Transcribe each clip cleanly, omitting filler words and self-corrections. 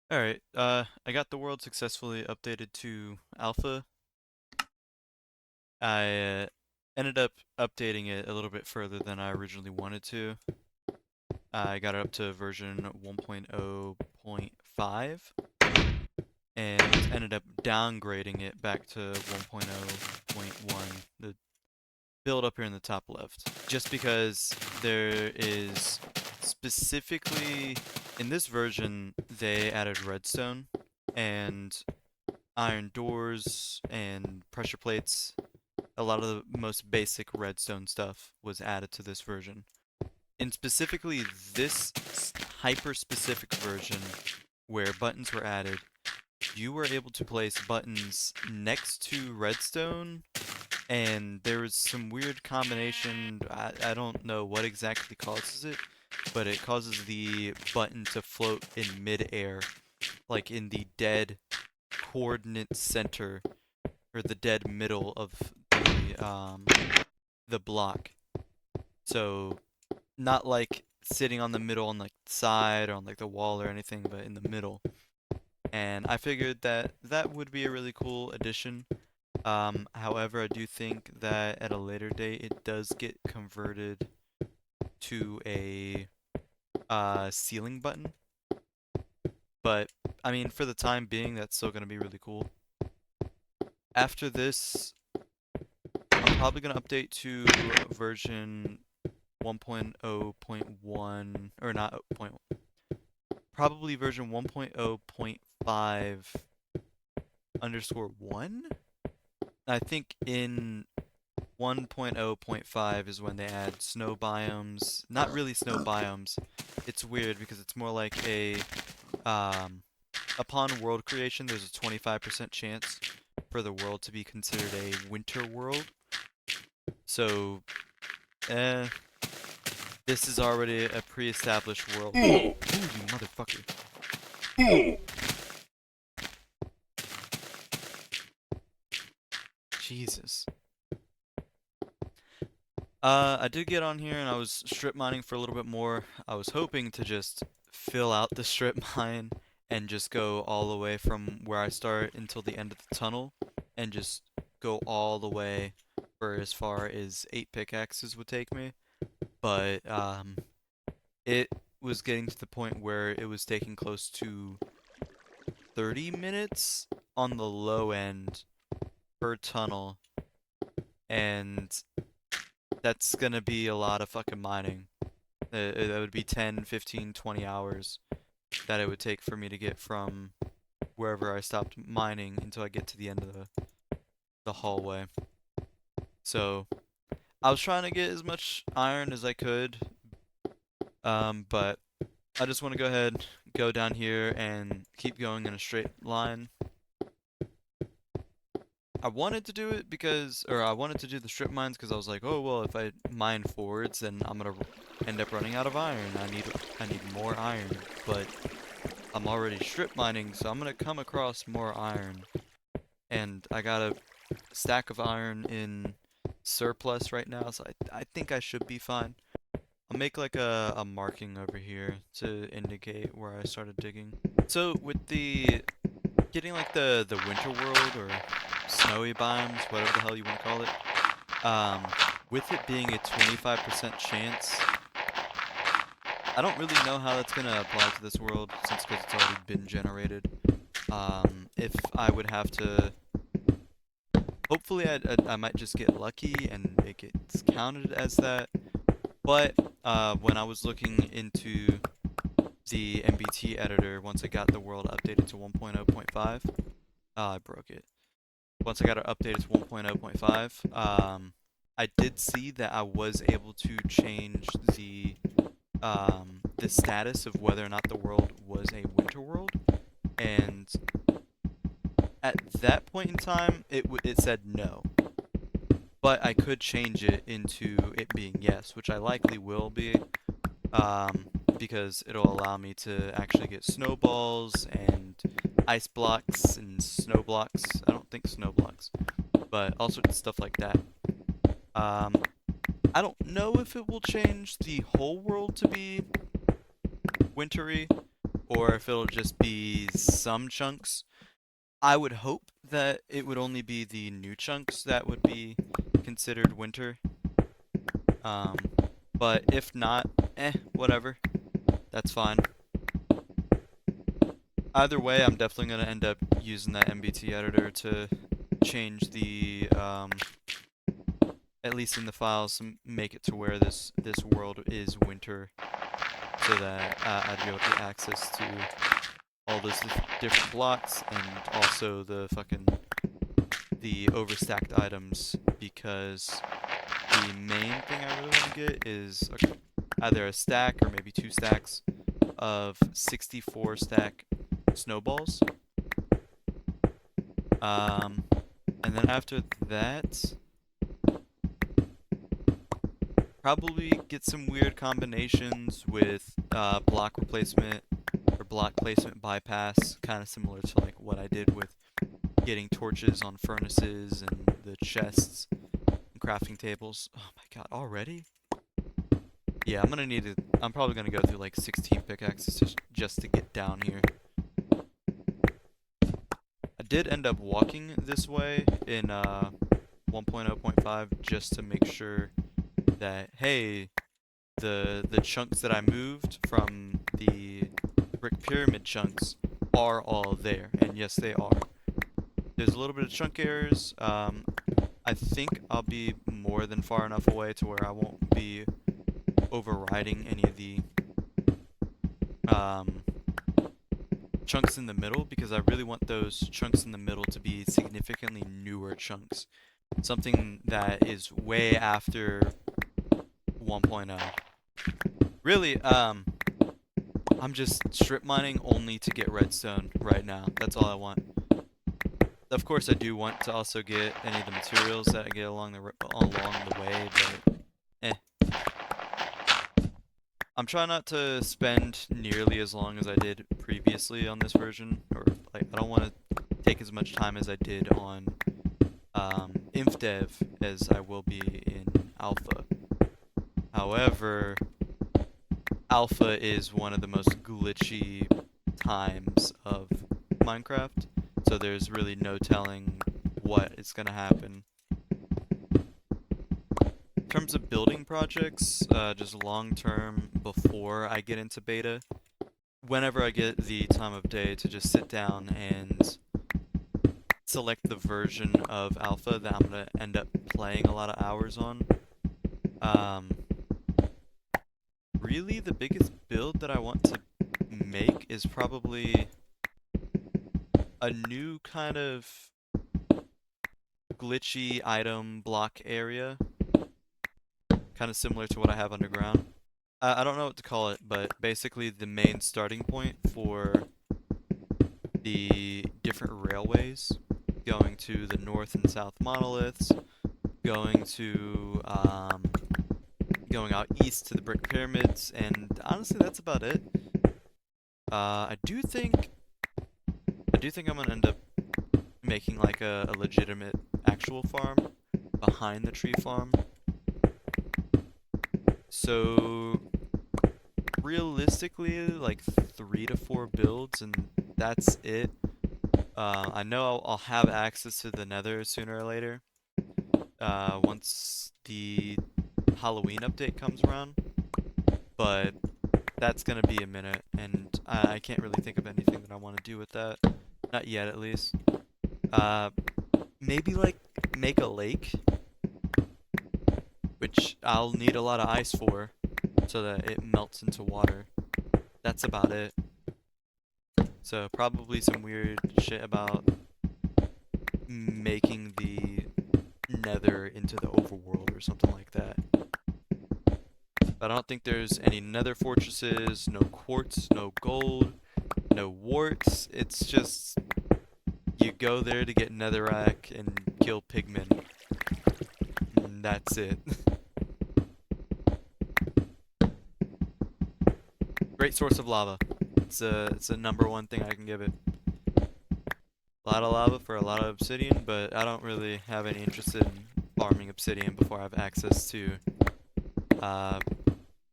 Alright, I got the world successfully updated to alpha. I ended up updating it a little bit further than I originally wanted to. I got it up to version 1.0.5 and ended up downgrading it back to 1.0.1, the build up here in the top left. Just because there is specifically in this version they added redstone and iron doors and pressure plates. A lot of the most basic redstone stuff was added to this version. And specifically this hyper specific version where buttons were added, you were able to place buttons next to redstone, and there was some weird combination. I don't know what exactly causes it, but it causes the button to float in midair, like in the dead coordinate center or the dead middle of the block. So not like sitting on the middle on like the side or on like the wall or anything, but in the middle. And I figured that that would be a really cool addition. However, I do think that at a later date it does get converted to a ceiling button. But I mean, for the time being, that's still gonna be really cool. After this, I'm probably gonna update to version 1.0.1 or not point, probably version 1.0.5 underscore 1. I think in 1.0.5 is when they add snow biomes. Not really snow biomes. It's weird because it's more like a um, upon world creation, there's a 25% chance for the world to be considered a winter world. So, eh, this is already a pre-established world. Ooh, you motherfucker. Jesus. I did get on here and I was strip mining for a little bit more. I was hoping to just fill out the strip mine and just go all the way from where I start until the end of the tunnel and just go all the way for as far as 8 pickaxes would take me. But it was getting to the point where it was taking close to 30 minutes on the low end per tunnel, and that's gonna be a lot of fucking mining. That would be 10, 15, 20 hours that it would take for me to get from wherever I stopped mining until I get to the end of the hallway. So I was trying to get as much iron as I could, but I just want to go ahead, go down here, and keep going in a straight line. I wanted to do it because, or I wanted to do the strip mines because I was like, oh well, if I mine forwards, then I'm gonna end up running out of iron. I need more iron, but I'm already strip mining, so I'm gonna come across more iron, and I got a stack of iron in surplus right now, so I think I should be fine. I'll make like a marking over here to indicate where I started digging. So with the getting like the winter world or snowy biomes, whatever the hell you want to call it, um, with it being a 25% chance, I don't really know how that's gonna apply to this world since because it's already been generated. If I would have to, hopefully I might just get lucky and it gets counted as that. But when I was looking into the MBT editor, once I got the world updated to 1.0.5, I broke it. Once I got it updated to 1.0.5, I did see that I was able to change the status of whether or not the world was a winter world, and at that point in time, it said no. But I could change it into it being yes, which I likely will be, um, because it'll allow me to actually get snowballs and ice blocks and snow blocks. I don't think snow blocks, but all sorts of stuff like that. Um, I don't know if it will change the whole world to be wintry, or if it'll just be some chunks. I would hope that it would only be the new chunks that would be considered winter. Um, but if not, whatever. That's fine. Either way, I'm definitely going to end up using that MBT editor to change the, at least in the files, make it to where this world is winter, so that I'd be able to get access to all those different blocks and also the overstacked items, because the main thing I really want to get is either a stack or maybe 2 stacks of 64 stack snowballs. And then after that, probably get some weird combinations with block replacement or block placement bypass, kind of similar to like what I did with getting torches on furnaces and the chests and crafting tables. Oh my god, already? Yeah, I'm probably gonna go through like 16 pickaxes just to get down here. I did end up walking this way in 1.0.5 just to make sure that, hey, the chunks that I moved from the brick pyramid chunks are all there, and yes, they are. There's a little bit of chunk errors. I think I'll be more than far enough away to where I won't be overriding any of the chunks in the middle, because I really want those chunks in the middle to be significantly newer chunks. Something that is way after 1.0. Really, I'm just strip mining only to get redstone right now. That's all I want. Of course, I do want to also get any of the materials that I get along the way, but I'm trying not to spend nearly as long as I did previously on this version, or like I don't want to take as much time as I did on InfDev as I will be in Alpha. However, Alpha is one of the most glitchy times of Minecraft, so there's really no telling what is going to happen. In terms of building projects, just long term before I get into beta, whenever I get the time of day to just sit down and select the version of Alpha that I'm going to end up playing a lot of hours on, really the biggest build that I want to make is probably a new kind of glitchy item block area, kind of similar to what I have underground. I don't know what to call it, but basically the main starting point for the different railways going to the north and south monoliths, going out east to the brick pyramids, and honestly that's about it. I do think I'm gonna end up making like a legitimate actual farm behind the tree farm. So realistically, like 3 to 4 builds, and that's it. I know I'll have access to the Nether sooner or later. Once the Halloween update comes around, but that's gonna be a minute, and I can't really think of anything that I want to do with that. Not yet, at least. Maybe like make a lake, which I'll need a lot of ice for, so that it melts into water. That's about it. So probably some weird shit about making the Nether into the overworld or something like that. But I don't think there's any Nether fortresses, no quartz, no gold, no warts. It's just you go there to get netherrack and kill pigmen. And that's it. Great source of lava. It's a #1 thing I can give it. A lot of lava for a lot of obsidian, but I don't really have any interest in farming obsidian before I have access to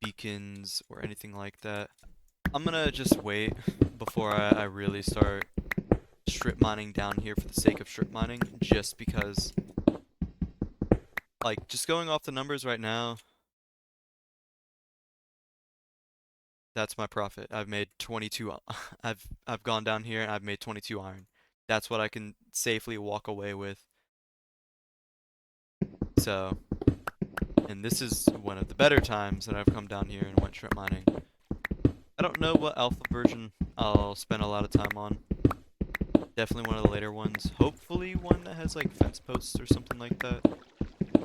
beacons or anything like that. I'm gonna just wait before I really start strip mining down here for the sake of strip mining, just because, like, just going off the numbers right now, that's my profit. I've made 22. I've gone down here and I've made 22 iron. That's what I can safely walk away with. So, and this is one of the better times that I've come down here and went strip mining. I don't know what alpha version I'll spend a lot of time on. Definitely one of the later ones. Hopefully one that has like fence posts or something like that.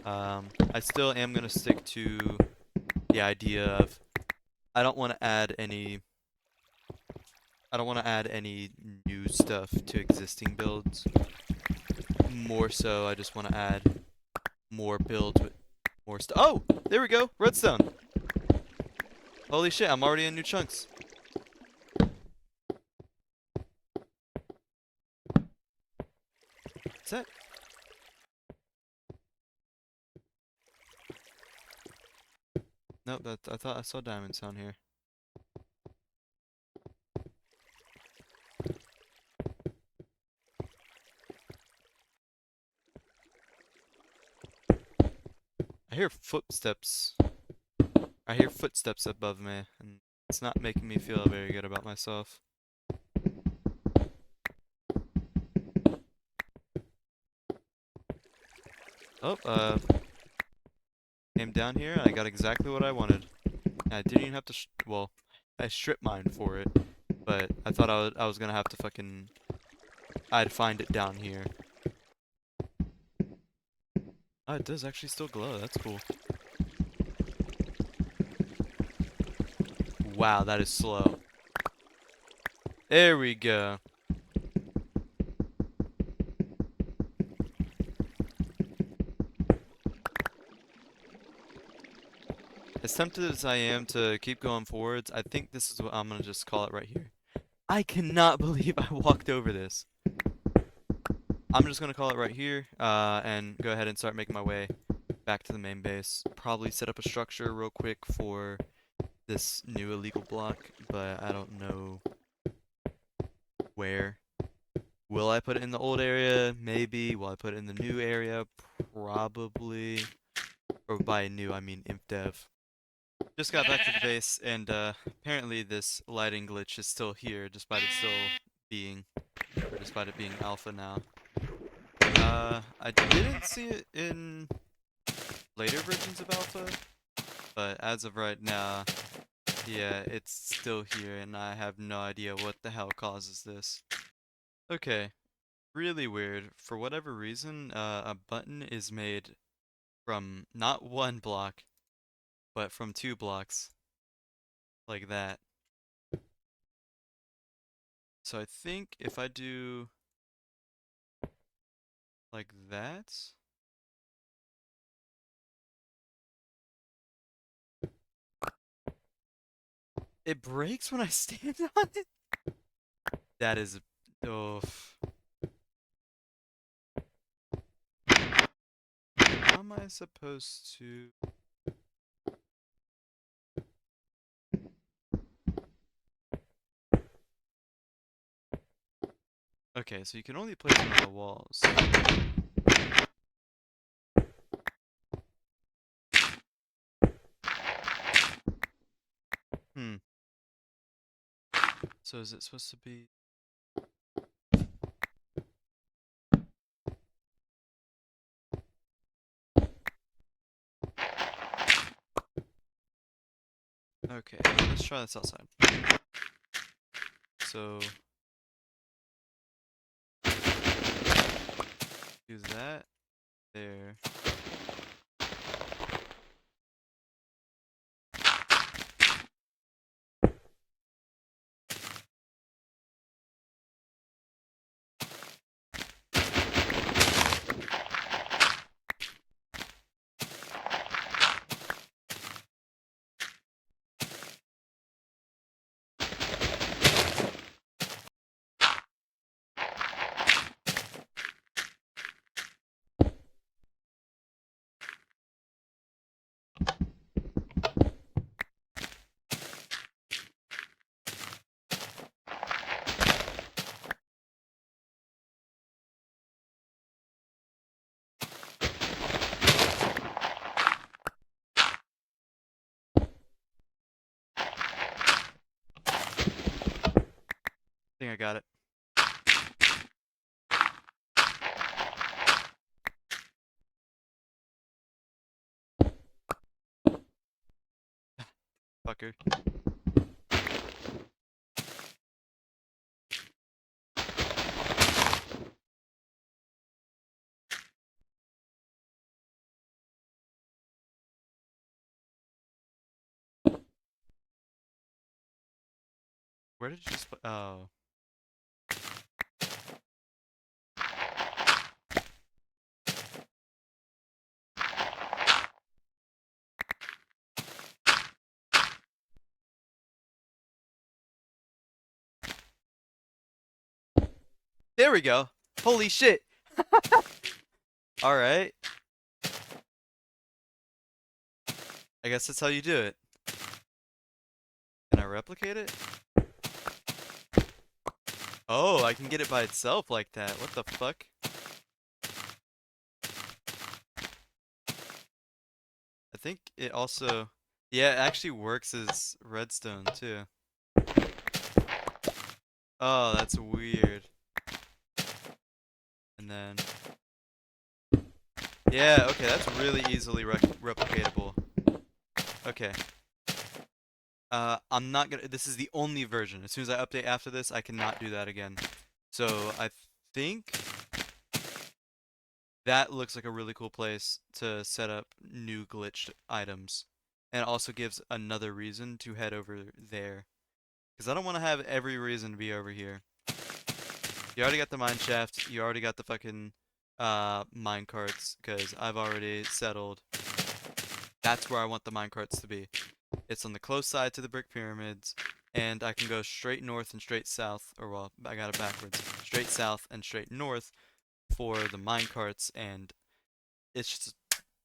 I still am gonna stick to the idea of I don't want to add any new stuff to existing builds. More so, I just want to add more builds with more stuff. Oh, there we go, redstone. Holy shit, I'm already in new chunks. Is that? Nope, I thought I saw diamonds down here. I hear footsteps. I hear footsteps above me, and it's not making me feel very good about myself. Oh, came down here and I got exactly what I wanted. I didn't even have to, well, I strip mined for it, but I thought I was gonna have to fucking, I'd find it down here. Oh, it does actually still glow, that's cool. Wow, that is slow. There we go. As tempted as I am to keep going forwards, I think this is what I'm gonna just call it right here. I cannot believe I walked over this. I'm just gonna call it right here, and go ahead and start making my way back to the main base. Probably set up a structure real quick for this new illegal block, but I don't know where. Will I put it in the old area? Maybe. Will I put it in the new area? Probably. Or by new, I mean ImpDev. Just got back to the base, and apparently this lighting glitch is still here, despite it still being, or despite it being alpha now. I didn't see it in later versions of alpha, but as of right now, yeah, it's still here, and I have no idea what the hell causes this. Okay, really weird. For whatever reason, a button is made from not one block, but from 2 blocks, like that. So I think if I do like that, it breaks when I stand on it. That is, oh. How am I supposed to? Okay, so you can only place them on the walls. Hmm. So is it supposed to be? Okay, let's try this outside. So do that there. think I got it. Fucker. Where did you just oh. There we go. Holy shit. Alright. I guess that's how you do it. Can I replicate it? Oh, I can get it by itself like that. What the fuck? I think it also... Yeah, it actually works as redstone, too. Oh, that's weird. And then... Yeah, okay, that's really easily replicatable. Okay. I'm not gonna... This is the only version. As soon as I update after this, I cannot do that again. So, I think... That looks like a really cool place to set up new glitched items. And it also gives another reason to head over there. Because I don't want to have every reason to be over here. You already got the mine shaft. You already got the fucking mine carts. Because I've already settled. That's where I want the mine carts to be. It's on the close side to the brick pyramids. And I can go straight north and straight south. Or well, I got it backwards. Straight south and straight north for the mine carts. And it's just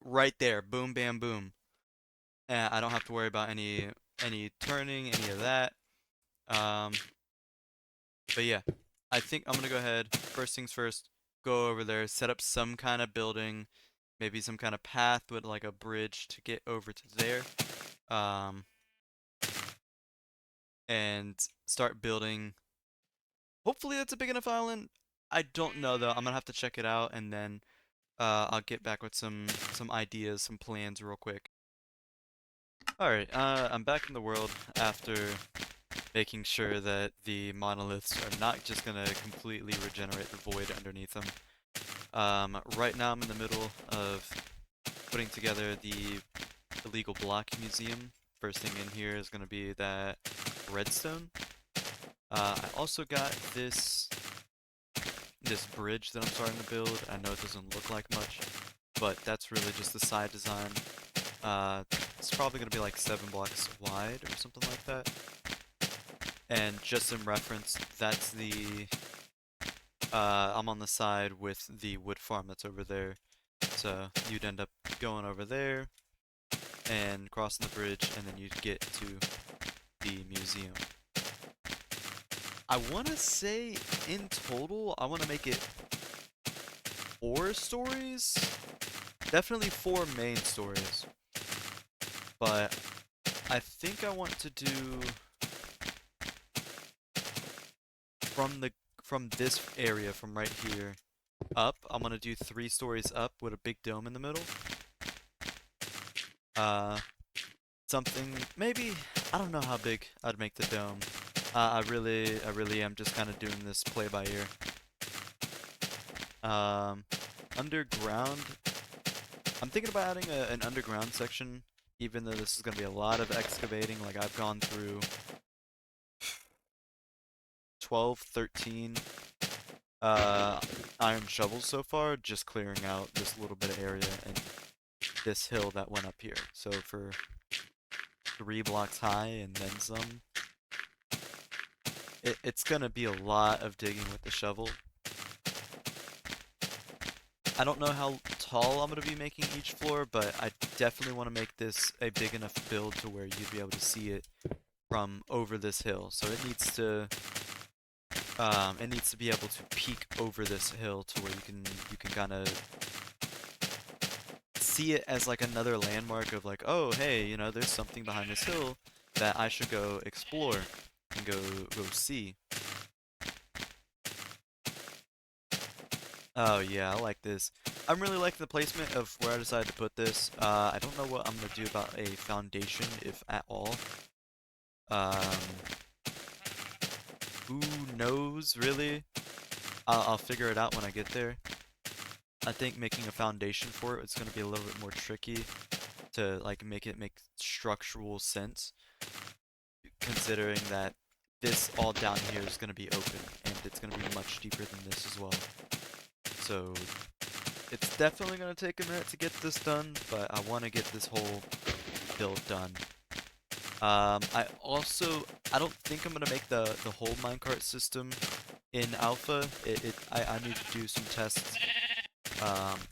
right there. Boom, bam, boom. And I don't have to worry about any turning, any of that. Um, but yeah, I think I'm gonna go ahead. First things first, go over there, set up some kind of building, maybe some kind of path with like a bridge to get over to there. Um, and start building. Hopefully that's a big enough island. I don't know though. I'm gonna have to check it out and then I'll get back with some ideas, some plans real quick. All right, I'm back in the world after making sure that the monoliths are not just gonna completely regenerate the void underneath them. Right now I'm in the middle of putting together the illegal block museum. First thing in here is gonna be that redstone. I also got this bridge that I'm starting to build. I know it doesn't look like much, but that's really just the side design. It's probably gonna be like 7 blocks wide or something like that. And just in reference, that's the I'm on the side with the wood farm that's over there. So you'd end up going over there and crossing the bridge, and then you'd get to the museum. I want to say in total, I want to make it 4 stories. Definitely 4 main stories. But I think I want to do from this area, from right here up, I'm gonna do 3 stories up with a big dome in the middle. Something maybe, I don't know how big I'd make the dome. I really am just kind of doing this play by ear. Underground. I'm thinking about adding an underground section, even though this is gonna be a lot of excavating. Like I've gone through 12, 13 iron shovels so far, just clearing out this little bit of area and this hill that went up here. So for 3 blocks high and then some, it's gonna be a lot of digging with the shovel. I don't know how tall I'm gonna be making each floor, but I definitely want to make this a big enough build to where you'd be able to see it from over this hill. So it needs to be able to peek over this hill to where you can kind of see it as like another landmark of like, oh hey, you know, there's something behind this hill that I should go explore and go see. Oh yeah, I like this. I'm really liking the placement of where I decided to put this. I don't know what I'm gonna do about a foundation, if at all. Um, who knows, really? I'll figure it out when I get there. I think making a foundation for it's gonna be a little bit more tricky to like make it make structural sense, considering that this all down here is gonna be open and it's gonna be much deeper than this as well. So it's definitely gonna take a minute to get this done, but I want to get this whole build done. I don't think I'm gonna make the whole minecart system in alpha. I need to do some tests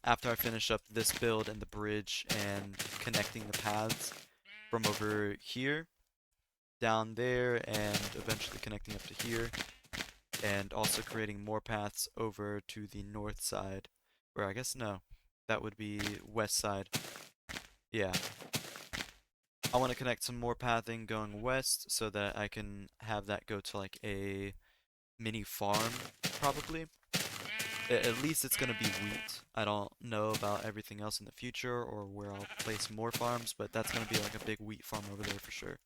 after I finish up this build and the bridge and connecting the paths from over here down there and eventually connecting up to here, and also creating more paths over to the north side, or I guess no, that would be west side. Yeah, I want to connect some more pathing going west so that I can have that go to like a mini farm, probably. At least it's gonna be wheat. I don't know about everything else in the future or where I'll place more farms, but that's gonna be like a big wheat farm over there for sure.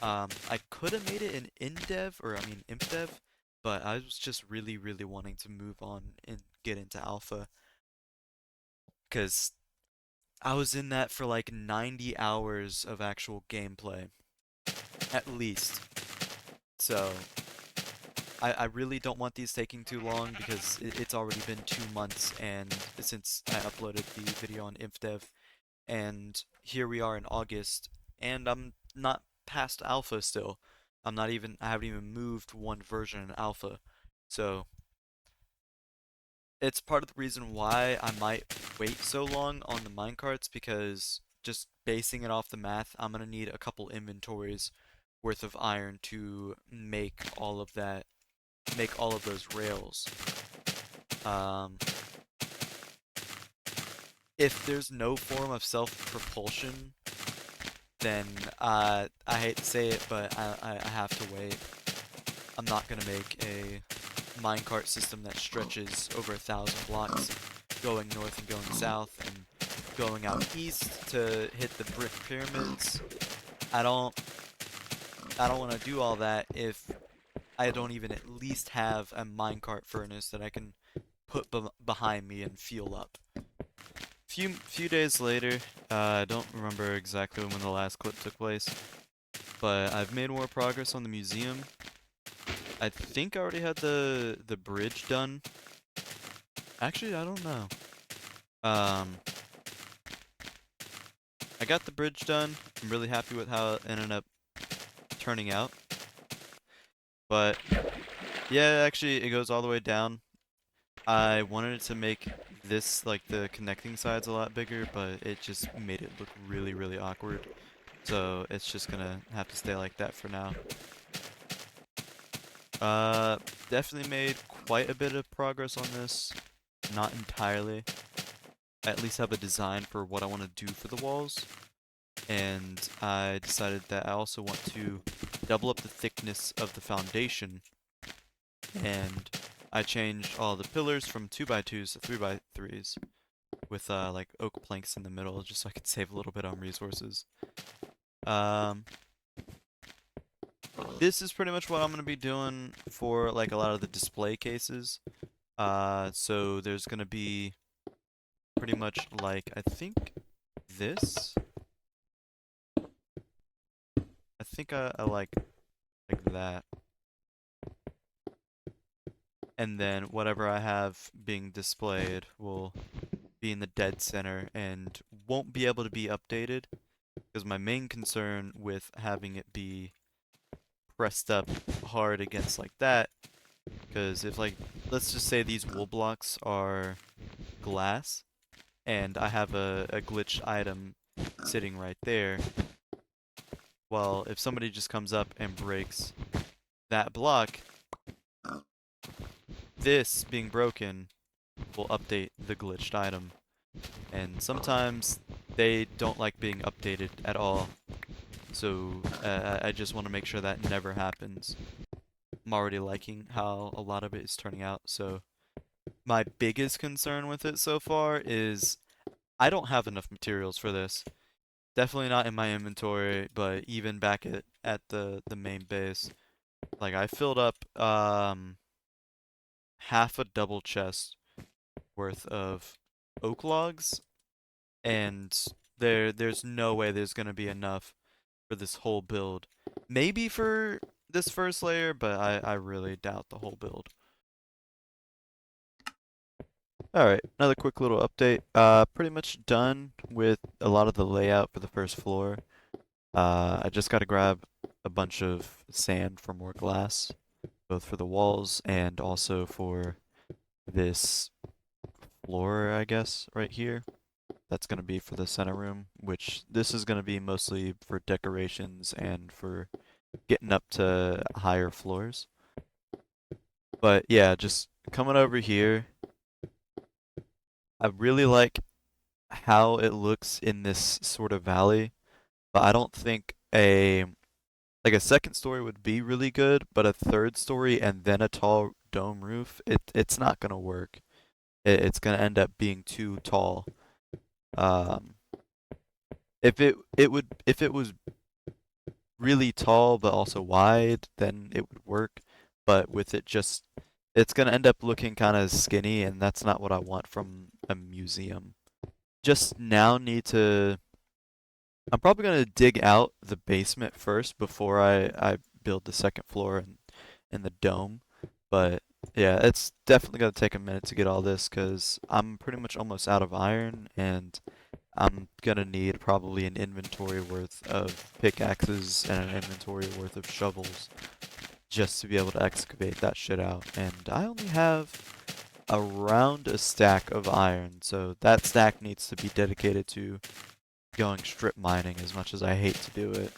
I could have made it an InDev, or I mean ImpDev, but I was just really, really wanting to move on and get into alpha, because I was in that for like 90 hours of actual gameplay, at least. So I really don't want these taking too long because it's already been 2 months and since I uploaded the video on InfDev, and here we are in August, and I'm not past alpha still. I haven't even moved one version in alpha. So it's part of the reason why I might wait so long on the minecarts, because just basing it off the math, I'm gonna need a couple inventories worth of iron to make all of those rails. Um, if there's no form of self-propulsion, then I hate to say it, but I have to wait. I'm not gonna make a minecart system that stretches over 1,000 blocks, going north and going south and going out east to hit the brick pyramids. I don't I don't want to do all that if I don't even at least have a minecart furnace that I can put behind me and fuel up. Few days later, I don't remember exactly when the last clip took place, but I've made more progress on the museum. I think I already had the bridge done. Actually, I don't know. Um, I got the bridge done. I'm really happy with how it ended up turning out. But yeah, actually, it goes all the way down. I wanted to make this, like, the connecting sides a lot bigger, but it just made it look really, really awkward. So it's just gonna have to stay like that for now. Uh, Definitely made quite a bit of progress on this. Not entirely. I at least have a design for what I want to do for the walls. And I decided that I also want to double up the thickness of the foundation. And I changed all the pillars from 2x2s to 3x3s with like oak planks in the middle, just so I could save a little bit on resources. Um, this is pretty much what I'm gonna be doing for like a lot of the display cases. So there's gonna be pretty much like, I think this. I think I like that. And then whatever I have being displayed will be in the dead center and won't be able to be updated, because my main concern with having it be pressed up hard against like that, because if, like, let's just say these wool blocks are glass and I have a glitched item sitting right there, well, if somebody just comes up and breaks that block, this being broken will update the glitched item. And sometimes they don't like being updated at all. So I just want to make sure that never happens. I'm already liking how a lot of it is turning out, so my biggest concern with it so far is I don't have enough materials for this. Definitely not in my inventory, but even back at the main base. Like I filled up half a double chest worth of oak logs, and there's no way there's gonna be enough for this whole build. Maybe for this first layer, but I really doubt the whole build. Alright, another quick little update. Pretty much done with a lot of the layout for the first floor. I just gotta grab a bunch of sand for more glass, both for the walls and also for this floor, I guess, right here. That's gonna be for the center room, which this is gonna be mostly for decorations and for getting up to higher floors. But yeah, just coming over here, I really like how it looks in this sort of valley, but I don't think a second story would be really good, but a third story and then a tall dome roof, it's not gonna work. It's gonna end up being too tall. Um, if it was really tall but also wide, then it would work. But with it just, it's gonna end up looking kind of skinny, and that's not what I want from a museum. Just now need to. I'm probably gonna dig out the basement first before I build the second floor and the dome. But yeah, it's definitely gonna take a minute to get all this because I'm pretty much almost out of iron, and I'm gonna need probably an inventory worth of pickaxes and an inventory worth of shovels just to be able to excavate that shit out. And I only have around a stack of iron, so that stack needs to be dedicated to going strip mining as much as I hate to do it.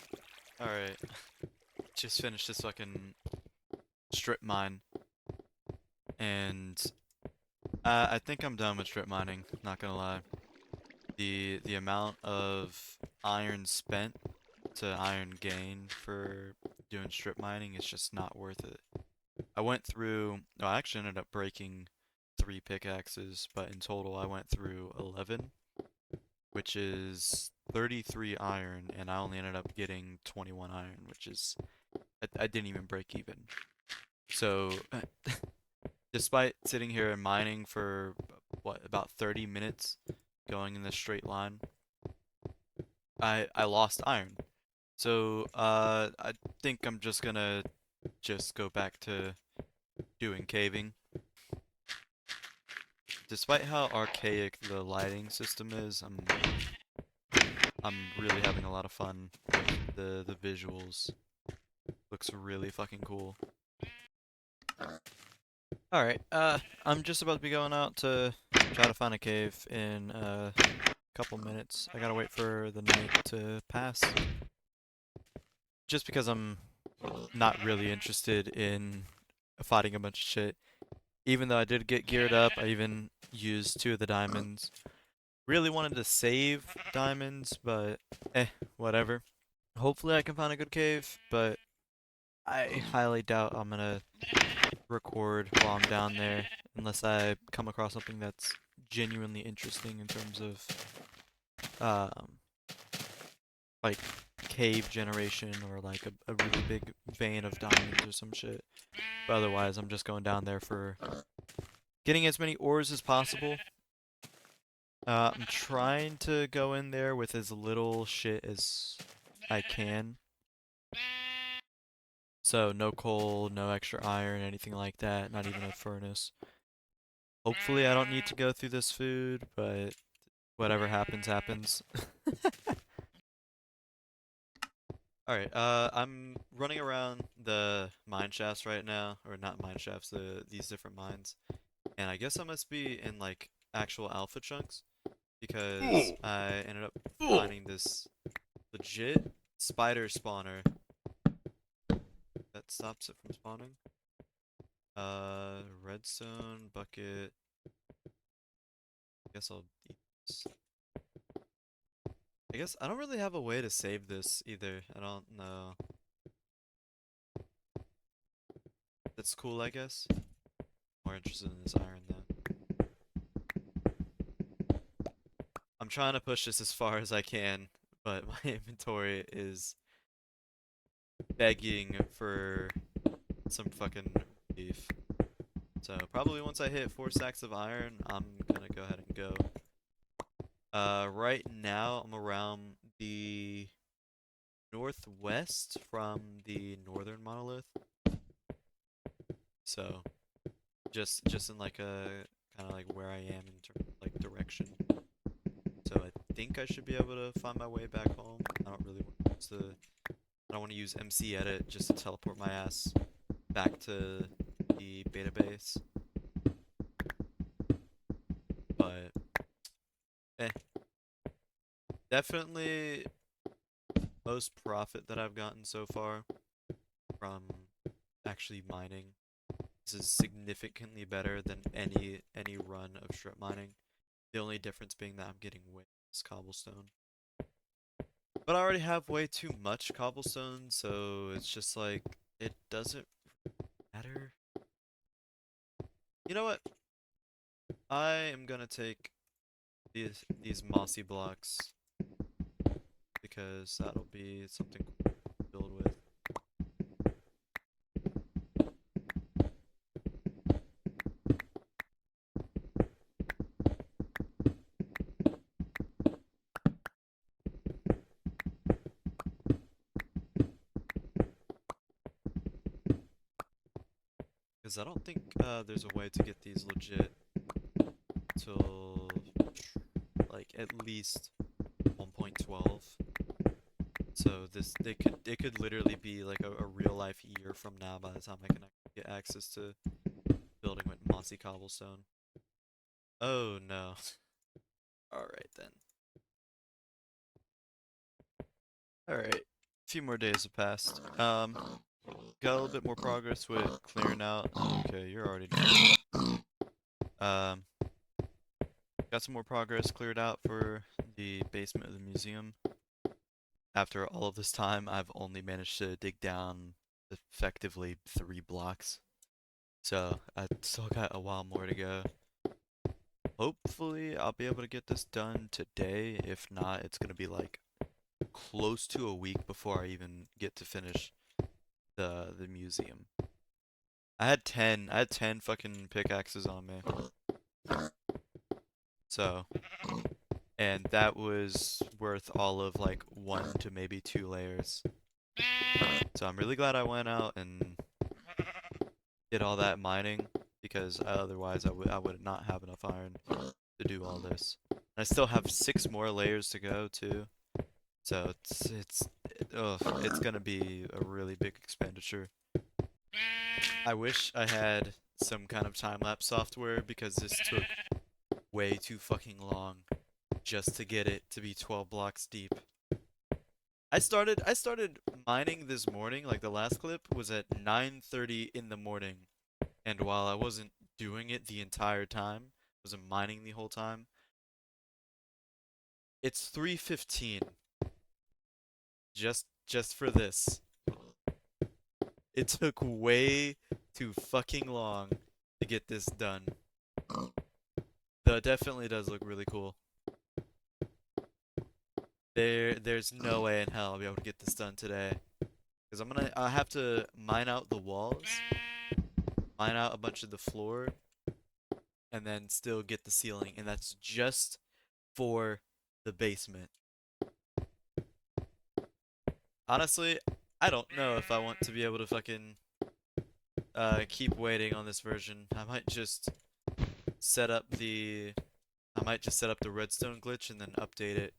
Alright, just finished this fucking strip mine, and I think I'm done with strip mining, not gonna lie. The amount of iron spent to iron gain for doing strip mining is just not worth it. I went through, no, I actually ended up breaking 3 pickaxes, but in total I went through 11, which is 33 iron, and I only ended up getting 21 iron, which is, I didn't even break even. So, despite sitting here and mining for, what, about 30 minutes, going in this straight line, I lost iron. So, I think I'm just gonna just go back to doing caving. Despite how archaic the lighting system is, I'm really having a lot of fun with the visuals. Looks really fucking cool. Alright, I'm just about to be going out to try to find a cave in a couple minutes. I gotta wait for the night to pass. Just because I'm not really interested in fighting a bunch of shit. Even though I did get geared up, I even used 2 of the diamonds. Really wanted to save diamonds, but whatever. Hopefully I can find a good cave, but I highly doubt I'm gonna record while I'm down there unless I come across something that's genuinely interesting in terms of um like cave generation or like a really big vein of diamonds or some shit. But otherwise I'm just going down there for getting as many ores as possible. I'm trying to go in there with as little shit as I can. So no coal, no extra iron, anything like that, not even a furnace. Hopefully I don't need to go through this food, but whatever happens, happens. Alright, I'm running around the mine shafts right now, or not mine shafts, these different mines. And I guess I must be in like actual alpha chunks, because I ended up finding this legit spider spawner that stops it from spawning. Redstone, bucket. I guess I'll eat this. I guess I don't really have a way to save this either. I don't know. That's cool, I guess. More interested in this iron though. trying to push this as far as I can, but my inventory is begging for some fucking beef. So probably once I hit 4 stacks of iron, I'm gonna go ahead and go. Right now I'm around the northwest from the northern monolith. So just in like a kind of like where I am in terms of like direction. So I think I should be able to find my way back home. I don't really want to. I don't want to use MC Edit just to teleport my ass back to the beta base. But eh, definitely most profit that I've gotten so far from actually mining. This is significantly better than any run of strip mining. The only difference being that I'm getting way less cobblestone. But I already have way too much cobblestone, so it's just like, it doesn't matter. You know what? I am gonna take these mossy blocks because that'll be something cool to build with. Because I don't think there's a way to get these legit till like at least 1.12. So it could literally be like a real life year from now by the time I can actually get access to building with mossy cobblestone. Oh no. Alright then. Alright. A few more days have passed. Got a little bit more progress with clearing out. Okay, you're already done. Got some more progress cleared out for the basement of the museum. After all of this time, I've only managed to dig down effectively 3 blocks. So I still got a while more to go. Hopefully I'll be able to get this done today. If not, it's gonna be like close to a week before I even get to finish the museum. I had 10 fucking pickaxes on me. So, and that was worth all of like 1 to maybe 2 layers. So I'm really glad I went out and did all that mining because otherwise I would not have enough iron to do all this. And I still have 6 more layers to go too. So it's gonna be a really big expenditure. I wish I had some kind of time-lapse software because this took way too fucking long just to get it to be 12 blocks deep. I started mining this morning, like the last clip was at 9:30 in the morning. And while I wasn't doing it the entire time, wasn't mining the whole time, it's 3:15 just for this. It took way too fucking long to get this done. Though it definitely does look really cool. There's no way in hell I'll be able to get this done today. Because I have to mine out the walls, mine out a bunch of the floor, and then still get the ceiling. And that's just for the basement. Honestly, I don't know if I want to be able to fucking keep waiting on this version. I might just set up the redstone glitch and then update it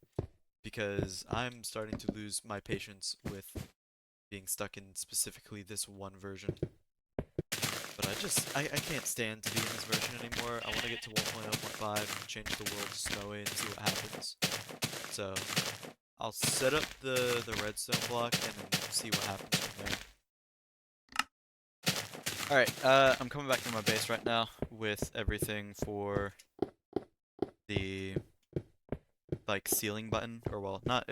because I'm starting to lose my patience with being stuck in specifically this one version. But I can't stand to be in this version anymore. I want to get to 1.0.5, change the world to snowy and see what happens. So I'll set up the redstone block and then see what happens from there. Alright, I'm coming back to my base right now with everything for the like ceiling button, or well, not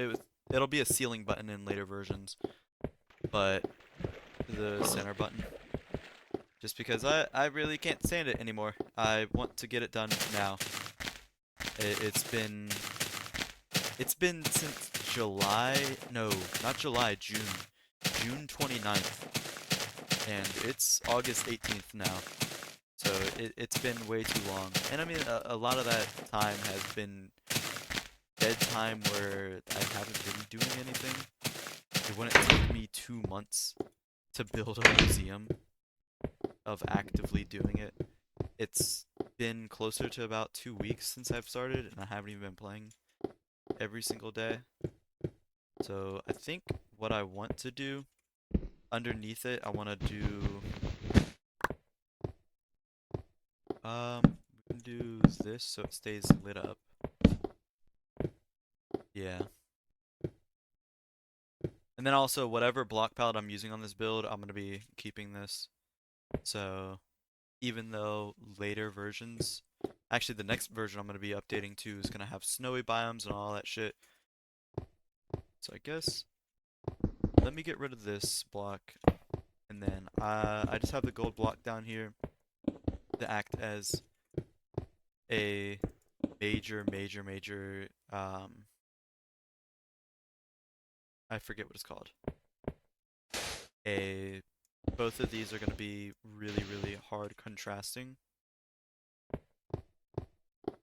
it'll be a ceiling button in later versions, but the center button. Just because I really can't stand it anymore. I want to get it done now. It's been It's been since July, no, not July, June. June 29th, and it's August 18th now. So it's been way too long. And I mean, a lot of that time has been dead time where I haven't been doing anything. It wouldn't take me 2 months to build a museum of actively doing it. It's been closer to about 2 weeks since I've started, and I haven't even been playing every single day. So I think what I want to do underneath it, I want to do we can do this so it stays lit up. Yeah. And then also whatever block palette I'm using on this build, I'm gonna be keeping this. So even though later versions, actually the next version I'm gonna be updating to is gonna have snowy biomes and all that shit. So I guess let me get rid of this block, and then I just have the gold block down here to act as a major I forget what it's called. A Both of these are going to be really hard contrasting,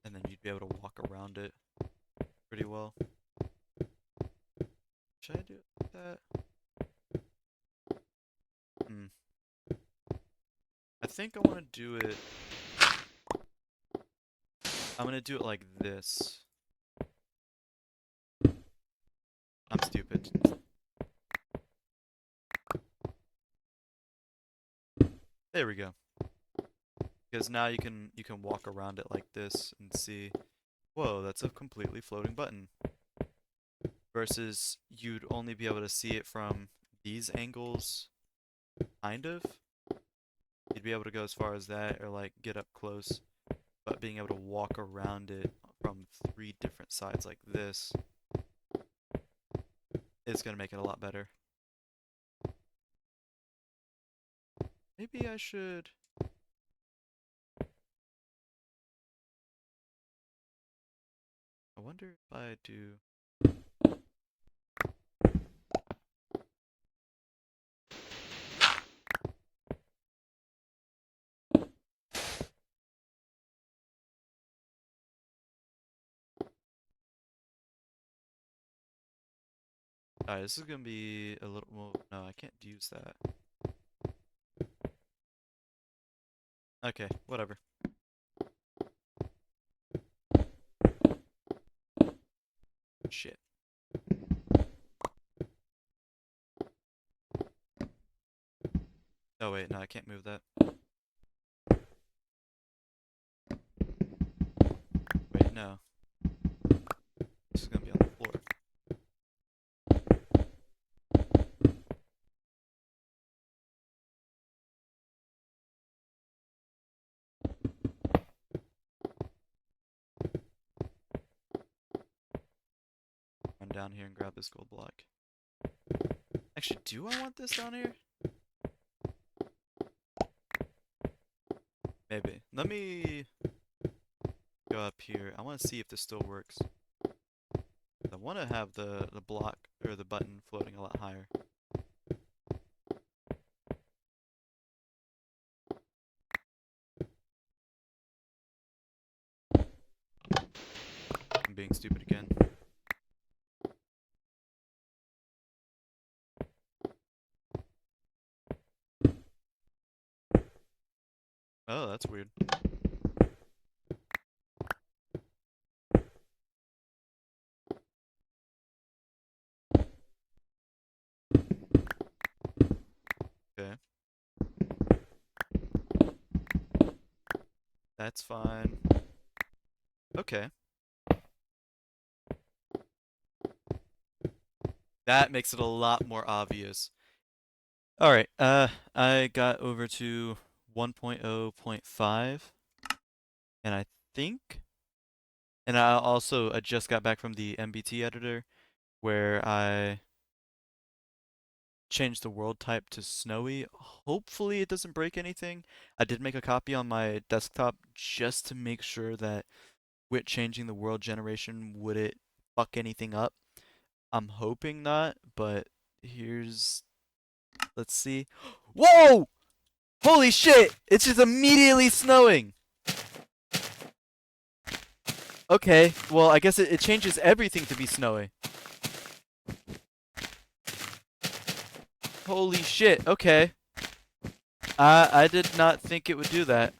and then you'd be able to walk around it pretty well. Should I do it like that? I think I want to do it. I'm going to do it like this. I'm stupid. There we go. Because now you can walk around it like this and see, whoa, that's a completely floating button. Versus you'd only be able to see it from these angles, kind of. You'd be able to go as far as that or like get up close, but being able to walk around it from 3 different sides like this is going to make it a lot better. Maybe I should. I wonder if I do. Alright, this is going to be a little. Well, no, I can't use that. Okay, whatever. Shit. Oh, wait, no, I can't move that. Wait, no. This is going to be on the floor. Run down here and grab this gold block. Actually, do I want this down here? Maybe. Let me go up here. I want to see if this still works. I want to have the block or the button floating a lot higher. I'm being stupid again. Oh, that's weird. Okay. That's fine. Okay. That makes it a lot more obvious. Alright, I got over to 1.0.5, and I think, and I also just got back from the MBT editor, where I changed the world type to snowy. Hopefully it doesn't break anything. I did make a copy on my desktop just to make sure that with changing the world generation, would it fuck anything up. I'm hoping not, but here's let's see. Whoa! Holy shit! It's just immediately snowing. Okay, well I guess it changes everything to be snowy. Holy shit, okay. I did not think it would do that.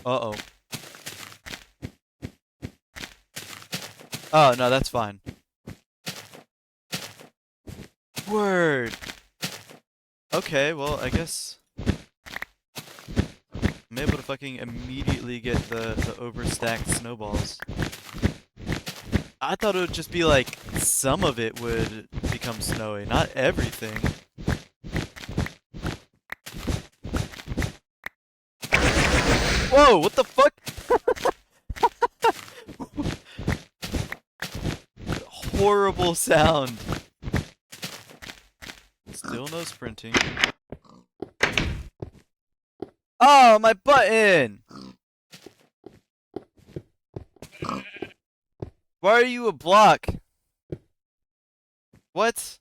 Uh-oh. Oh, no, that's fine. Word. Okay, well, I guess I'm able to fucking immediately get the overstacked snowballs. I thought it would just be like some of it would become snowy, not everything. Whoa, what the fuck? Horrible sound. Still no sprinting. Oh, my button! Why are you a block? What?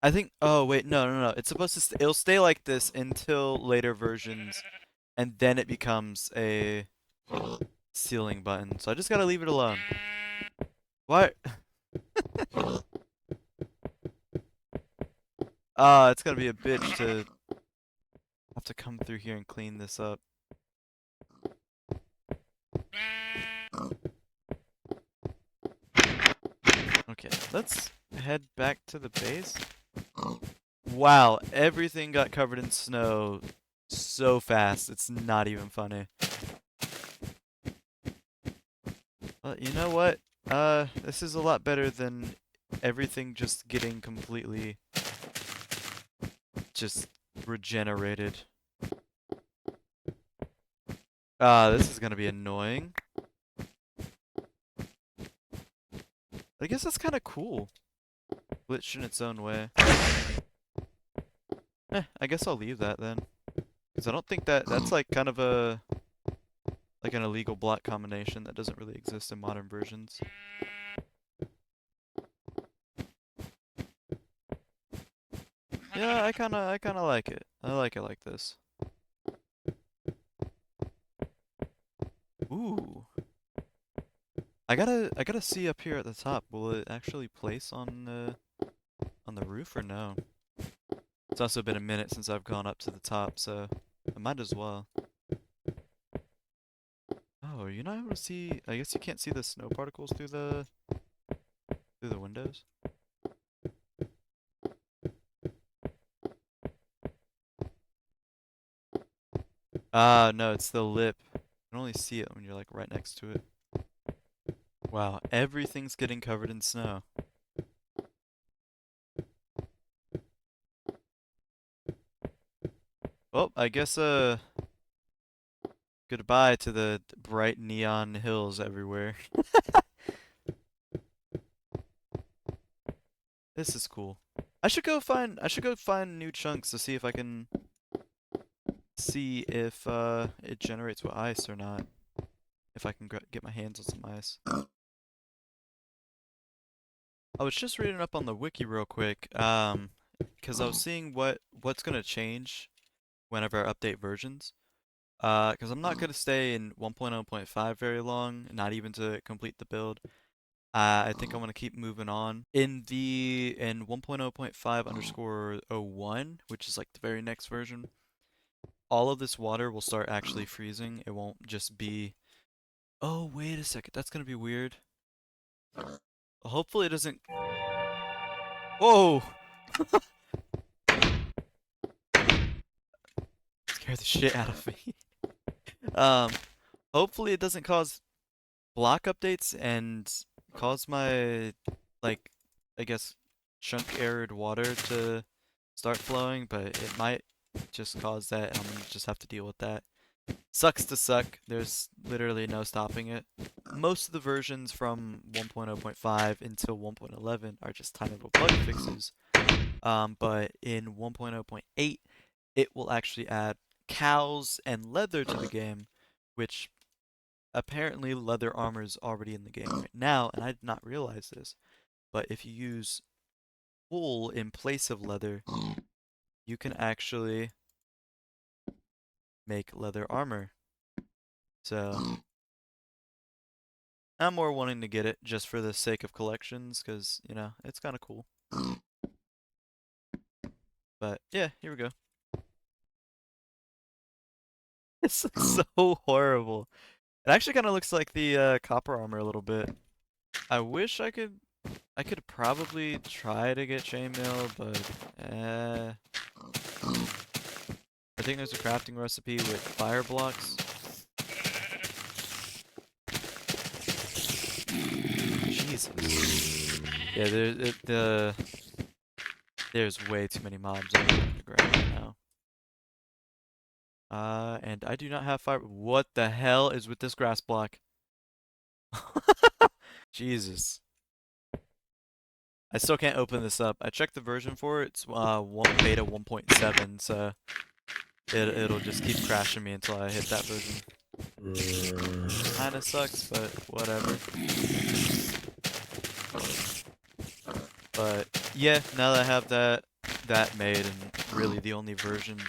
I think. Oh wait, no. It's supposed to. It'll stay like this until later versions, and then it becomes a ceiling button. So I just gotta leave it alone. What? It's gonna be a bitch to have to come through here and clean this up. Okay, let's head back to the base. Wow, everything got covered in snow so fast, it's not even funny. Well, you know what? This is a lot better than everything just getting completely just regenerated. This is gonna be annoying. I guess that's kind of cool. Glitch in its own way. I guess I'll leave that then. Because I don't think that's like kind of a like an illegal block combination that doesn't really exist in modern versions. Yeah, I kinda like it. I like it like this. Ooh. I gotta see up here at the top. Will it actually place on the roof or no? It's also been a minute since I've gone up to the top, so I might as well. Oh, you're not able to see. I guess you can't see the snow particles through the windows. Ah, no, it's the lip. You can only see it when you're like right next to it. Wow, everything's getting covered in snow. Well, I guess goodbye to the bright neon hills everywhere. This is cool. I should go find new chunks to see if I can see if it generates with ice or not. If I can get my hands on some ice. I was just reading up on the wiki real quick, because I was seeing what's gonna change whenever I update versions. Because I'm not gonna stay in 1.0.5 very long, not even to complete the build. I think I'm gonna keep moving on. In 1.0.5 underscore 01, which is like the very next version, all of this water will start actually freezing. It won't just be. Oh, wait a second, that's gonna be weird. Hopefully it doesn't. Whoa! Scared the shit out of me. Um, hopefully it doesn't cause block updates and cause my, like, I guess, chunk errored water to start flowing, but it might just cause that, and I'm gonna just have to deal with that. Sucks to suck. There's literally no stopping it. Most of the versions from 1.0.5 until 1.11 are just tiny little bug fixes. But in 1.0.8, it will actually add cows and leather to the game, which apparently leather armor is already in the game right now, and I did not realize this. But if you use wool in place of leather, you can actually make leather armor. So I'm more wanting to get it just for the sake of collections, because, you know, it's kind of cool. But yeah, here we go. This looks so horrible. It actually kind of looks like the copper armor a little bit. I wish I could probably try to get chainmail, but I think there's a crafting recipe with fire blocks. Jesus. Yeah, there's way too many mobs on the ground right now. And I do not have fire. What the hell is with this grass block? Jesus. I still can't open this up. I checked the version for it. It's beta 1.7, so it'll just keep crashing me until I hit that version. Kinda sucks, but whatever. But yeah, now that I have that made, and really the only version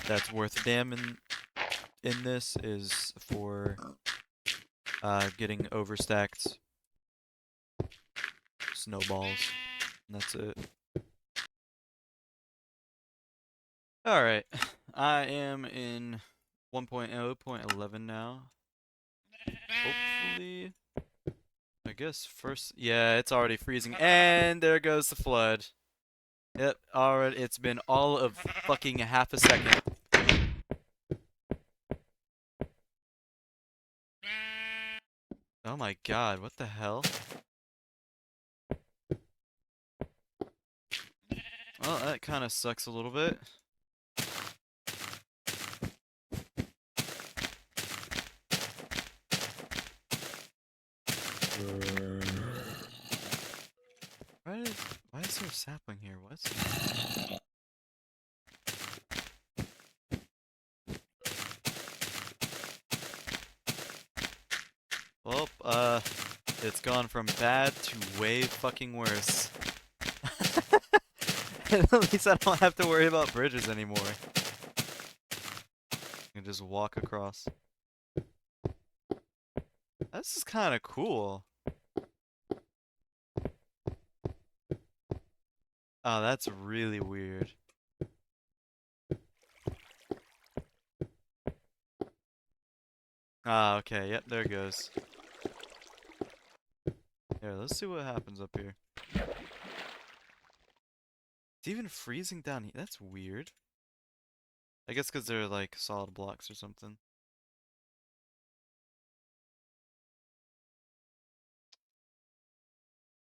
that's worth a damn in this is for getting overstacked snowballs. And that's it. Alright. I am in 1.0.11 now. Hopefully. I guess first. Yeah, it's already freezing. And there goes the flood. Yep, already. It's been all of fucking half a second. Oh my god, what the hell? Well, that kind of sucks a little bit. Why is there a sapling here? What? Well, it's gone from bad to way fucking worse. At least I don't have to worry about bridges anymore. I can just walk across. This is kind of cool. Oh, that's really weird. Ah, okay, yep, there it goes. Here, let's see what happens up here. It's even freezing down here. That's weird. I guess because they're like solid blocks or something.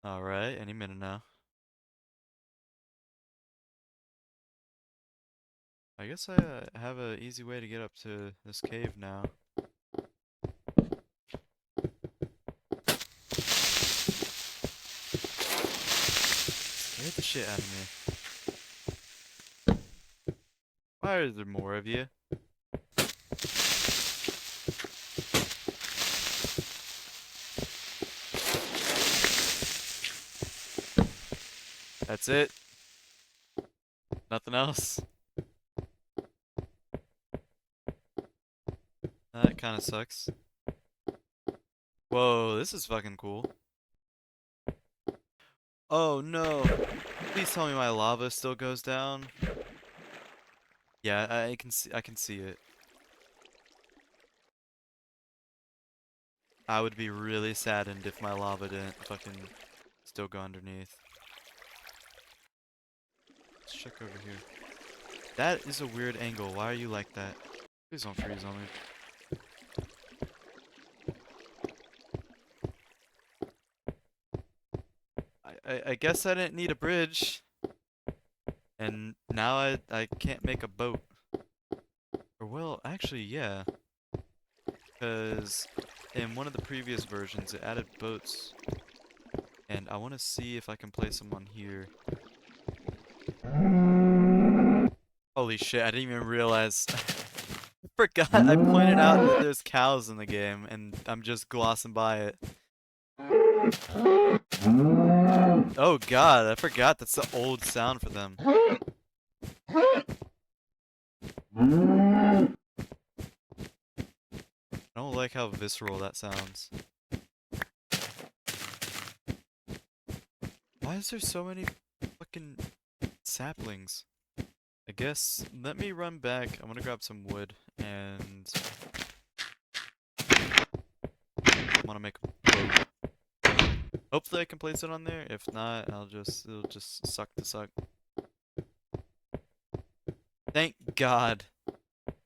Alright, any minute now. I guess I have an easy way to get up to this cave now. Scared the shit out of me. Why are there more of you? That's it? Nothing else? That kinda sucks. Whoa, this is fucking cool. Oh no! Please tell me my lava still goes down. Yeah, I can see it. I would be really saddened if my lava didn't fucking still go underneath. Let's check over here. That is a weird angle. Why are you like that? Please don't freeze on me. I guess I didn't need a bridge. And now I can't make a boat. Or well, actually, yeah. Because in one of the previous versions, it added boats. And I want to see if I can place them on here. Holy shit, I didn't even realize. forgot I pointed out that there's cows in the game, and I'm just glossing by it. Oh god, I forgot that's the old sound for them. I don't like how visceral that sounds. Why is there so many fucking saplings? I guess, let me run back. I'm gonna grab some wood, and I wanna make a boat. Hopefully I can place it on there. If not, it'll just suck to suck. Thank God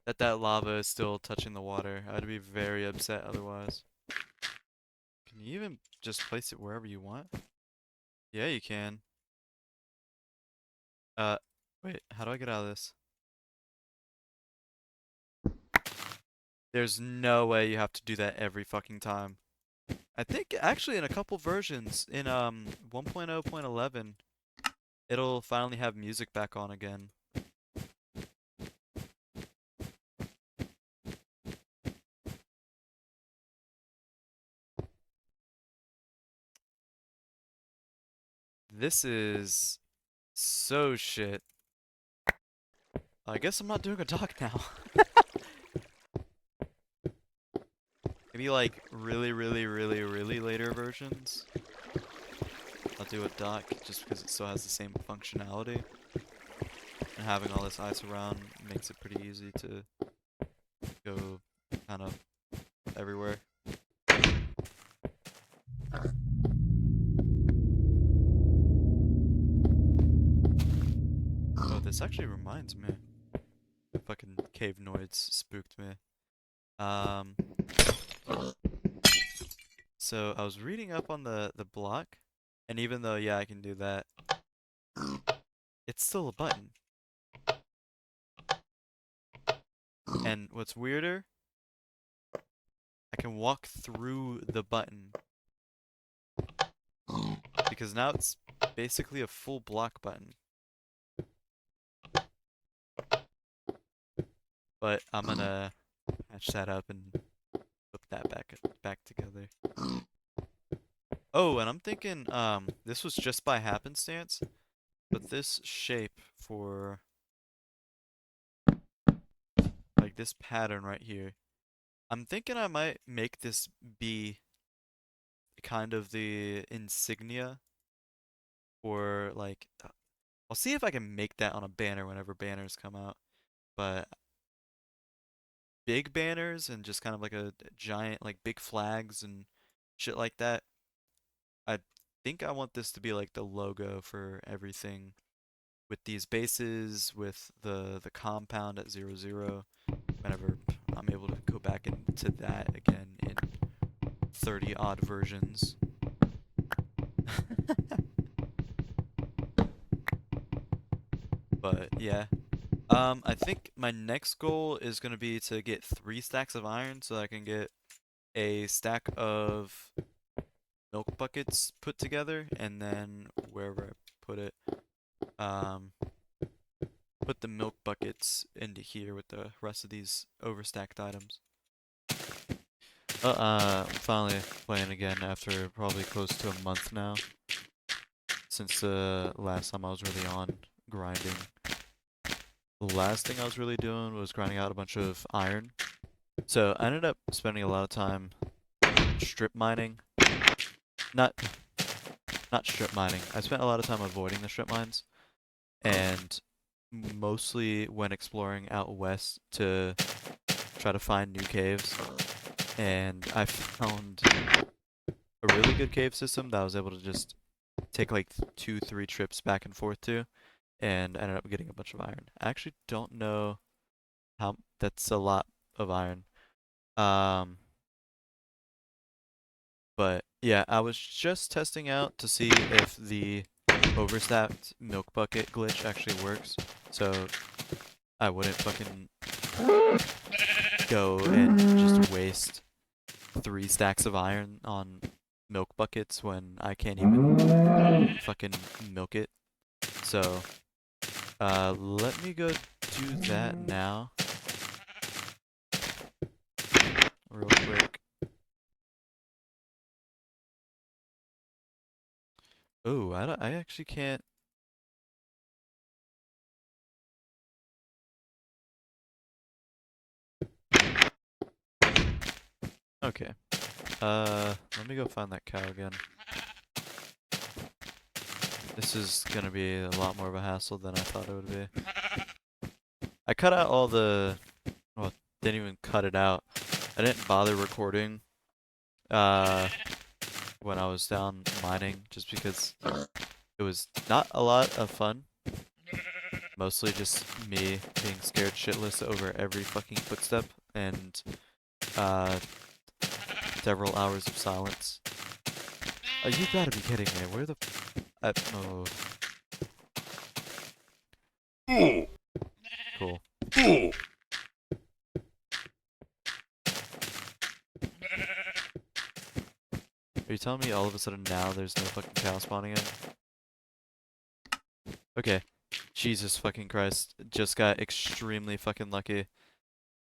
that lava is still touching the water. I'd be very upset otherwise. Can you even just place it wherever you want? Yeah, you can. Uh, wait, how do I get out of this? There's no way you have to do that every fucking time. I think actually in a couple versions, in 1.0.11, it'll finally have music back on again. This is so shit. I guess I'm not doing a dock now. Maybe like really, really, really, really later versions. I'll do a dock just because it still has the same functionality. And having all this ice around makes it pretty easy to go kind of everywhere. Oh, this actually reminds me. Fucking cave noids spooked me. So I was reading up on the block, and even though, yeah, I can do that, it's still a button. And what's weirder, I can walk through the button. Because now it's basically a full block button. But I'm gonna patch that up and put that back together. Oh, and I'm thinking, this was just by happenstance, but this shape for like this pattern right here, I'm thinking I might make this be kind of the insignia for like, I'll see if I can make that on a banner whenever banners come out, but big banners and just kind of like a giant, like big flags and shit like that, I think I want this to be like the logo for everything with these bases, with the compound at 0, 0, whenever I'm able to go back into that again in 30 odd versions. But yeah. I think my next goal is gonna be to get 3 stacks of iron so I can get a stack of milk buckets put together, and then wherever I put it, put the milk buckets into here with the rest of these overstacked items. I'm finally playing again after probably close to a month now, since the last time I was really on grinding. The last thing I was really doing was grinding out a bunch of iron. So I ended up spending a lot of time strip mining. Not strip mining. I spent a lot of time avoiding the strip mines, and mostly when exploring out west to try to find new caves. And I found a really good cave system that I was able to just take like 2, 3 trips back and forth to, and ended up getting a bunch of iron. I actually don't know how, that's a lot of iron. But yeah, I was just testing out to see if the overstacked milk bucket glitch actually works, so I wouldn't fucking go and just waste 3 stacks of iron on milk buckets when I can't even fucking milk it. So, let me go do that now. Oh, I actually can't. Okay. Let me go find that cow again. This is gonna be a lot more of a hassle than I thought it would be. I cut out all the, well, didn't even cut it out. I didn't bother recording, uh, when I was down mining, just because it was not a lot of fun. Mostly just me being scared shitless over every fucking footstep and, uh, several hours of silence. Oh, you gotta be kidding me. Where the oh, cool. Are you telling me all of a sudden now there's no fucking cow spawning in? Okay. Jesus fucking Christ. Just got extremely fucking lucky.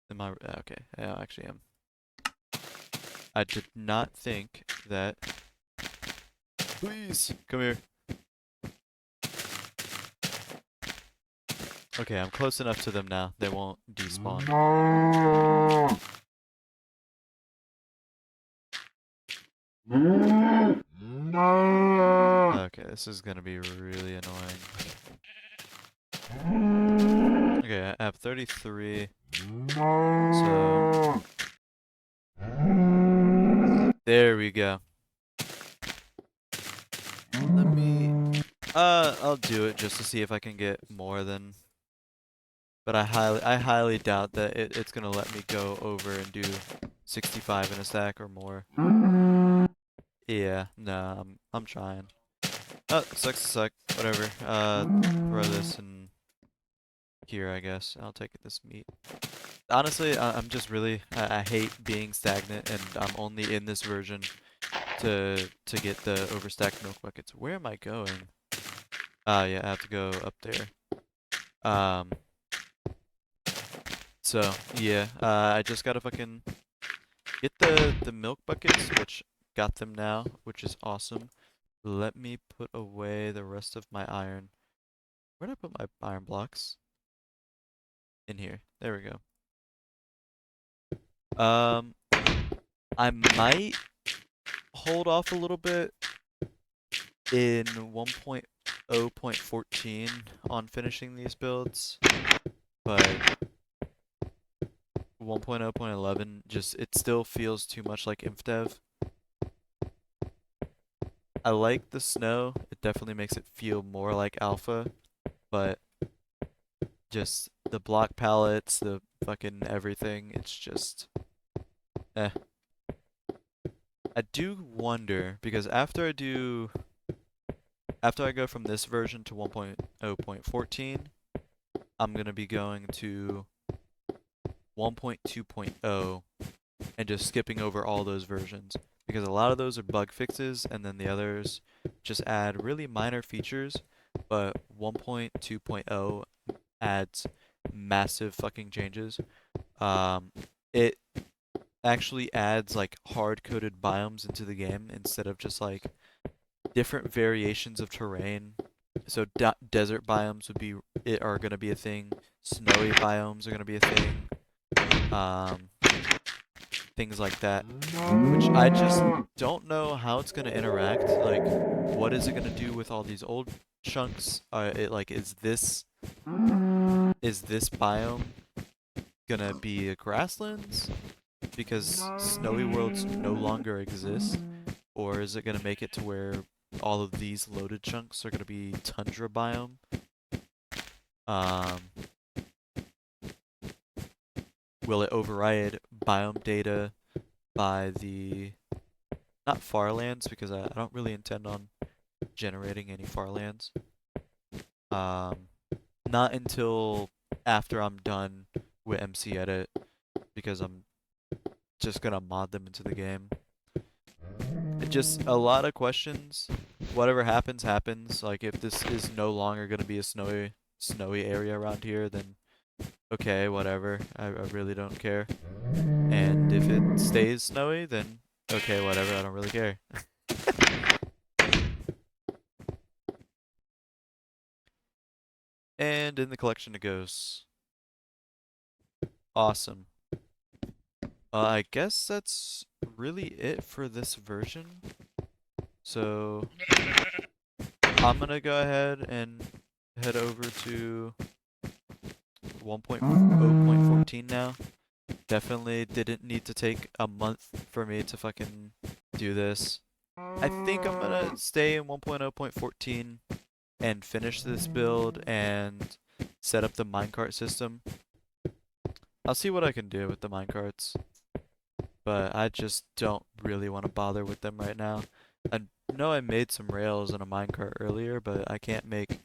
Am I okay, yeah, I actually am. I did not think that. Please come here. Okay, I'm close enough to them now. They won't despawn. Okay, this is gonna be really annoying. Okay, I have 33. So there we go. Let me I'll do it just to see if I can get more than, but I highly doubt that it's gonna let me go over and do 65 in a stack or more. Yeah, no, I'm trying. Oh, sucks to suck. Whatever. Throw this in here, I guess. I'll take this meat. Honestly, I'm just really I hate being stagnant, and I'm only in this version to get the overstacked milk buckets. Where am I going? Yeah, I have to go up there. Um, so yeah, I just gotta fucking get the milk buckets, which got them now, which is awesome. Let me put away the rest of my iron. Where did I put my iron blocks? In here. There we go. I might hold off a little bit in 1.0.14 on finishing these builds, but 1.0.11 just it still feels too much like InfDev. I like the snow. It definitely makes it feel more like alpha, but just the block palettes, the fucking everything, it's just eh. I do wonder because after I go from this version to 1.0.14, I'm going to be going to 1.2.0 and just skipping over all those versions because a lot of those are bug fixes and then the others just add really minor features, but 1.2.0 adds massive fucking changes. It actually adds like hard-coded biomes into the game instead of just like different variations of terrain. So desert biomes are gonna be a thing. Snowy biomes are gonna be a thing. Um, Things like that, which I just don't know how it's gonna interact. Like, what is it gonna do with all these old chunks? It like is this biome gonna be a grasslands because snowy worlds no longer exist, or is it gonna make it to where all of these loaded chunks are gonna be tundra biome? Um, will it override biome data by the not farlands because I don't really intend on generating any farlands. Um, Not until after I'm done with MC Edit because I'm just gonna mod them into the game. Just a lot of questions. Whatever happens, happens. Like if this is no longer gonna be a snowy area around here, then okay, whatever. I really don't care. And if it stays snowy, then okay, whatever. I don't really care. And in the collection it goes. Awesome. I guess that's really it for this version. So I'm gonna go ahead and head over to 1.0.14 now. Definitely didn't need to take a month for me to fucking do this. I think I'm gonna stay in 1.0.14 and finish this build and set up the minecart system. I'll see what I can do with the minecarts, but I just don't really want to bother with them right now. I know I made some rails in a minecart earlier, but I can't make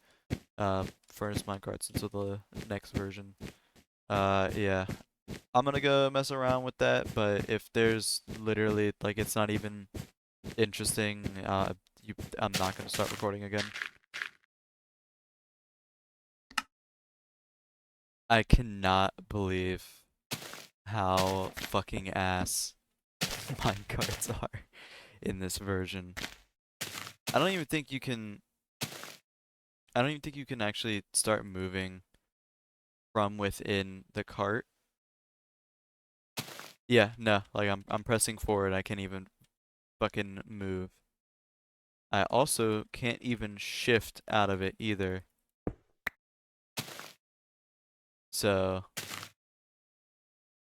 furnace minecarts until the next version. Yeah. I'm gonna go mess around with that, but if there's literally, like, it's not even interesting, I'm not gonna start recording again. I cannot believe how fucking ass minecarts are in this version. I don't even think you can, I don't even think you can actually start moving from within the cart. Yeah, no, like I'm pressing forward, I can't even fucking move. I also can't even shift out of it either. So,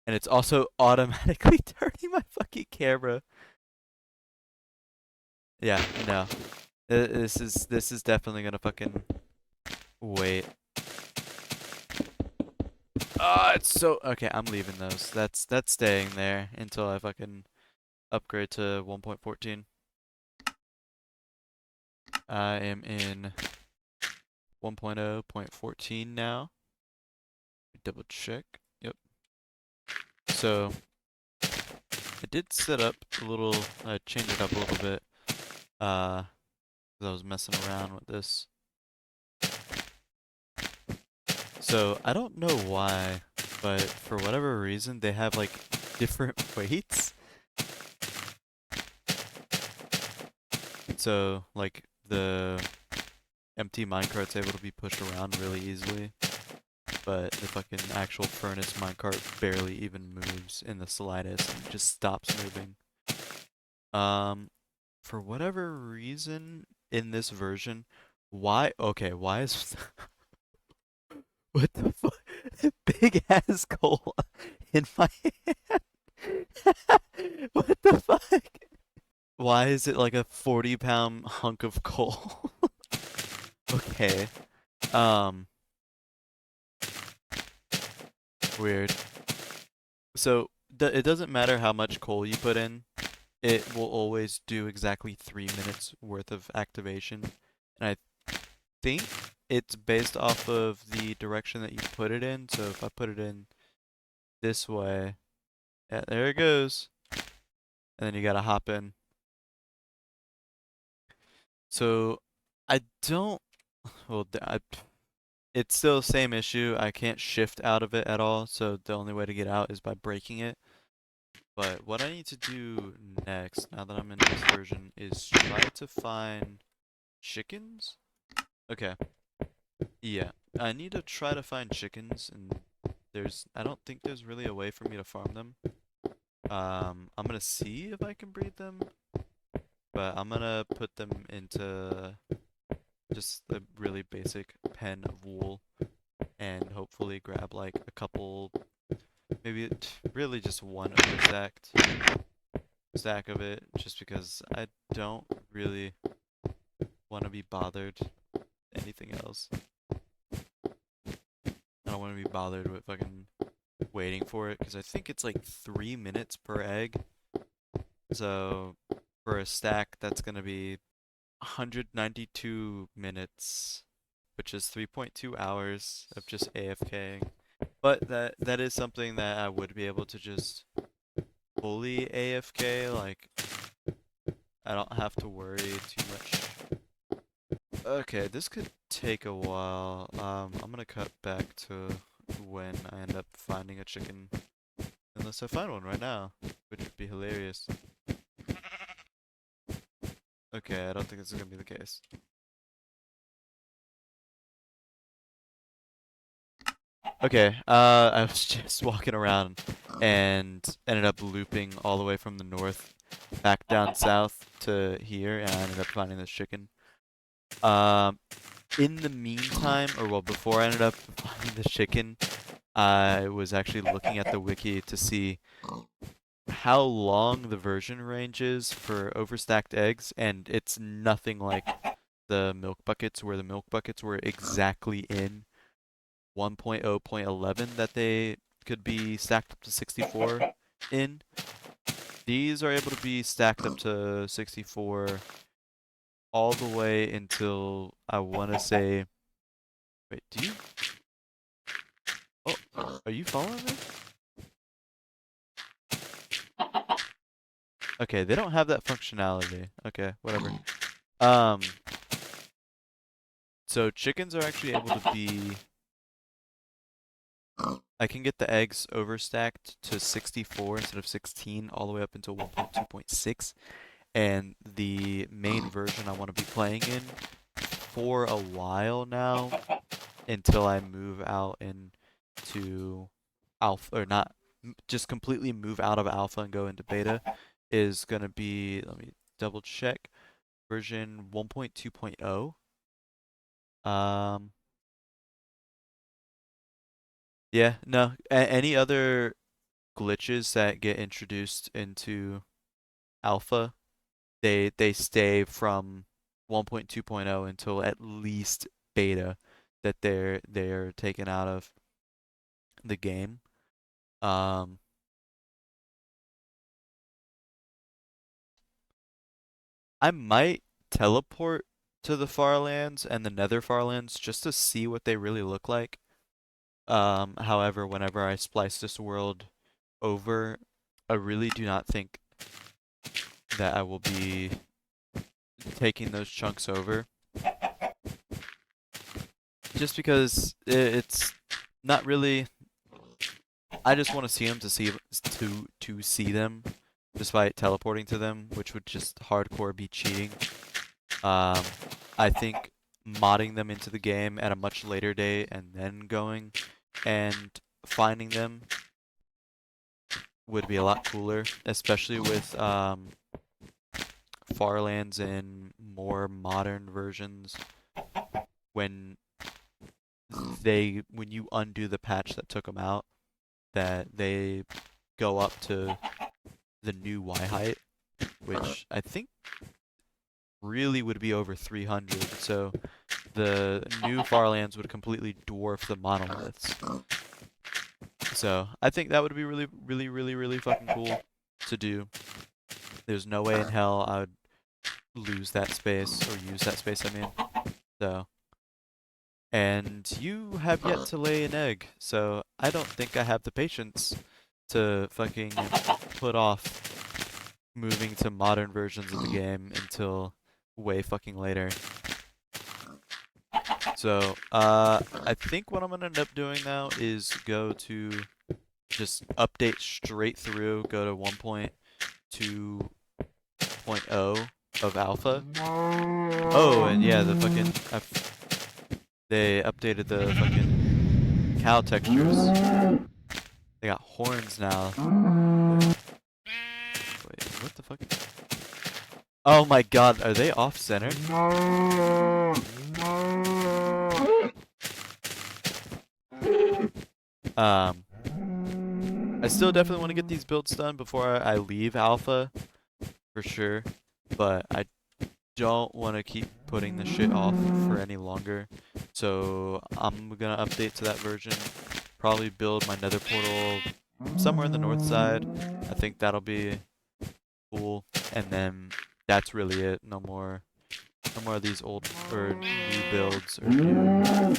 and it's also automatically turning my fucking camera. Yeah, no. This is definitely gonna fucking wait. Ah, it's so okay. I'm leaving those. That's staying there until I fucking upgrade to 1.14. I am in 1.0.14 now. Double check. Yep. So I did set up a little. I changed it up a little bit. 'Cause I was messing around with this. So I don't know why, but for whatever reason they have like different weights. So like the empty minecart's able to be pushed around really easily, but the fucking actual furnace minecart barely even moves in the slightest and just stops moving. Um, for whatever reason in this version, why? Okay, why is what the fuck? Big ass coal in my hand. What the fuck? Why is it like a 40-pound hunk of coal? Okay. Um, weird. So it doesn't matter how much coal you put in, it will always do exactly 3 minutes worth of activation. And I think it's based off of the direction that you put it in. So if I put it in this way, yeah, there it goes. And then you gotta hop in. So I don't, well, it's still the same issue. I can't shift out of it at all. So the only way to get out is by breaking it. But what I need to do next, now that I'm in this version, is try to find chickens? Okay. Yeah. I need to try to find chickens, and I don't think there's really a way for me to farm them. I'm gonna see if I can breed them, but I'm gonna put them into just a really basic pen of wool, and hopefully grab like a couple, maybe really just one overstacked stack of it, just because I don't really want to be bothered anything else. I don't want to be bothered with fucking waiting for it, because I think it's like 3 minutes per egg. So for a stack, that's gonna be 192 minutes, which is 3.2 hours of just AFKing. But that is something that I would be able to just fully AFK, like I don't have to worry too much. Okay, this could take a while. I'm gonna cut back to when I end up finding a chicken. Unless I find one right now, which would be hilarious. Okay, I don't think this is gonna be the case. Okay, I was just walking around and ended up looping all the way from the north back down south to here, and I ended up finding this chicken. Um, in the meantime, or well, before I ended up finding the chicken, I was actually looking at the wiki to see how long the version range is for overstacked eggs, and it's nothing like the milk buckets, where the milk buckets were exactly in 1.0.11 that they could be stacked up to 64 in. These are able to be stacked up to 64 all the way until I want to say. Wait, do you? Oh, are you following me? Okay, they don't have that functionality. Okay, whatever. Um, so chickens are actually able to be. I can get the eggs overstacked to 64 instead of 16, all the way up until 1.2.6. And the main version I want to be playing in for a while now, until I move out into alpha, or not, just completely move out of alpha and go into beta, is going to be, let me double check, version 1.2.0. Um, yeah, no, any other glitches that get introduced into alpha, they stay from 1.2.0 until at least beta that they're taken out of the game. Um, I might teleport to the Farlands and the Nether Farlands just to see what they really look like. However, whenever I splice this world over, I really do not think that I will be taking those chunks over, just because it's not really. I just want to see them to see them, despite teleporting to them, which would just hardcore be cheating. Um, I think modding them into the game at a much later date and then going and finding them would be a lot cooler, especially with Farlands and more modern versions. When when you undo the patch that took them out, that they go up to the new Y height, which I think really would be over 300. So the new Farlands would completely dwarf the monoliths. So I think that would be really, really, really, really fucking cool to do. There's no way in hell I would lose that space, or use that space, I mean. So, and you have yet to lay an egg, so I don't think I have the patience to fucking put off moving to modern versions of the game until way fucking later. So, I think what I'm gonna end up doing now is go to just update straight through, go to 1.2.0 of alpha. Oh, and yeah, the fucking they updated the fucking cow textures. They got horns now. Wait, what the fuck? Oh my god, are they off center? Um, I still definitely want to get these builds done before I leave alpha, for sure. But I don't want to keep putting this shit off for any longer. So I'm gonna update to that version. Probably build my nether portal somewhere in the north side. I think that'll be cool. And then that's really it. No more of these old or new builds or new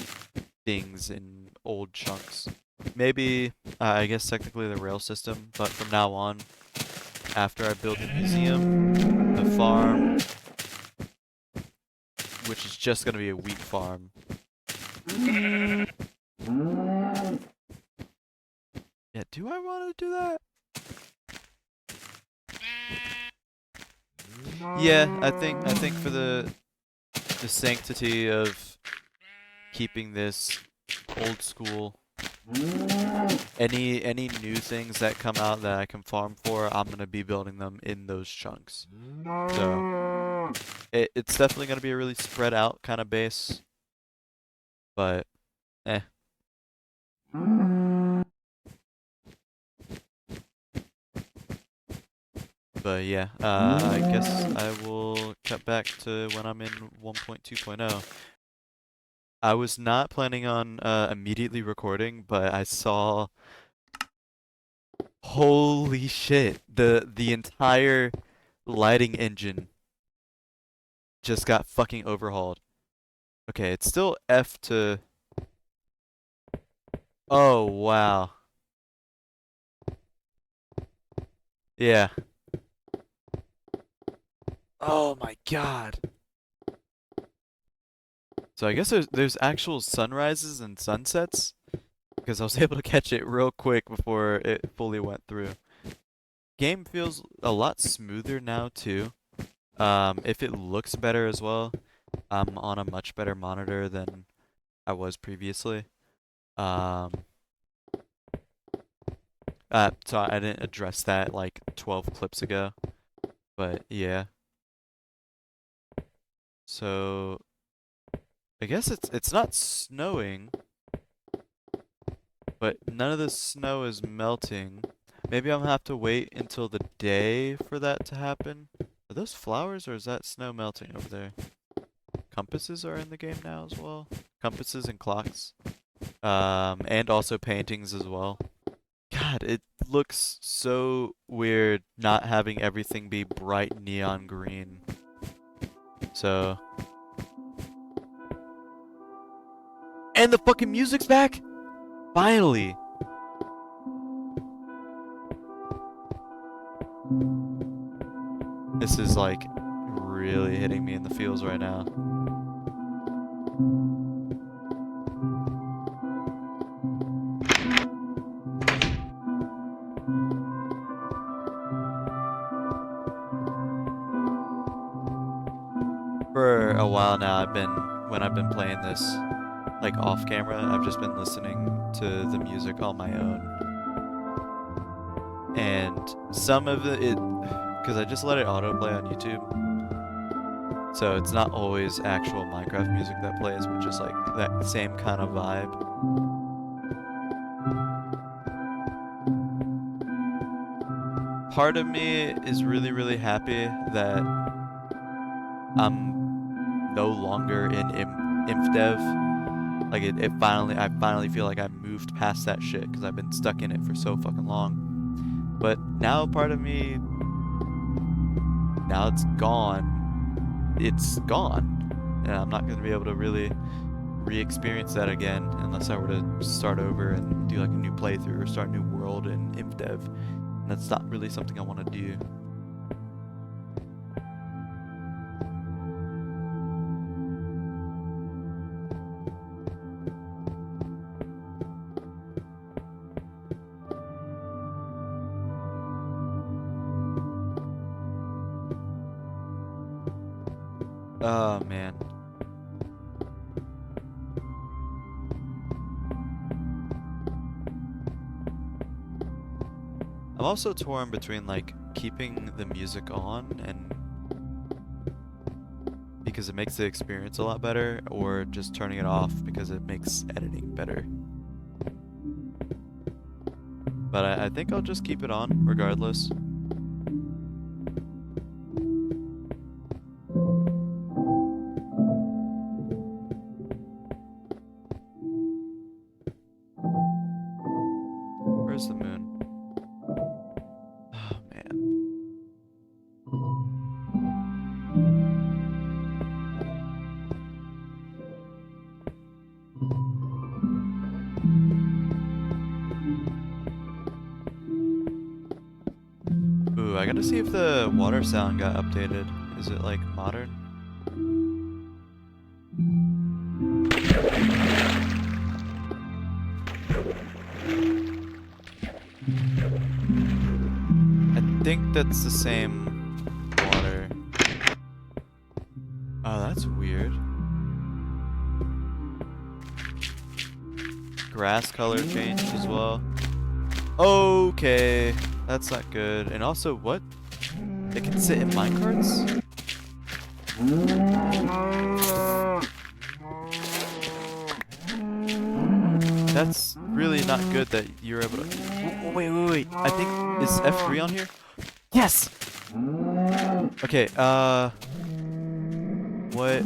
things in old chunks. Maybe, I guess technically the rail system, but from now on, after I build the museum, the farm, which is just going to be a wheat farm. Yeah, do I want to do that? Yeah, I think for the sanctity of keeping this old school Any new things that come out that I can farm for, I'm gonna be building them in those chunks. So it's definitely gonna be a really spread out kind of base, but eh. But yeah, I guess I will cut back to when I'm in 1.2.0. I was not planning on immediately recording, but I saw, holy shit, the entire lighting engine just got fucking overhauled. Okay, it's still F to... Oh, wow. Yeah. Oh my god. So I guess there's actual sunrises and sunsets, because I was able to catch it real quick before it fully went through. Game feels a lot smoother now too. If it looks better as well, I'm on a much better monitor than I was previously. Um, so I didn't address that like 12 clips ago, but yeah. So I guess it's not snowing, but none of the snow is melting. Maybe I'm gonna have to wait until the day for that to happen. Are those flowers or is that snow melting over there? Compasses are in the game now as well. Compasses and clocks. And also paintings as well. God, it looks so weird not having everything be bright neon green. So. And the fucking music's back! Finally! This is like really hitting me in the feels right now. For a while now, when I've been playing this, like off camera, I've just been listening to the music on my own. And some of it, because I just let it autoplay on YouTube, so it's not always actual Minecraft music that plays, but just like that same kind of vibe. Part of me is really, really happy that I'm no longer in InfDev. Like I finally feel like I moved past that shit because I've been stuck in it for so fucking long. But now part of me, now it's gone. It's gone, and I'm not gonna be able to really re-experience that again unless I were to start over and do like a new playthrough or start a new world in InfDev. And that's not really something I want to do. Oh man. I'm also torn between like keeping the music on and because it makes the experience a lot better, or just turning it off because it makes editing better. But I think I'll just keep it on regardless. Where's the moon? Oh man. Ooh, I gotta see if the water sound got updated. Is it like modern? I think that's the same water. Oh, that's weird. grass color changed as well. Okay, that's not good. And also, what? They can sit in minecarts? That's really not good that you're able to... Wait. I think... Is F3 on here? Yes! Okay, What...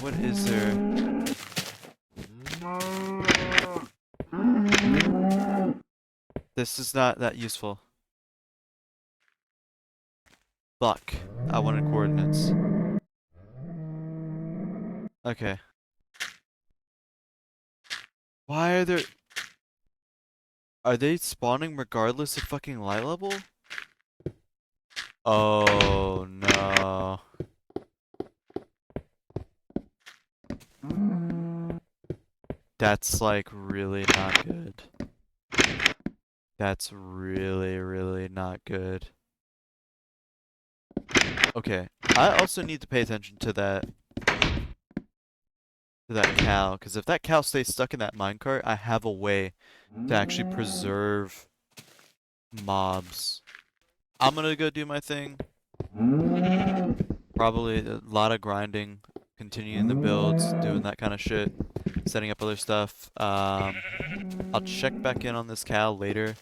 What is there? This is not that useful. Fuck. I wanted coordinates. Okay. Why are there... Are they spawning regardless of fucking light level? Oh, no. That's like really not good. That's really not good. Okay. I also need to pay attention to that cow, because if that cow stays stuck in that minecart, I have a way to actually preserve mobs. I'm gonna go do my thing. Probably a lot of grinding, continuing the builds, doing that kind of shit, setting up other stuff. I'll check back in on this cow later.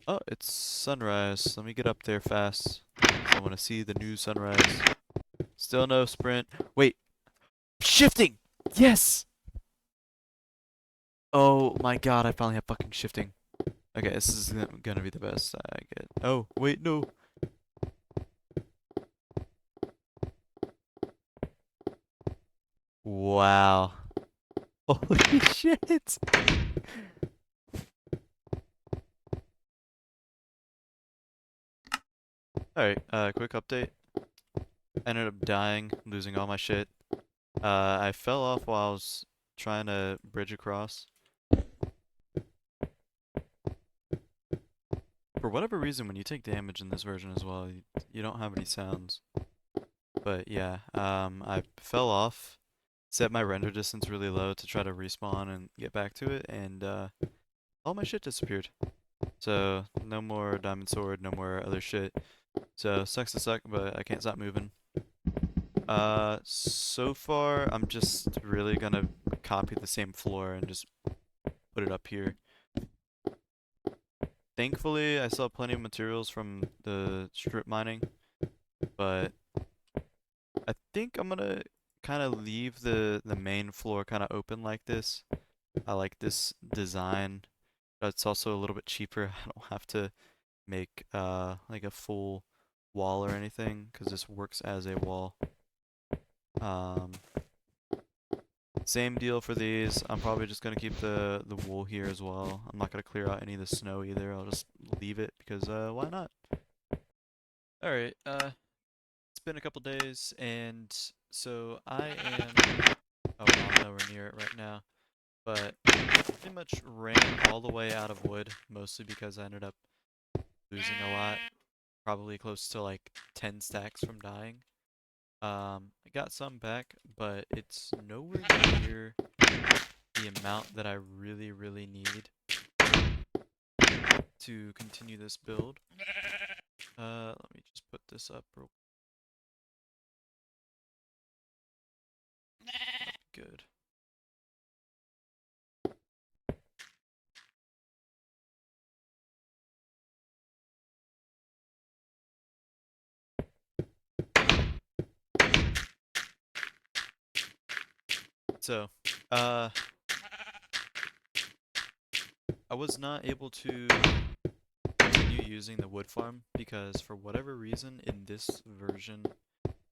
Oh, it's sunrise. Let me get up there fast. I want to see the new sunrise. Still no sprint. Wait, shifting! Yes! Oh my god, I finally have fucking shifting. Okay, this is gonna be the best I get. Oh, wait, no. Wow. Holy shit! Alright, quick update. I ended up dying, losing all my shit. I fell off while I was trying to bridge across. For whatever reason, when you take damage in this version as well, you don't have any sounds. But yeah, I fell off, set my render distance really low to try to respawn and get back to it, and all my shit disappeared. So no more diamond sword, no more other shit. So sucks to suck, but I can't stop moving. So far I'm just really gonna copy the same floor and just put it up here. Thankfully, I still have plenty of materials from the strip mining, but I think I'm gonna kind of leave the main floor kind of open like this. I like this design, but it's also a little bit cheaper. I don't have to make like a full wall or anything because this works as a wall. Um, Same deal for these. I'm probably just gonna keep the wool here as well. I'm not gonna clear out any of the snow either. I'll just leave it because why not? All right. It's been a couple days, and so I am. Oh, well, I'm nowhere near it right now, but pretty much ran all the way out of wood, mostly because I ended up losing a lot, probably close to like 10 stacks from dying. I got some back, but it's nowhere near the amount that I really need to continue this build. Let me just put this up real good. So, I was not able to continue using the wood farm because for whatever reason in this version,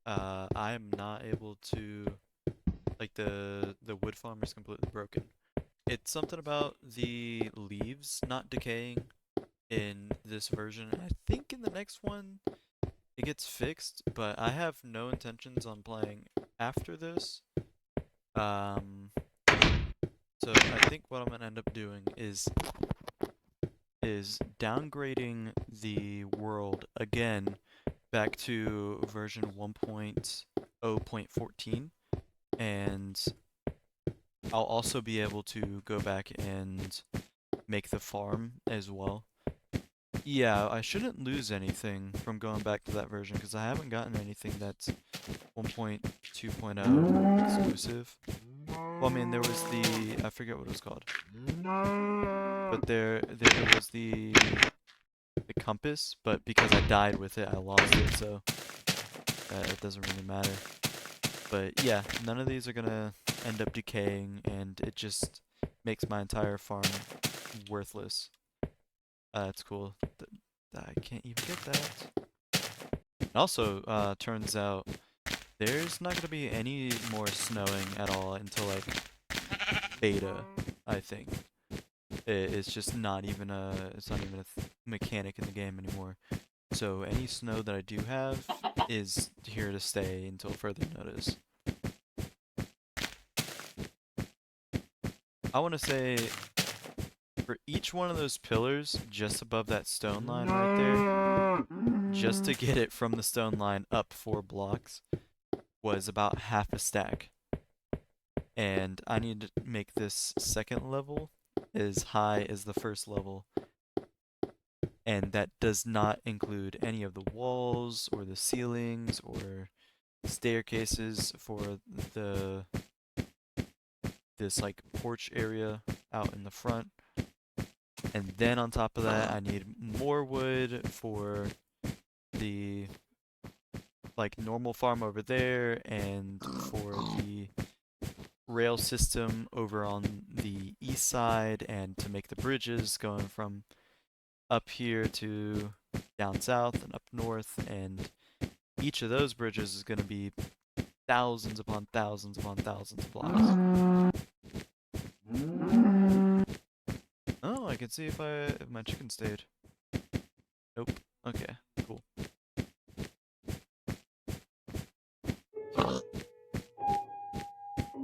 I am not able to, like the wood farm is completely broken. It's something about the leaves not decaying in this version. I think in the next one it gets fixed, but I have no intentions on playing after this. So I think what I'm gonna end up doing is downgrading the world again back to version 1.0.14 and I'll also be able to go back and make the farm as well. Yeah, I shouldn't lose anything from going back to that version because I haven't gotten anything that's 1.2.0 exclusive. Well, I mean, there was the, I forget what it was called, but there was the compass, but because I died with it, I lost it, so it doesn't really matter. But yeah, none of these are gonna end up decaying, and it just makes my entire farm worthless. That's cool. I can't even get that. It also, turns out there's not gonna be any more snowing at all until like beta, I think. It's just not even it's not even a mechanic in the game anymore. So any snow that I do have is here to stay until further notice. I want to say for each one of those pillars just above that stone line right there, just to get it from the stone line up 4 blocks was about half a stack. And I need to make this second level as high as the first level. And that does not include any of the walls or the ceilings or staircases for this like porch area out in the front. And then on top of that, I need more wood for the like normal farm over there and for the rail system over on the east side and to make the bridges going from up here to down south and up north, and each of those bridges is going to be thousands upon thousands upon thousands of blocks. Oh, I can see if my chicken stayed. Nope. Okay, cool.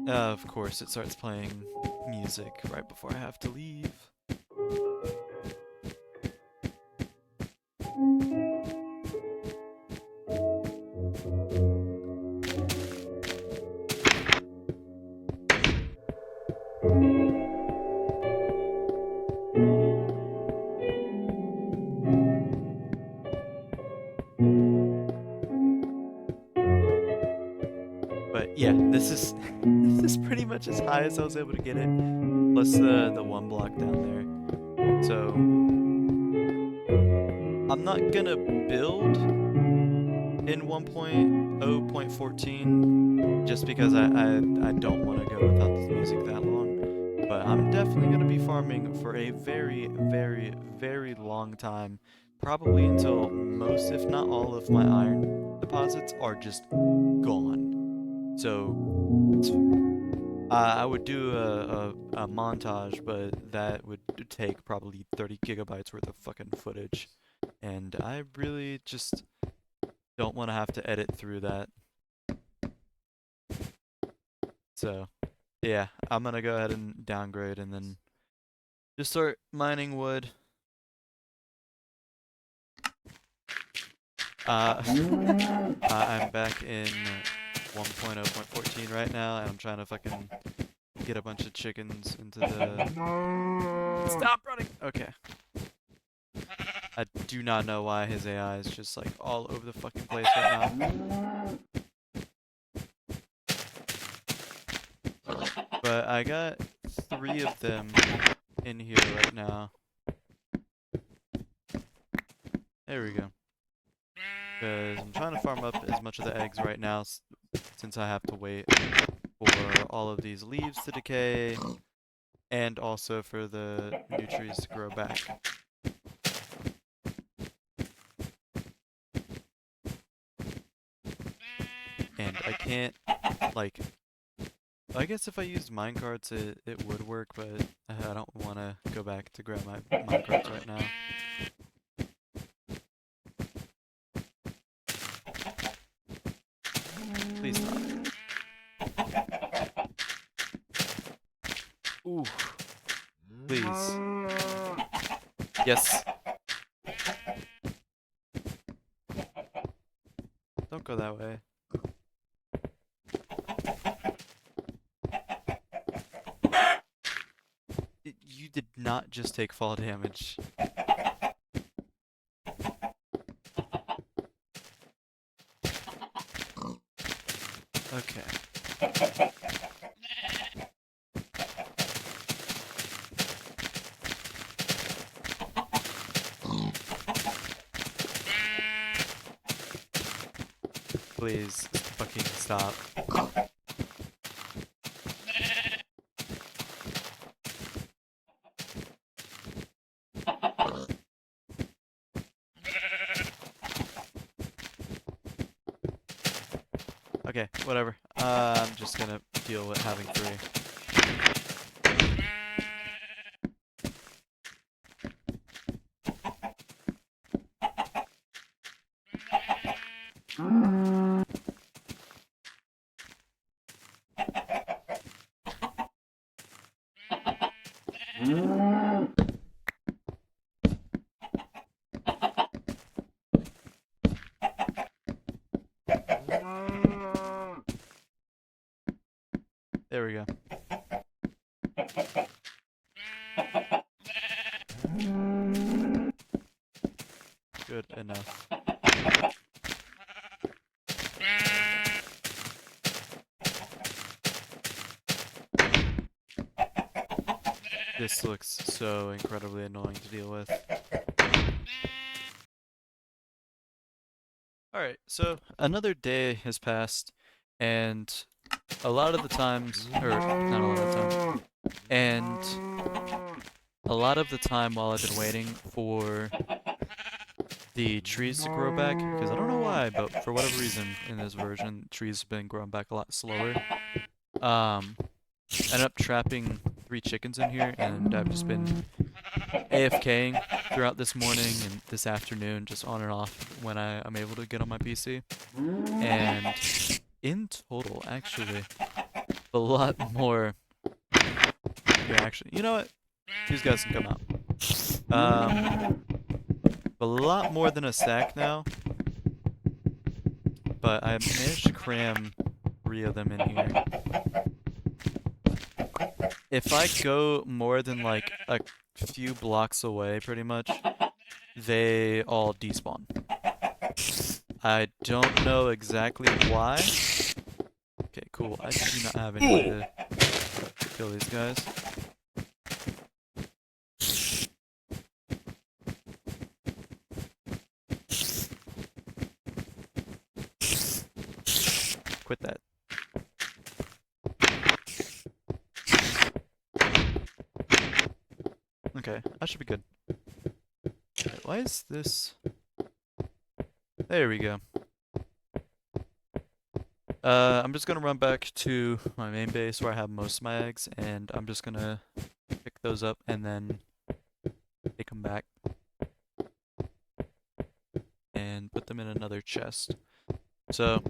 Of course, it starts playing music right before I have to leave. But yeah, this is this is pretty much as high as I was able to get it, plus the 1 block down there. So I'm not gonna build in 1.0.14 just because I don't want to go without this music that long. But I'm definitely gonna be farming for a very, very, very long time. Probably until most, if not all, of my iron deposits are just gone. So I would do a montage, but that would take probably 30 gigabytes worth of fucking footage. And I really just don't want to have to edit through that. So, yeah, I'm gonna go ahead and downgrade and then just start mining wood. I'm back in 1.0.14 right now, and I'm trying to fucking get a bunch of chickens into the... Stop running! Okay. I do not know why his AI is just like all over the fucking place right now. But I got 3 of them in here right now. There we go. Because I'm trying to farm up as much of the eggs right now since I have to wait for all of these leaves to decay and also for the new trees to grow back. And I can't, like, I guess if I used minecarts it would work, but I don't want to go back to grab my minecarts right now. Please stop. Ooh. Please. Yes. Don't go that way. did not just take fall damage. Okay. Please fucking stop. Okay, whatever. I'm just gonna deal with having 3. There we go. Good enough. This looks so incredibly annoying to deal with. Alright, so another day has passed, and a lot of the times, or not a lot of the time, and a lot of the time while I've been waiting for the trees to grow back, because I don't know why, but for whatever reason in this version, trees have been growing back a lot slower. Ended up trapping 3 chickens in here, and I've just been AFKing throughout this morning and this afternoon, just on and off when I'm able to get on my PC. And in total, actually, a lot more. Yeah, actually, you know what? These guys can come out. A lot more than a stack now, but I managed to cram 3 of them in here. If I go more than like a few blocks away, pretty much, they all despawn. I don't know exactly why. Okay, cool. I do not have any way to kill these guys. Quit that. Okay, I should be good. Wait, why is this? There we go. I'm just gonna run back to my main base where I have most of my eggs, and I'm just gonna pick those up and then take them back and put them in another chest. So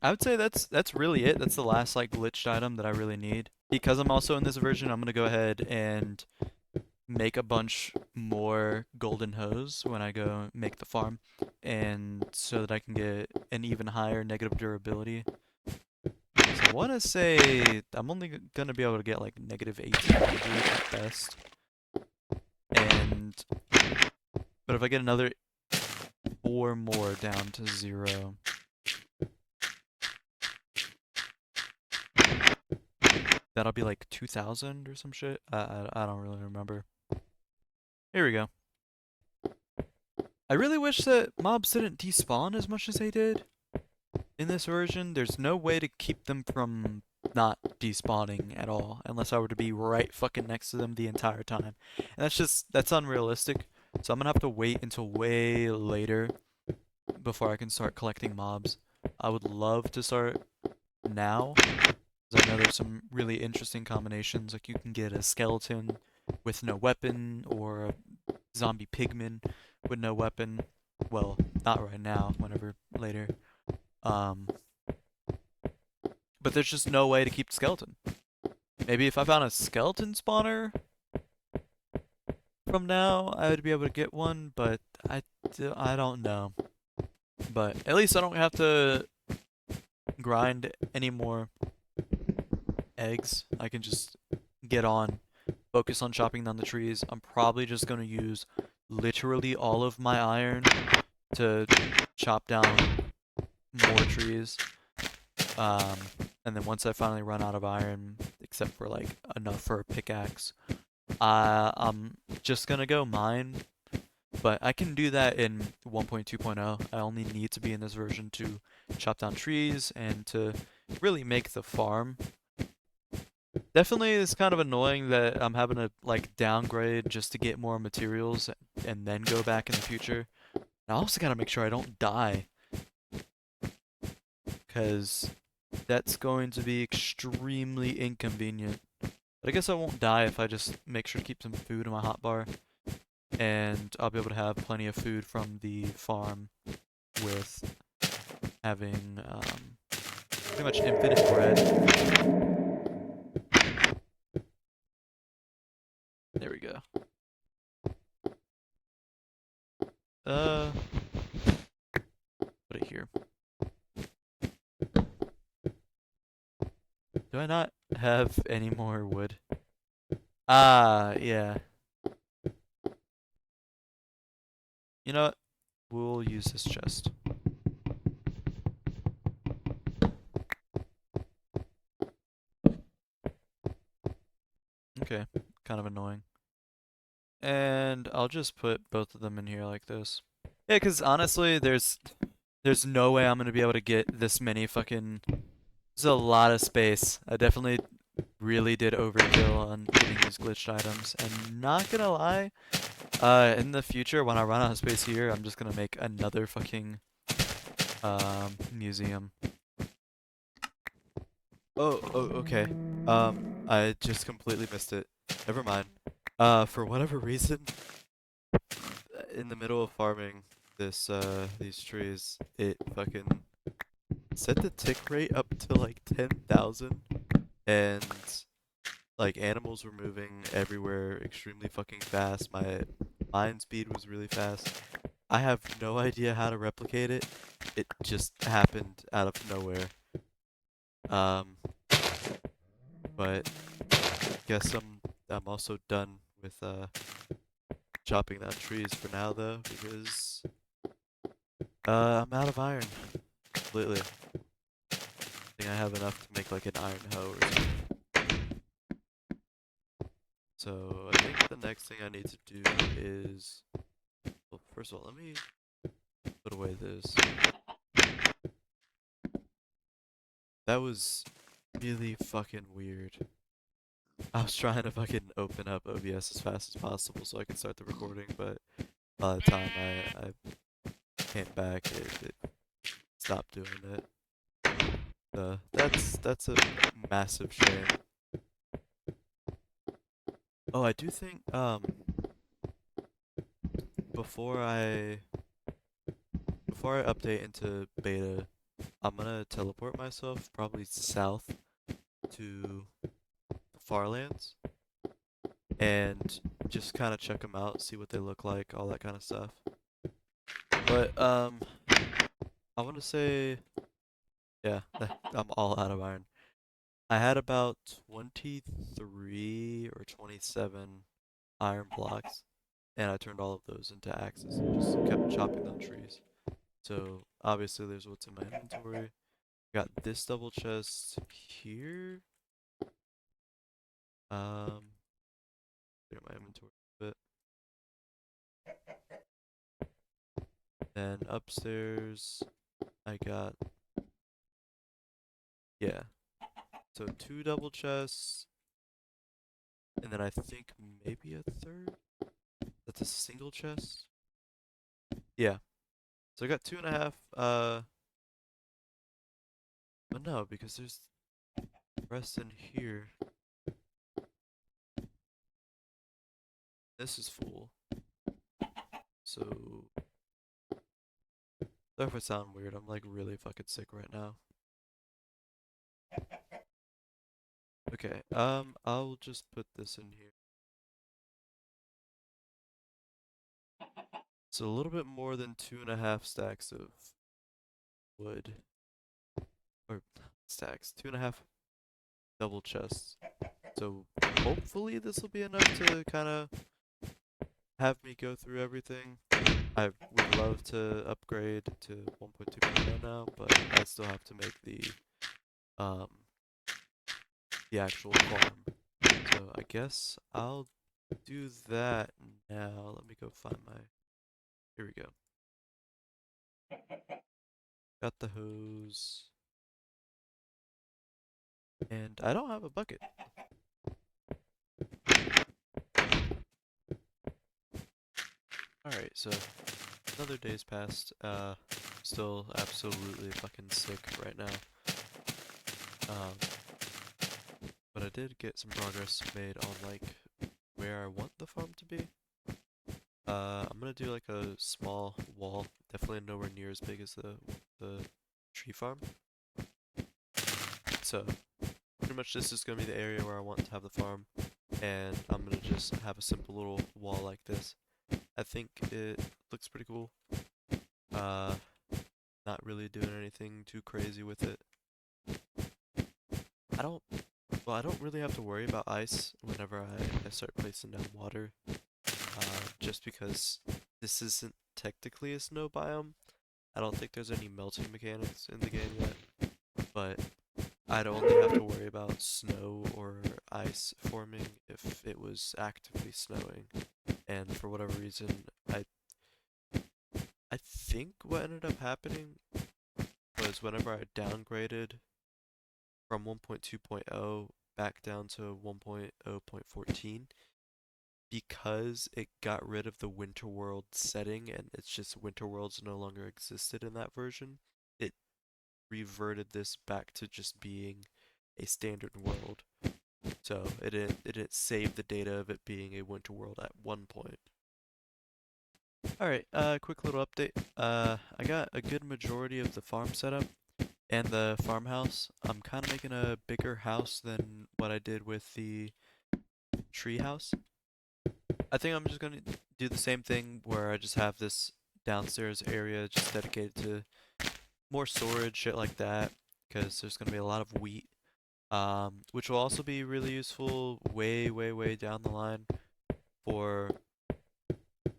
I would say that's really it. That's the last like glitched item that I really need. Because I'm also in this version, I'm gonna go ahead and make a bunch more golden hose when I go make the farm, and so that I can get an even higher negative durability. So I want to say I'm only gonna be able to get like negative 1800 at best, and but if I get another 4 more down to 0, that'll be like 2000 or some shit. I don't really remember. Here we go. I really wish that mobs didn't despawn as much as they did in this version. There's no way to keep them from not despawning at all, unless I were to be right fucking next to them the entire time. And that's unrealistic. So I'm gonna have to wait until way later before I can start collecting mobs. I would love to start now, because I know there's some really interesting combinations. Like you can get a skeleton with no weapon, or a zombie pigman with no weapon. Well, not right now, whenever later. But there's just no way to keep the skeleton. Maybe if I found a skeleton spawner from now, I would be able to get one, but I don't know. But at least I don't have to grind any more eggs. I can just get on focus on chopping down the trees. I'm probably just gonna use literally all of my iron to chop down more trees. Um, and then once I finally run out of iron, except for like enough for a pickaxe, I'm just gonna go mine. But I can do that in 1.2.0. I only need to be in this version to chop down trees and to really make the farm. Definitely it's kind of annoying that I'm having to like downgrade just to get more materials and then go back in the future. I also gotta make sure I don't die, because that's going to be extremely inconvenient. But I guess I won't die if I just make sure to keep some food in my hotbar, and I'll be able to have plenty of food from the farm with having pretty much infinite bread. There we go. Uh, put it here. Do I not have any more wood? Ah, yeah. You know what? We'll use this chest. Okay, kind of annoying. And I'll just put both of them in here like this. Yeah, because honestly, there's no way I'm gonna be able to get this many fucking. There's a lot of space. I definitely really did overkill on getting these glitched items. And not gonna lie, in the future when I run out of space here, I'm just gonna make another fucking museum. Oh, okay. I just completely missed it. Never mind. For whatever reason, in the middle of farming these trees, it fucking set the tick rate up to like 10,000, and like animals were moving everywhere extremely fucking fast. My mine speed was really fast. I have no idea how to replicate it. It just happened out of nowhere. Um, but guess I'm also done with chopping down trees for now though, because I'm out of iron completely. I think I have enough to make like an iron hoe or something. So I think the next thing I need to do is, well, first of all, let me put away this. That was really fucking weird. I was trying to fucking open up OBS as fast as possible so I could start the recording, but by the time I came back, it stopped doing it. That's a massive shame. Oh, I do think before I update into beta, I'm gonna teleport myself probably south to the farlands and just kind of check them out, see what they look like, all that kind of stuff. But I want to say, yeah, I'm all out of iron. I had about 23 or 27 iron blocks, and I turned all of those into axes and just kept chopping down trees. So obviously there's what's in my inventory. Got this double chest here. Clear my inventory a bit. Then upstairs, I got, yeah, so two double chests, and then I think maybe a third. That's a single chest. Yeah. So I got 2.5. But no, because there's rest in here. This is full. So, sorry if I sound weird. I'm like really fucking sick right now. Okay. I'll just put this in here. So a little bit more than 2.5 stacks of wood. Or stacks. 2.5 double chests. So hopefully this will be enough to kind of have me go through everything. I would love to upgrade to 1.2.0 now, but I still have to make um the actual farm. So I guess I'll do that now. Let me go find my. Here we go. Got the hose. And I don't have a bucket. Alright, so another day's passed. Still absolutely fucking sick right now. Um, but I did get some progress made on like where I want the farm to be. I'm gonna do like a small wall, definitely nowhere near as big as the tree farm. So pretty much this is gonna be the area where I want to have the farm, and I'm gonna just have a simple little wall like this. I think it looks pretty cool. Uh, Not really doing anything too crazy with it. I don't, well, I don't really have to worry about ice whenever I start placing down water, just because this isn't technically a snow biome. I don't think there's any melting mechanics in the game yet, but I'd only have to worry about snow or ice forming if it was actively snowing. And for whatever reason, I think what ended up happening was whenever I downgraded from 1.2.0 back down to 1.0.14, because it got rid of the Winter World setting and it's just Winter Worlds no longer existed in that version, it reverted this back to just being a standard world. So it didn't save the data of it being a Winter World at one point. Alright, quick little update. I got a good majority of the farm set up and the farmhouse. I'm kind of making a bigger house than what I did with the tree house. I think I'm just gonna do the same thing where I just have this downstairs area just dedicated to more storage, shit like that, because there's gonna be a lot of wheat, which will also be really useful way, way, way down the line for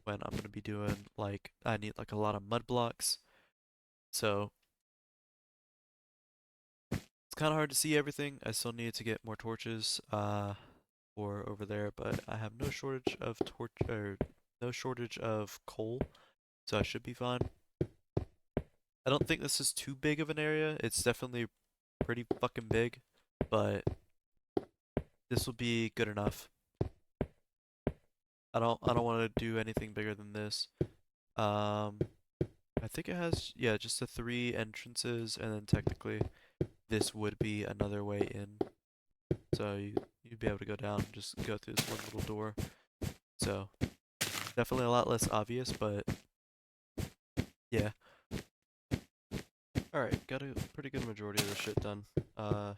when I'm gonna be doing like I need like a lot of mud blocks. So it's kind of hard to see everything. I still need to get more torches for over there, but I have no shortage of no shortage of coal, so I should be fine. I don't think this is too big of an area. It's definitely pretty fucking big, but this will be good enough. I don't want to do anything bigger than this. Um, I think it has, yeah, just the 3 entrances, and then technically this would be another way in. So you'd be able to go down and just go through this one little door. So definitely a lot less obvious, but yeah. Alright, got a pretty good majority of the shit done. I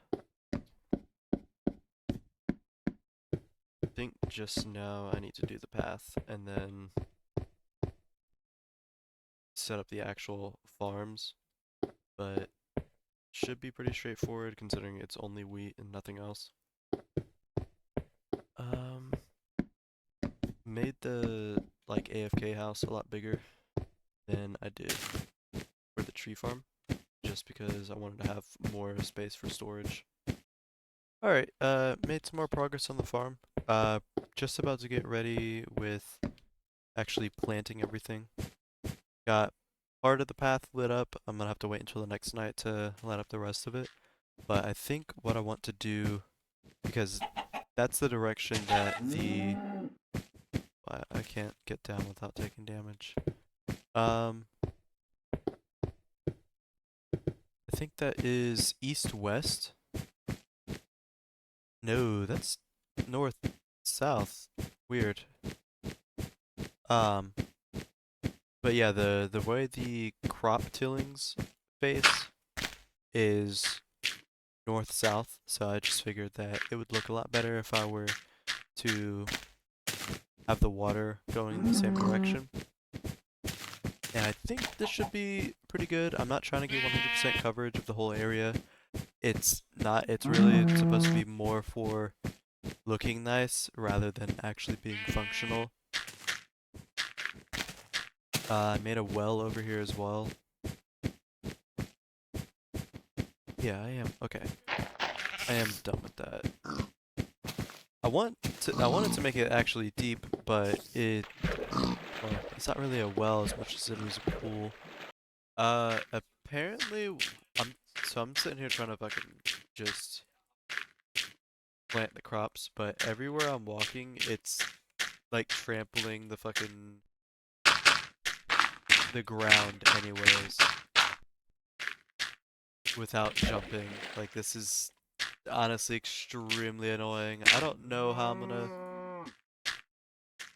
think just now I need to do the path and then set up the actual farms, but should be pretty straightforward considering it's only wheat and nothing else. Um, Made the like AFK house a lot bigger than I did for the tree farm, just because I wanted to have more space for storage. Alright, made some more progress on the farm. Just about to get ready with actually planting everything. Got part of the path lit up. I'm gonna have to wait until the next night to light up the rest of it. But I think what I want to do, because that's the direction that the I can't get down without taking damage. I think that is east-west. No, that's north-south. Weird. Um, but yeah, the way the crop tillings face is north-south, so I just figured that it would look a lot better if I were to have the water going in the same direction. And I think this should be pretty good. I'm not trying to get 100% coverage of the whole area. It's not. It's really supposed to be more for looking nice rather than actually being functional. I made a well over here as well. Yeah, I am. Okay. I am done with that. I wanted to make it actually deep, but well, it's not really a well as much as it is a pool. Apparently, I'm sitting here trying to fucking just plant the crops, but everywhere I'm walking, it's like trampling the ground anyways without jumping. Like this is honestly extremely annoying. I don't know how I'm gonna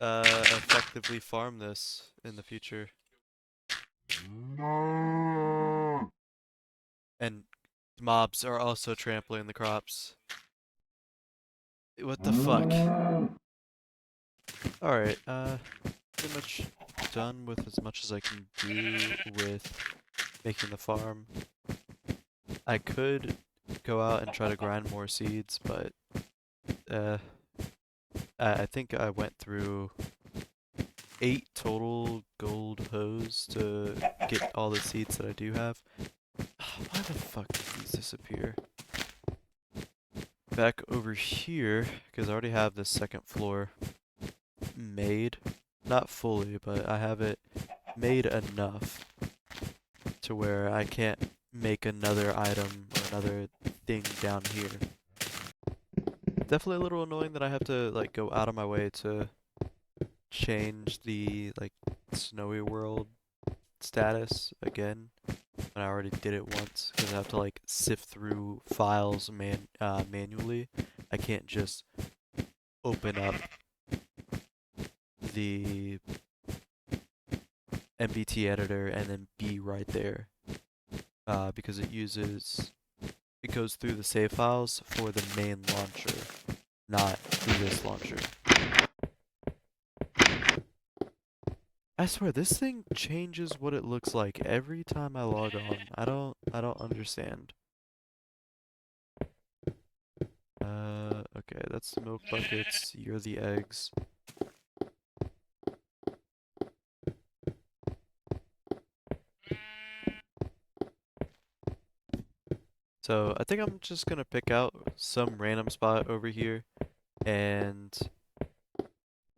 effectively farm this in the future. And mobs are also trampling the crops. What the fuck? Alright, pretty much done with as much as I can do with making the farm. I could go out and try to grind more seeds, but uh, I think I went through 8 total gold hoes to get all the seeds that I do have. Why the fuck did these disappear? Back over here, because I already have this second floor made. Not fully, but I have it made enough to where I can't make another item or another thing down here. Definitely a little annoying that I have to like go out of my way to change the like snowy world status again when I already did it once because I have to like sift through files manually. I can't just open up the MBT editor and then be right there because it goes through the save files for the main launcher, not through this launcher. I swear this thing changes what it looks like every time I log on. I don't understand. Okay, that's the milk buckets. You're the eggs. So I think I'm just gonna pick out some random spot over here and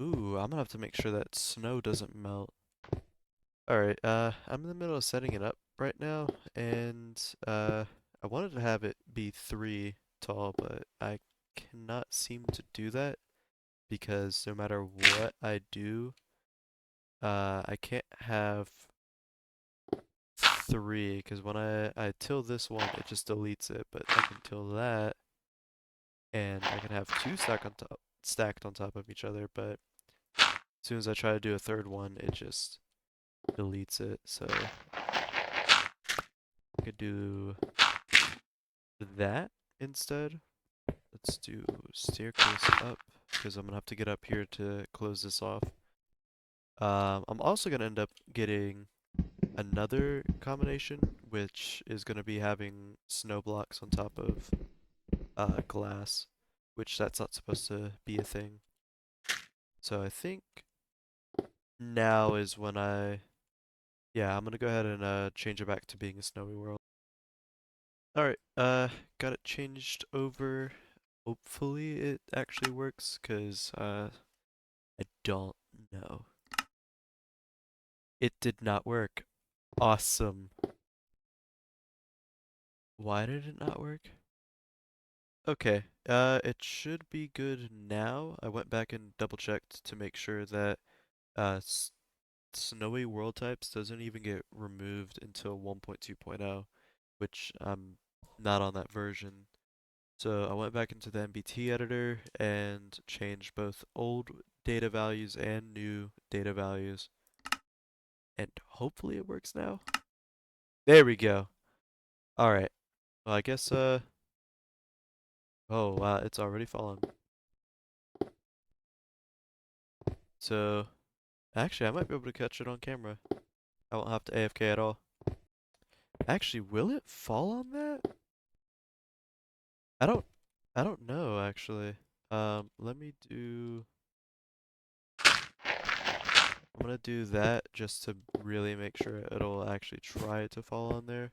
ooh, I'm gonna have to make sure that snow doesn't melt. Alright, I'm in the middle of setting it up right now, and I wanted to have it be 3 tall, but I cannot seem to do that because no matter what I do, I can't have 3 because when I till this one, it just deletes it, but I can till that, and I can have 2 stacked on top of each other, but as soon as I try to do a third one, it just deletes it, so I could do that instead. Let's do staircase up because I'm gonna have to get up here to close this off. I'm also gonna end up getting another combination, which is gonna be having snow blocks on top of glass, which that's not supposed to be a thing. So I think now is when yeah, I'm gonna go ahead and change it back to being a snowy world. Alright, got it changed over. Hopefully it actually works, cause I don't know. It did not work. Awesome. Why did it not work? Okay, it should be good now. I went back and double checked to make sure that snowy world types doesn't even get removed until 1.2.0, which I'm not on that version. So I went back into the MBT editor and changed both old data values and new data values. And hopefully it works now. There we go. Alright. Well, I guess, oh, wow, it's already fallen. So, actually, I might be able to catch it on camera. I won't have to AFK at all. Actually, will it fall on that? I don't, I don't know, actually. Let me do. I'm gonna do that just to really make sure it'll actually try to fall on there.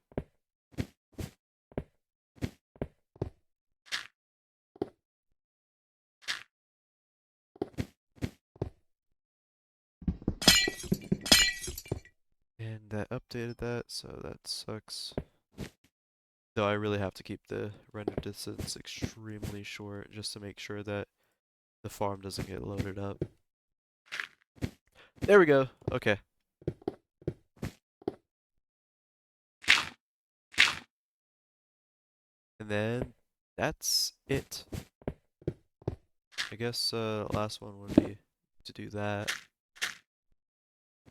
And that updated that, so that sucks. Though I really have to keep the render distance extremely short just to make sure that the farm doesn't get loaded up. There we go. Okay. And then that's it. I guess last one would be to do that.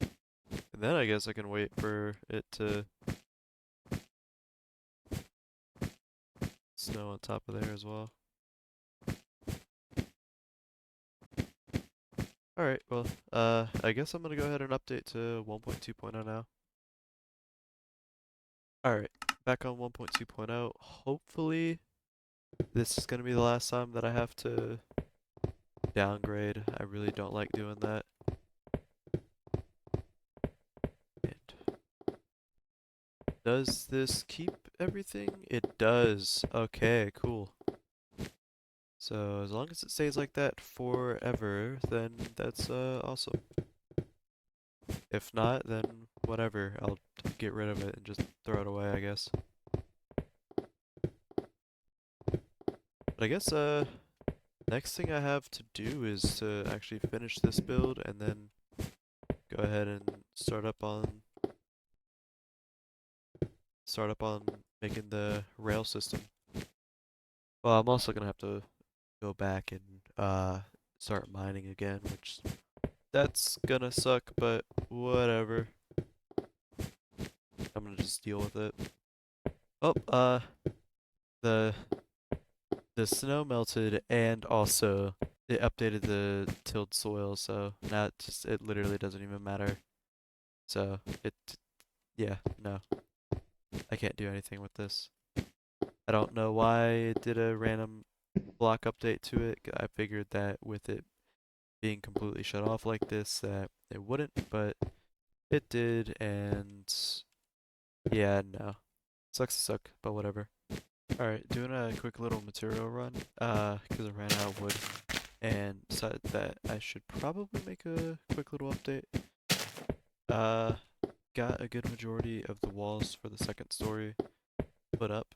And then I guess I can wait for it to snow on top of there as well. Alright, well, I guess I'm gonna go ahead and update to 1.2.0 now. Alright, back on 1.2.0. Hopefully, this is gonna be the last time that I have to downgrade. I really don't like doing that. And does this keep everything? It does. Okay, cool. So as long as it stays like that forever, then that's awesome. If not, then whatever. I'll get rid of it and just throw it away, I guess. But I guess next thing I have to do is to actually finish this build and then go ahead and start up on making the rail system. Well, I'm also gonna have to go back and start mining again, which that's gonna suck, but whatever. I'm gonna just deal with it. Oh, the the snow melted and also it updated the tilled soil, so now it literally doesn't even matter. So yeah, no. I can't do anything with this. I don't know why it did a random block update to it. I figured that with it being completely shut off like this that it wouldn't, but it did, and yeah, no. Sucks to suck, but whatever. Alright, doing a quick little material run, because I ran out of wood, and decided that I should probably make a quick little update. Got a good majority of the walls for the second story put up.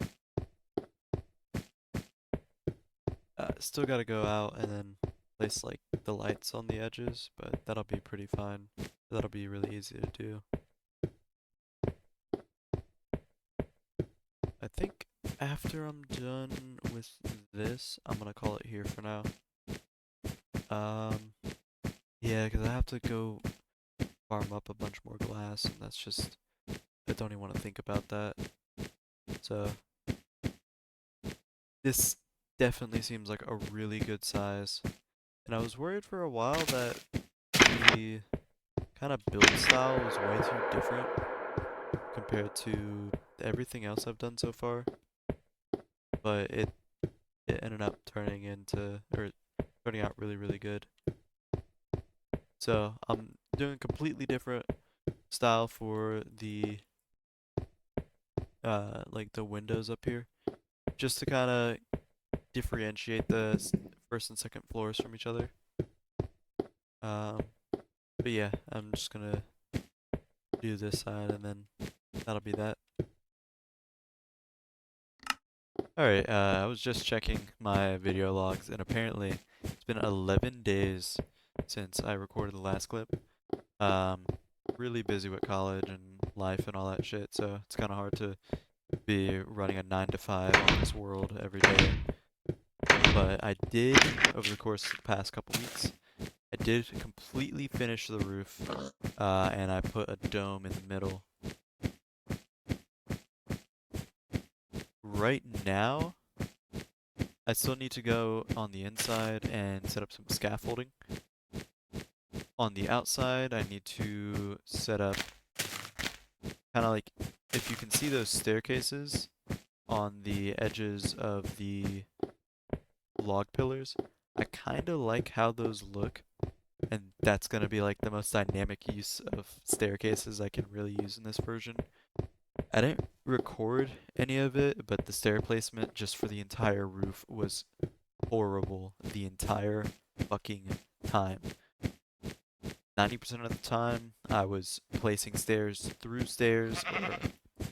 Still gotta go out and then place like the lights on the edges, but that'll be pretty fine. That'll be really easy to do. I think after I'm done with this, I'm gonna call it here for now. Yeah, because I have to go farm up a bunch more glass, and that's just, I don't even want to think about that. So, this definitely seems like a really good size. And I was worried for a while that the kind of build style was way too different compared to everything else I've done so far. But it ended up turning out really, really good. So I'm doing a completely different style for the like the windows up here, just to kind of differentiate the first and second floors from each other. But yeah, I'm just gonna do this side and then that'll be that. Alright, I was just checking my video logs and apparently it's been 11 days since I recorded the last clip. Really busy with college and life and all that shit, so it's kind of hard to be running a 9 to 5 on this world every day. But I did, over the course of the past couple weeks, I did completely finish the roof, and I put a dome in the middle. Right now, I still need to go on the inside and set up some scaffolding. On the outside, I need to set up kind of like, if you can see those staircases on the edges of the log pillars, I kind of like how those look, and that's gonna be like the most dynamic use of staircases I can really use in this version. I didn't record any of it, but the stair placement just for the entire roof was horrible the entire fucking time. 90% of the time, I was placing stairs through stairs or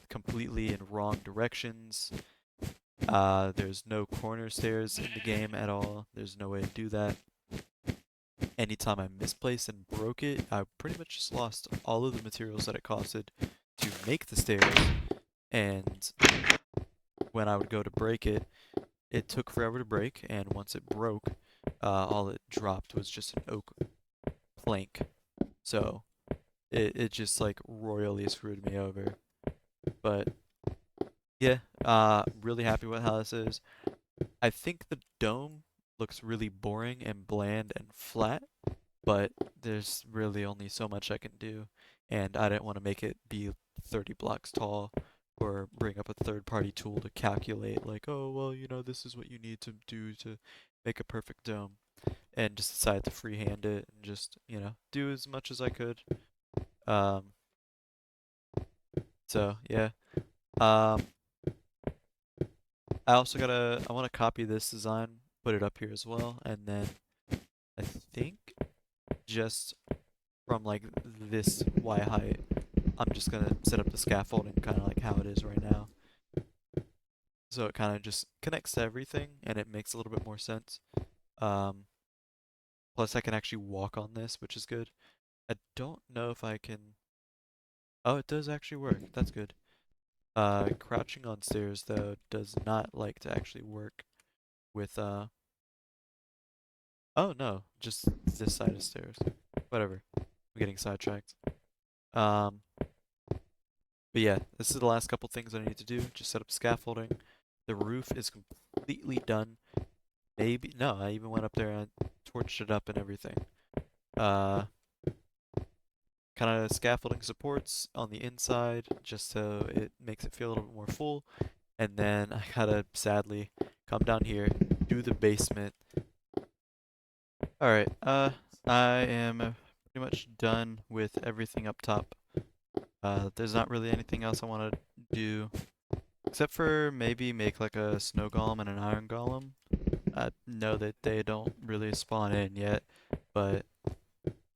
completely in wrong directions. There's no corner stairs in the game at all. There's no way to do that. Anytime I misplaced and broke it, I pretty much just lost all of the materials that it costed to make the stairs. And when I would go to break it, it took forever to break. And once it broke, all it dropped was just an oak plank. So it just like royally screwed me over. But yeah, really happy with how this is. I think the dome looks really boring and bland and flat, but there's really only so much I can do, and I didn't want to make it be 30 blocks tall or bring up a third-party tool to calculate like, oh, well, this is what you need to do to make a perfect dome, and just decided to freehand it and just, do as much as I could. Um, so yeah. Um, I want to copy this design, put it up here as well, and then I think just from like this Y height, I'm just gonna set up the scaffolding kind of like how it is right now. So it kind of just connects to everything and it makes a little bit more sense. Um, Plus I can actually walk on this, which is good. I don't know if I can. Oh, it does actually work. That's good. Crouching on stairs though does not like to actually work with Oh no, just this side of stairs. Whatever. I'm getting sidetracked. Um, but yeah, this is the last couple things I need to do. Just set up scaffolding. The roof is completely done. Maybe no, I even went up there and torched it up and everything. Uh, Kind of scaffolding supports on the inside just so it makes it feel a little bit more full. And then I gotta sadly come down here, do the basement. Alright, I am pretty much done with everything up top. There's not really anything else I want to do, except for maybe make like a snow golem and an iron golem. I know that they don't really spawn in yet, but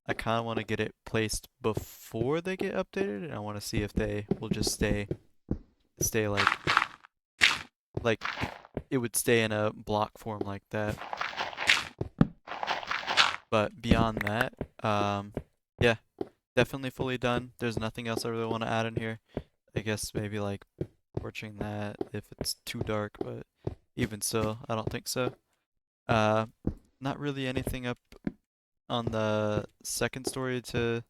I kind of want to get it placed before they get updated, and I want to see if they will just stay like it would stay in a block form like that. But beyond that, yeah, definitely fully done. There's nothing else I really want to add in here. I guess maybe like torching that if it's too dark, but even so, I don't think so. Uh, Not really anything up on the second story to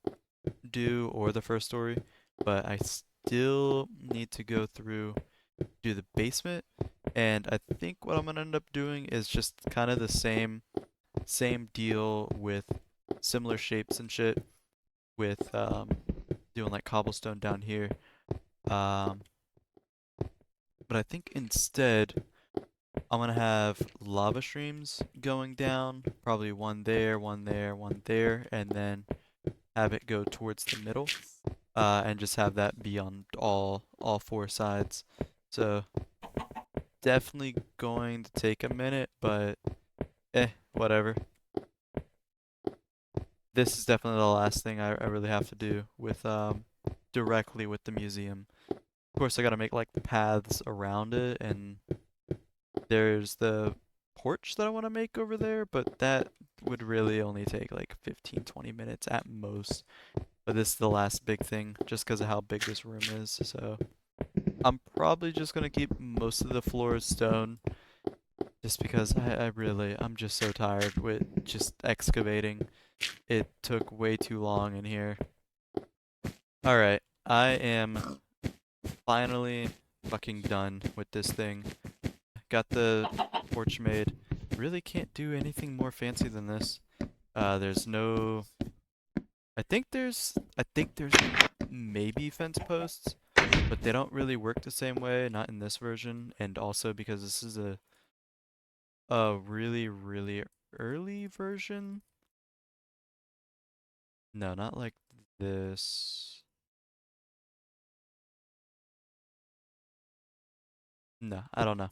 do or the first story, but I still need to go through, do the basement, and I think what I'm gonna end up doing is just kind of the same deal with similar shapes and shit with doing like cobblestone down here. Um, but I think instead I'm gonna have lava streams going down, probably one there, one there, one there, and then have it go towards the middle, and just have that be on all four sides. So definitely going to take a minute, but whatever. This is definitely the last thing I really have to do with directly with the museum. Of course, I gotta make like the paths around it, and there's the porch that I want to make over there, but that would really only take like 15-20 minutes at most. But this is the last big thing, just because of how big this room is. So I'm probably just gonna keep most of the floors stone, just because I'm just so tired with just excavating. It took way too long in here. Alright, I am finally fucking done with this thing. Got the porch made. Really can't do anything more fancy than this. There's no... I think there's maybe fence posts, but they don't really work the same way, not in this version, and also because this is a really, really early version. No, not like this. No, I don't know.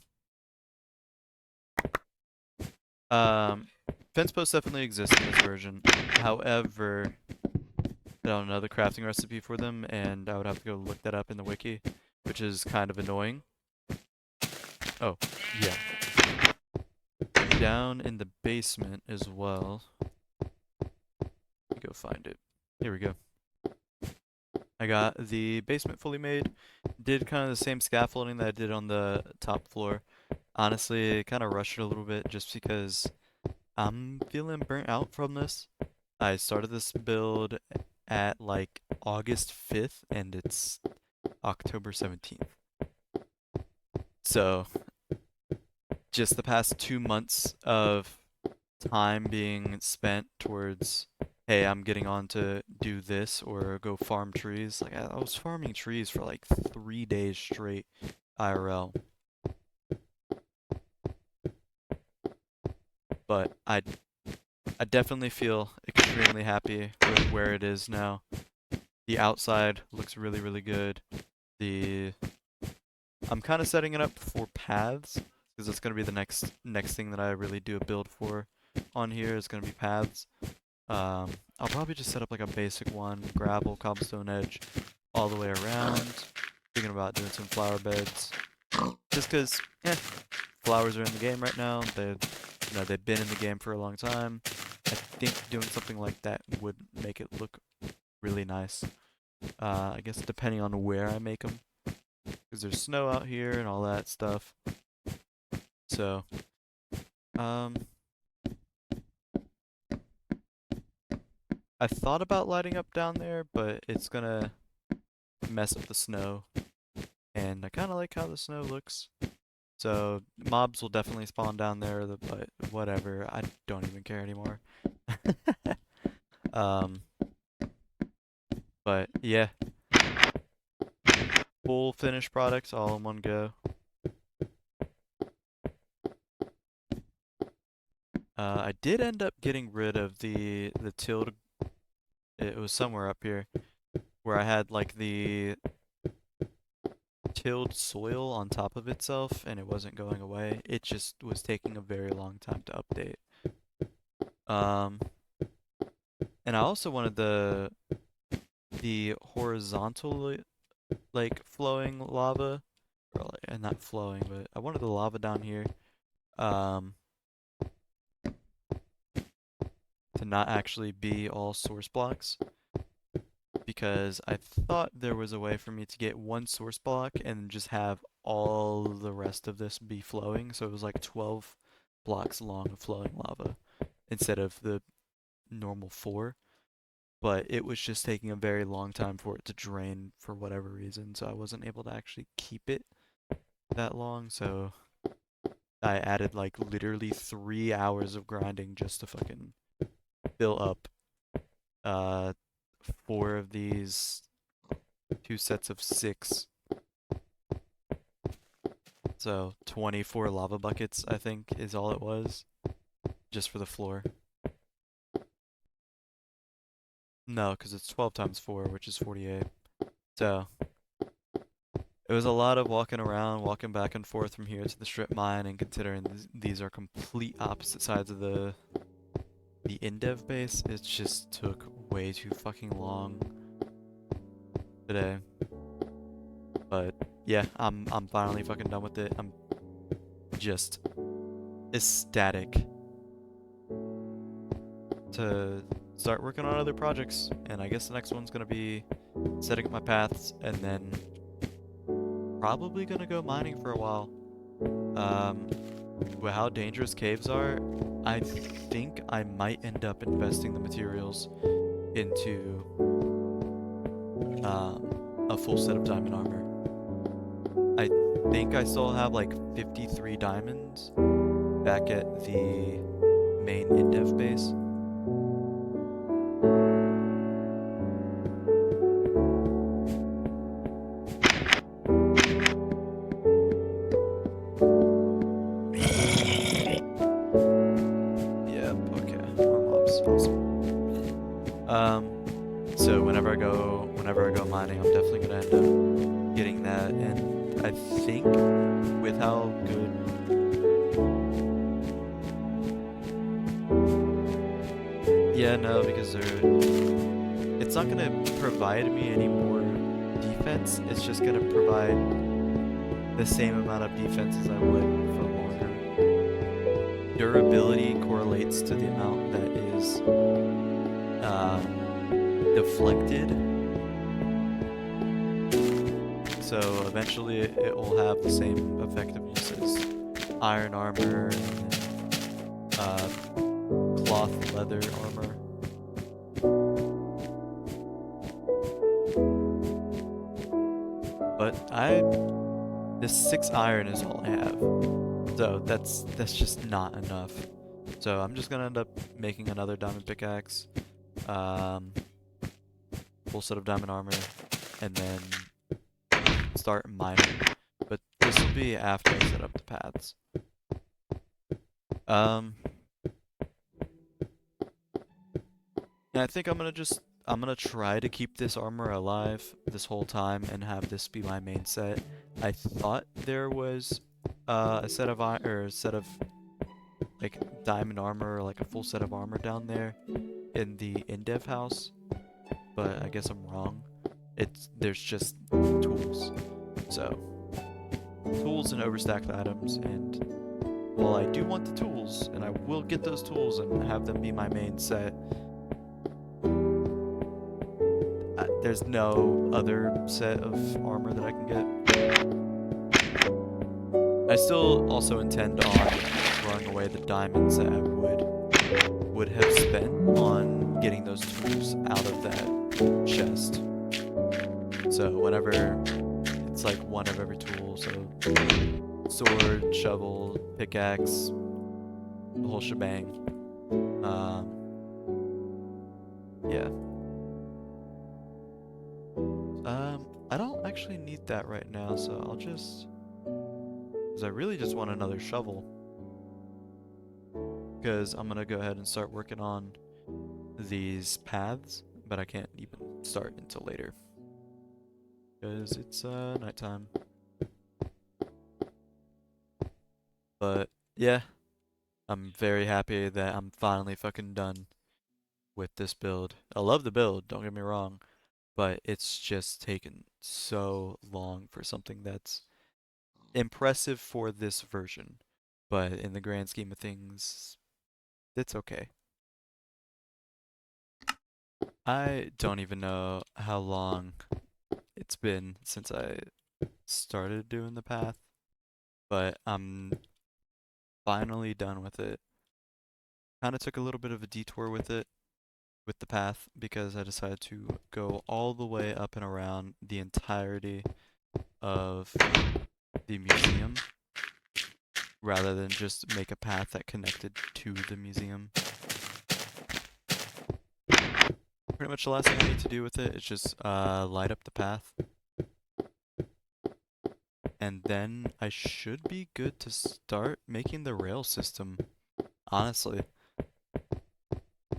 Um, fence posts definitely exist in this version. However, I don't know the crafting recipe for them, and I would have to go look that up in the wiki, which is kind of annoying. Oh, yeah. Down in the basement as well. Go find it. Here we go. I got the basement fully made. Did kind of the same scaffolding that I did on the top floor. Honestly, kind of rushed it a little bit just because I'm feeling burnt out from this. I started this build at like August 5th and it's October 17th. So, just the past 2 months of time being spent towards, hey, I'm getting on to do this or go farm trees. Like, I was farming trees for like 3 days straight IRL. But I definitely feel extremely happy with where it is now. The outside looks really, really good. The I'm kind of setting it up for paths because it's gonna be the next thing that I really do a build for on here is gonna be paths. I'll probably just set up like a basic one, gravel, cobblestone edge, all the way around. Thinking about doing some flower beds, just because, flowers are in the game right now. They've been in the game for a long time. I think doing something like that would make it look really nice. I guess depending on where I make them, because there's snow out here and all that stuff. So, um, I thought about lighting up down there, but it's gonna mess up the snow, and I kind of like how the snow looks. So mobs will definitely spawn down there, but whatever, I don't even care anymore. um, but yeah, full finished products all in one go. I did end up getting rid of the tilled. It was somewhere up here where I had like the tilled soil on top of itself and it wasn't going away. It just was taking a very long time to update. Um, and I also wanted the horizontal like flowing lava, or like, and not flowing, but I wanted the lava down here. Um, to not actually be all source blocks because I thought there was a way for me to get one source block and just have all the rest of this be flowing. So it was like 12 blocks long of flowing lava instead of the normal 4. But it was just taking a very long time for it to drain for whatever reason. So I wasn't able to actually keep it that long. So I added like literally 3 hours of grinding just to fucking fill up uh 4 of these 2 sets of 6. So 24 lava buckets, I think, is all it was. Just for the floor. No, because it's 12 times 4, which is 48. So, it was a lot of walking around, walking back and forth from here to the strip mine, and considering these are complete opposite sides of the in-dev base, it just took way too fucking long today. But yeah, I'm finally fucking done with it. I'm just ecstatic to start working on other projects, and I guess the next one's gonna be setting up my paths, and then probably gonna go mining for a while. With how dangerous caves are, I think I might end up investing the materials into a full set of diamond armor. I think I still have like 53 diamonds back at the main in-dev base. Yeah. Awesome. So whenever I go mining, I'm definitely gonna end up getting that, and I think with how good. Yeah, no, because it's not gonna provide me any more defense. It's just gonna provide the same amount of defense as I would for longer. Durability correlates to the amount that is deflected. So eventually it will have the same effectiveness as iron armor and cloth leather armor. But this 6 iron is all I have. So that's just not enough. So I'm just gonna end up making another diamond pickaxe, full set of diamond armor, and then start mining. But this will be after I set up the paths. And I think I'm gonna try to keep this armor alive this whole time and have this be my main set. I thought there was a set of like diamond armor, or like a full set of armor down there in the in-dev house, but I guess I'm wrong. There's just tools. So tools and overstacked items, and while I do want the tools, and I will get those tools and have them be my main set, there's no other set of armor that I can get. I still also intend on throwing away the diamonds that I would have spent on getting those tools out of that chest. So whenever it's like one of every tool, so sword, shovel, pickaxe, the whole shebang. Yeah. I don't actually need that right now, so I'll just, because I really just want another shovel. Because I'm gonna go ahead and start working on these paths, but I can't even start until later. Because it's nighttime. But yeah, I'm very happy that I'm finally fucking done with this build. I love the build, don't get me wrong, but it's just taken so long for something that's impressive for this version. But in the grand scheme of things, it's okay. I don't even know how long it's been since I started doing the path, but I'm finally done with it. Kind of took a little bit of a detour with it, with the path, because I decided to go all the way up and around the entirety of the museum, rather than just make a path that connected to the museum. Pretty much the last thing I need to do with it is just light up the path. And then I should be good to start making the rail system, honestly.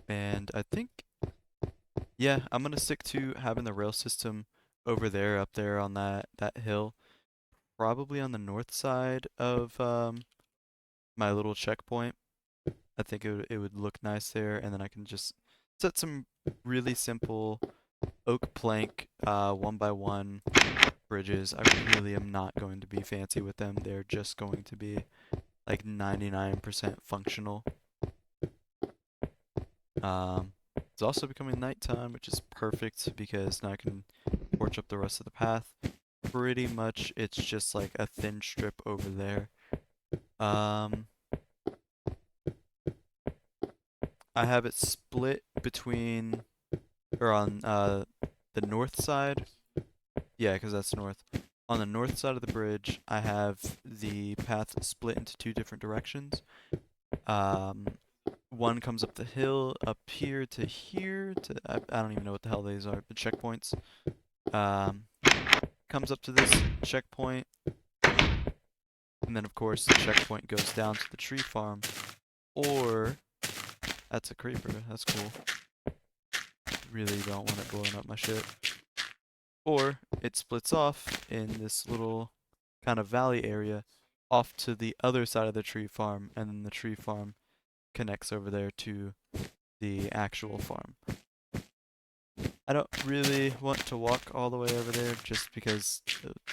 And I think, yeah, I'm gonna stick to having the rail system over there, up there on that hill. Probably on the north side of my little checkpoint. I think it would look nice there, and then I can just set some really simple oak plank 1x1 bridges. I really am not going to be fancy with them. They're just going to be like 99% functional. It's also becoming nighttime, which is perfect because now I can torch up the rest of the path. Pretty much it's just like a thin strip over there. I have it split between, or on the north side. Yeah, because that's north. On the north side of the bridge, I have the path split into 2 different directions. One comes up the hill, up here to here, to I don't even know what the hell these are, the checkpoints. Comes up to this checkpoint, and then of course the checkpoint goes down to the tree farm. Or That's a creeper. That's cool. Really don't want it blowing up my shit. Or it splits off in this little kind of valley area off to the other side of the tree farm, and then the tree farm connects over there to the actual farm. I don't really want to walk all the way over there just because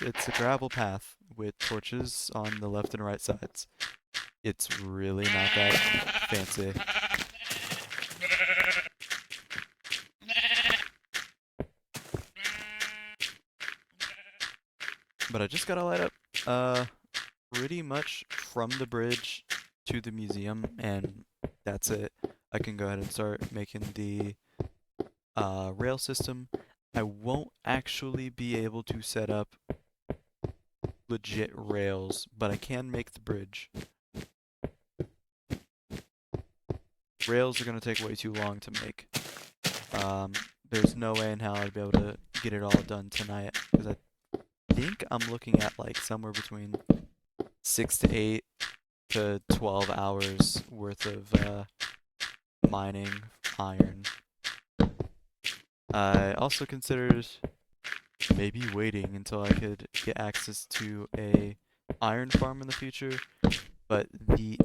it's a gravel path with torches on the left and right sides. It's really not that fancy. But I just gotta light up pretty much from the bridge to the museum, and that's it. I can go ahead and start making the rail system. I won't actually be able to set up legit rails, but I can make the bridge. Rails are going to take way too long to make. There's no way in hell I'd be able to get it all done tonight, because I think I'm looking at like somewhere between 6 to 8 to 12 hours worth of mining iron. I also considered maybe waiting until I could get access to a iron farm in the future, but the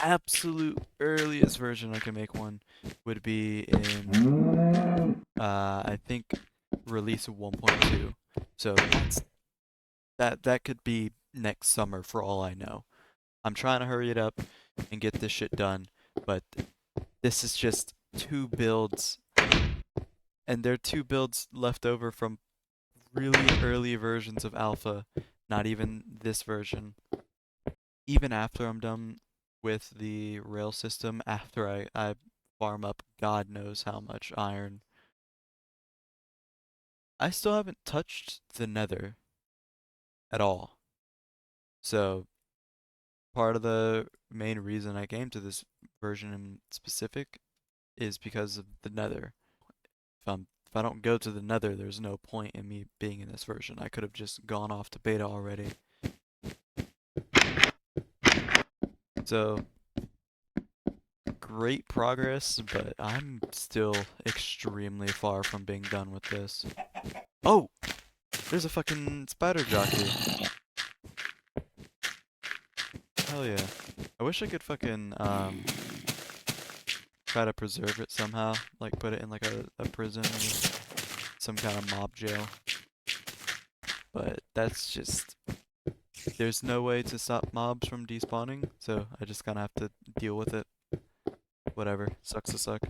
absolute earliest version I can make one would be in I think release 1.2. So that could be next summer for all I know. I'm trying to hurry it up and get this shit done, but this is just 2 builds, and they're 2 builds left over from really early versions of alpha, not even this version. Even after I'm done with the rail system, after I farm up God knows how much iron, I still haven't touched the nether at all. So part of the main reason I came to this version in specific is because of the nether. If I don't go to the nether, there's no point in me being in this version. I could have just gone off to beta already. So great progress, but I'm still extremely far from being done with this. Oh! There's a fucking spider jockey. Hell yeah. I wish I could fucking try to preserve it somehow. Like put it in like a prison or some kind of mob jail. But that's just, there's no way to stop mobs from despawning, so I just kinda have to deal with it. Whatever. Sucks to suck.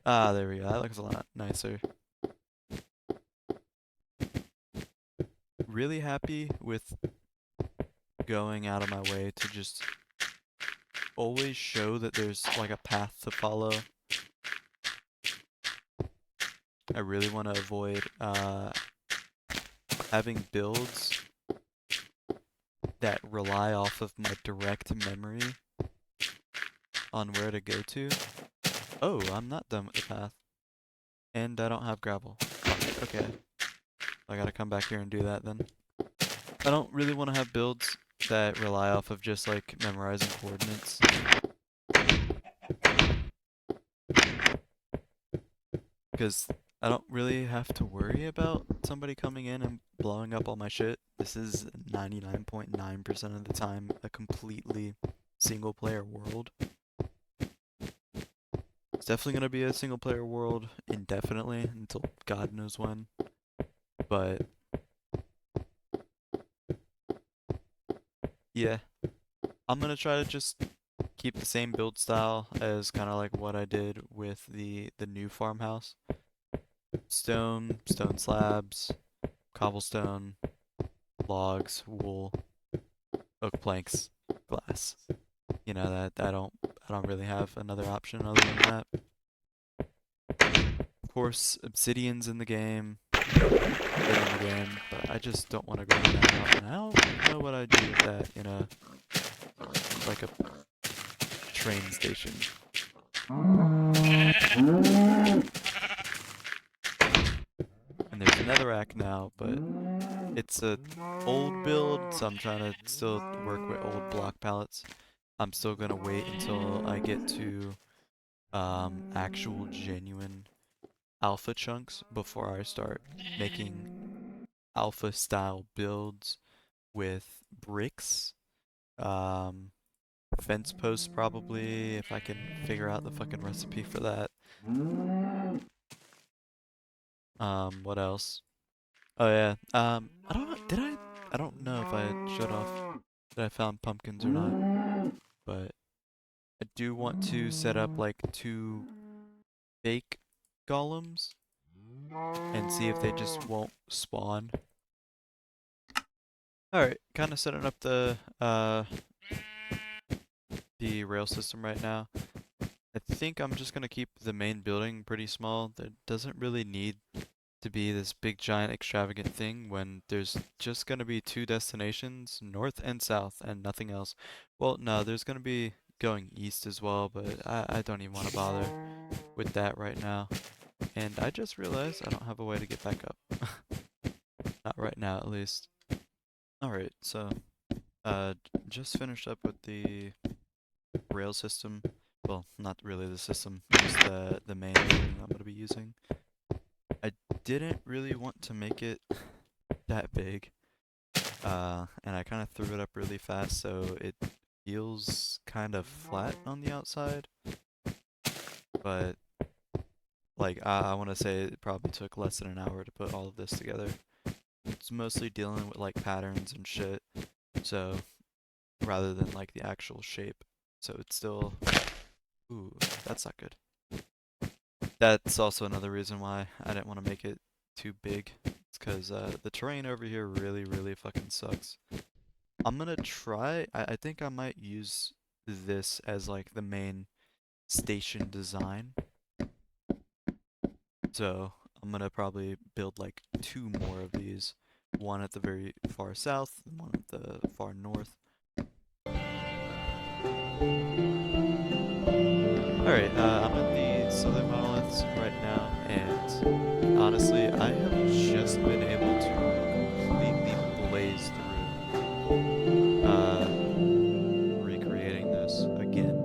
Ah, there we go. That looks a lot nicer. Really happy with going out of my way to just always show that there's like a path to follow. I really want to avoid having builds that rely off of my direct memory on where to go to. Oh, I'm not done with the path. And I don't have gravel. Okay. I gotta come back here and do that then. I don't really want to have builds that rely off of just like memorizing coordinates. Because I don't really have to worry about somebody coming in and blowing up all my shit. This is 99.9% of the time a completely single player world. It's definitely going to be a single player world indefinitely until God knows when. But yeah, I'm going to try to just keep the same build style as kind of like what I did with the new farmhouse. Stone slabs, cobblestone, logs, wool, oak planks, glass. You know that I don't really have another option other than that. Of course, obsidian's in the game, but I just don't want to go that route, and I don't know what I'd do with that in a like a train station. And there's another act now, but it's a old build, so I'm trying to still work with old block pallets. I'm still gonna wait until I get to actual genuine alpha chunks before I start making alpha style builds with bricks. Um, Fence posts probably, if I can figure out the fucking recipe for that. What else? Oh yeah. I don't know. I don't know if I showed off that I found pumpkins or not, but I do want to set up like 2 fake golems and see if they just won't spawn. Alright, kind of setting up the rail system right now. I think I'm just gonna keep the main building pretty small. There doesn't really need to be this big giant extravagant thing when there's just gonna be 2 destinations, north and south, and nothing else. Well, no, there's gonna be going east as well, but I don't even want to bother with that right now. And I just realized I don't have a way to get back up. Not right now, at least. Alright, so, just finished up with the rail system. Well, not really the system, just the main thing I'm going to be using. I didn't really want to make it that big, and I kind of threw it up really fast, so it feels kind of flat on the outside. But, like, I want to say it probably took less than an hour to put all of this together. It's mostly dealing with, like, patterns and shit, so, rather than, like, the actual shape. So it's still... Ooh, that's not good. That's also another reason why I didn't want to make it too big. It's because the terrain over here really, really fucking sucks. I'm gonna try, I think I might use this as like the main station design. So I'm gonna probably build like 2 more of these. One at the very far south, and one at the far north. Alright, I'm at the southern monoliths right now, and honestly, I have just been able to completely blaze through recreating this again.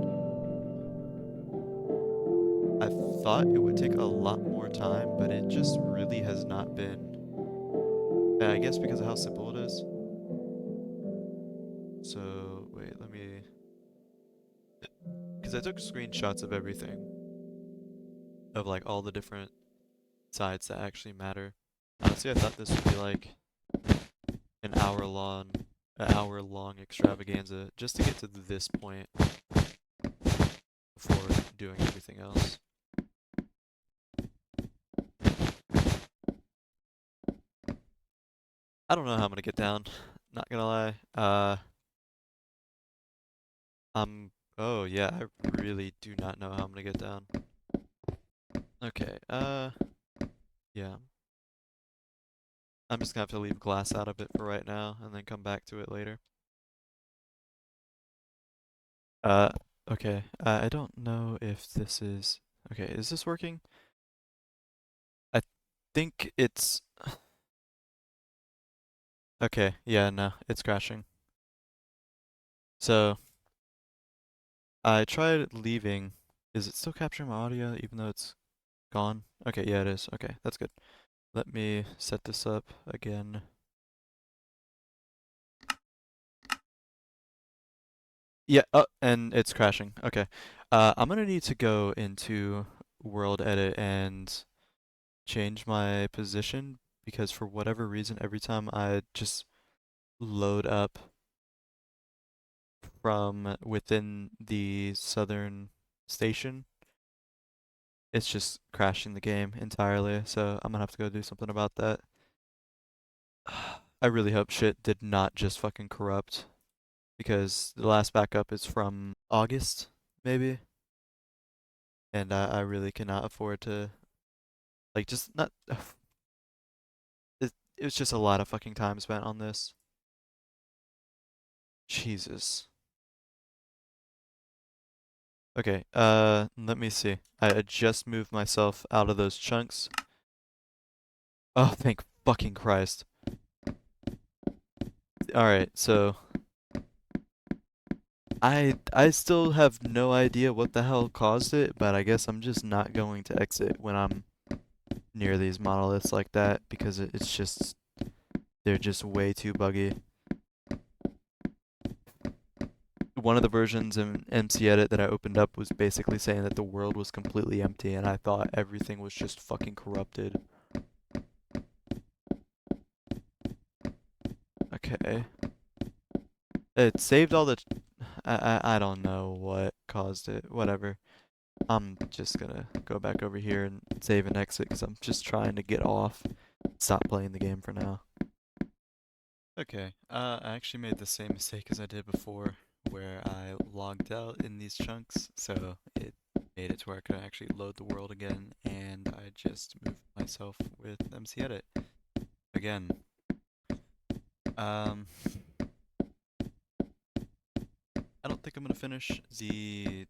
I thought it would take a lot more time, but it just really has not been. I guess because of how simple it is. So, wait, let me... Because I took screenshots of everything. Of like all the different sides that actually matter. Honestly, I thought this would be like an hour long extravaganza just to get to this point before doing everything else. I don't know how I'm gonna get down. Not gonna lie. Oh yeah, I really do not know how I'm gonna get down. Okay, yeah. I'm just gonna have to leave glass out of it for right now and then come back to it later. Uh, okay. I don't know if this is... Okay, is this working? I think it's... Okay, yeah, no, it's crashing. So, I tried leaving. Is it still capturing my audio even though it's gone? Okay, yeah, it is. Okay, that's good. Let me set this up again. Yeah, and it's crashing. Okay. I'm gonna need to go into World Edit and change my position because for whatever reason, every time I just load up from within the southern station, it's just crashing the game entirely. So I'm gonna have to go do something about that. I really hope shit did not just fucking corrupt because the last backup is from August, maybe. And I really cannot afford to, like, just not. It was just a lot of fucking time spent on this. Jesus. Okay, let me see. I just moved myself out of those chunks. Oh, thank fucking Christ. Alright, so I still have no idea what the hell caused it, but I guess I'm just not going to exit when I'm near these monoliths like that because it's just they're just way too buggy. One of the versions in MC Edit that I opened up was basically saying that the world was completely empty and I thought everything was just fucking corrupted. Okay. It saved all the I don't know what caused it. Whatever. I'm just gonna go back over here and save and exit because I'm just trying to get off. Stop playing the game for now. Okay, I actually made the same mistake as I did before, where I logged out in these chunks, so it made it to where I could actually load the world again, and I just moved myself with MC Edit. Again, um, I don't think I'm gonna finish the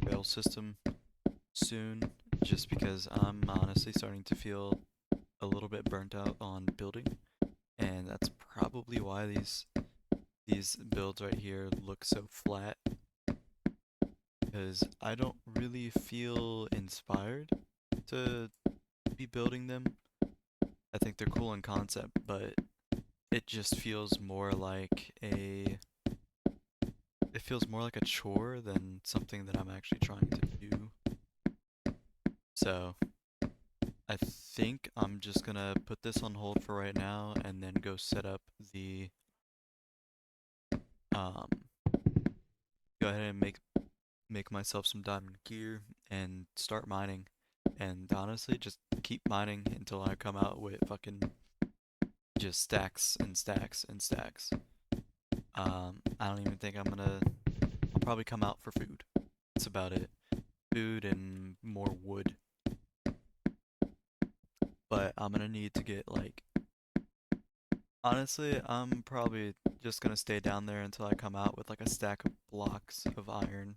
rail system soon, just because I'm honestly starting to feel a little bit burnt out on building, and that's probably why these builds right here look so flat, because I don't really feel inspired to be building them. I think they're cool in concept, but it just feels more like a chore than something that I'm actually trying to do. So I think I'm just gonna put this on hold for right now and then go set up the um go ahead and make myself some diamond gear and start mining. And honestly, just keep mining until I come out with fucking just stacks and stacks and stacks. I don't even think I'll probably come out for food. That's about it. Food and more wood. But I'm gonna need to get like, honestly, I'm probably just gonna stay down there until I come out with like a stack of blocks of iron.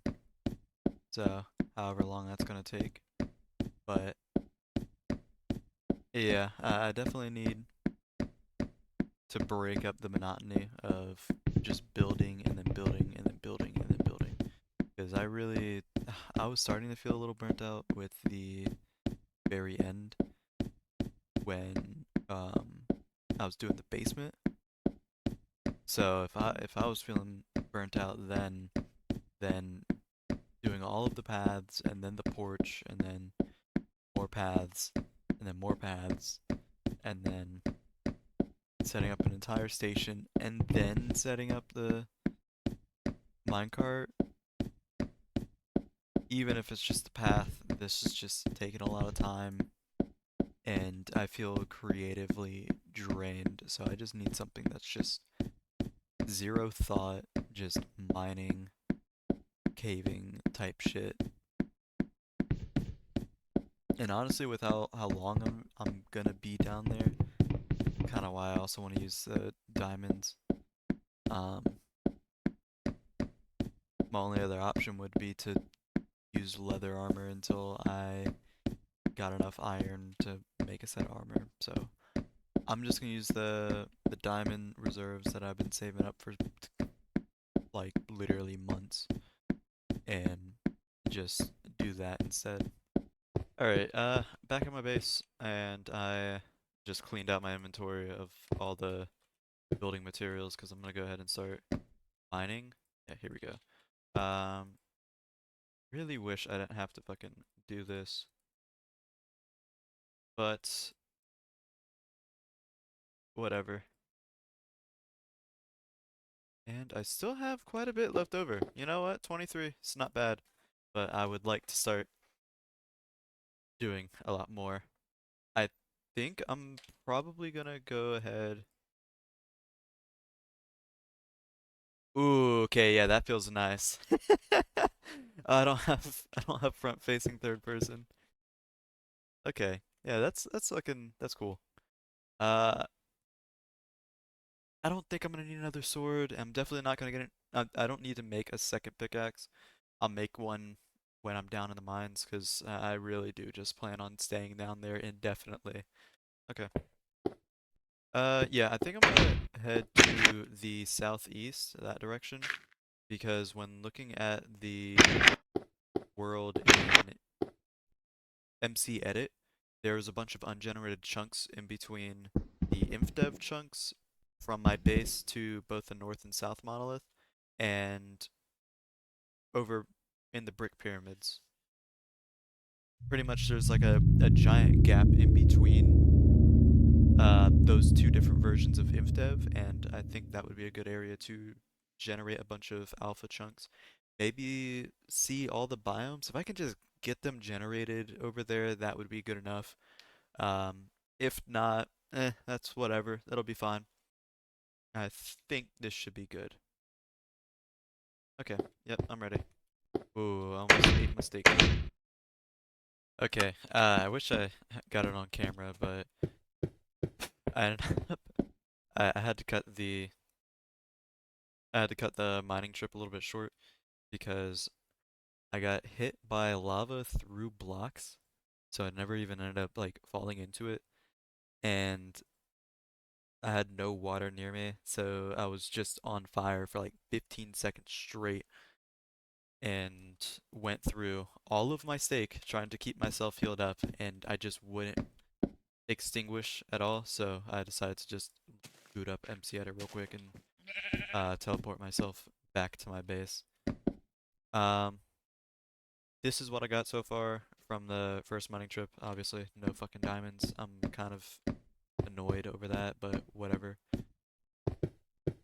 So, however long that's gonna take. But yeah, I definitely need to break up the monotony of just building and then building and then building and then building. Because I was starting to feel a little burnt out with the very end when I was doing the basement. So if I was feeling burnt out then doing all of the paths and then the porch and then more paths and then more paths and then setting up an entire station and then setting up the minecart, even if it's just the path, this is just taking a lot of time and I feel creatively drained. So I just need something that's just zero thought, just mining, caving type shit. And honestly, with how long I'm gonna be down there, kind of why I also want to use the diamonds. Um, my only other option would be to use leather armor until I got enough iron to make a set of armor. So I'm just gonna use the diamond reserves that I've been saving up for like literally months and just do that instead. Alright, back at my base and I just cleaned out my inventory of all the building materials because I'm gonna go ahead and start mining. Yeah, here we go. Really wish I didn't have to fucking do this, but whatever. And I still have quite a bit left over. You know what? 23. It's not bad. But I would like to start doing a lot more. I think I'm probably gonna go ahead. Ooh, okay, yeah, that feels nice. I don't have front facing third person. Okay. Yeah, that's cool. Uh I don't think I'm gonna need another sword. I'm definitely not gonna get it. I don't need to make a second pickaxe. I'll make one when I'm down in the mines because I really do just plan on staying down there indefinitely. Okay. Yeah, I think I'm gonna head to the southeast, that direction, because when looking at the world in MC Edit, there was a bunch of ungenerated chunks in between the InfDev chunks from my base to both the north and south monolith, and over in the brick pyramids. Pretty much there's like a giant gap in between those two different versions of InfDev, and I think that would be a good area to generate a bunch of alpha chunks. Maybe see all the biomes. If I can just get them generated over there, that would be good enough. Um, if not, that's whatever. That'll be fine. I think this should be good. Okay, yep, I'm ready. Ooh, I almost ate my steak. Okay, I wish I got it on camera, but I I had to cut the mining trip a little bit short because I got hit by lava through blocks, so I never even ended up like falling into it, and I had no water near me, so I was just on fire for like 15 seconds straight and went through all of my steak trying to keep myself healed up, and I just wouldn't extinguish at all, so I decided to just boot up MC Edit real quick and teleport myself back to my base. Um, this is what I got so far from the first mining trip. Obviously, no fucking diamonds. I'm kind of annoyed over that, but whatever.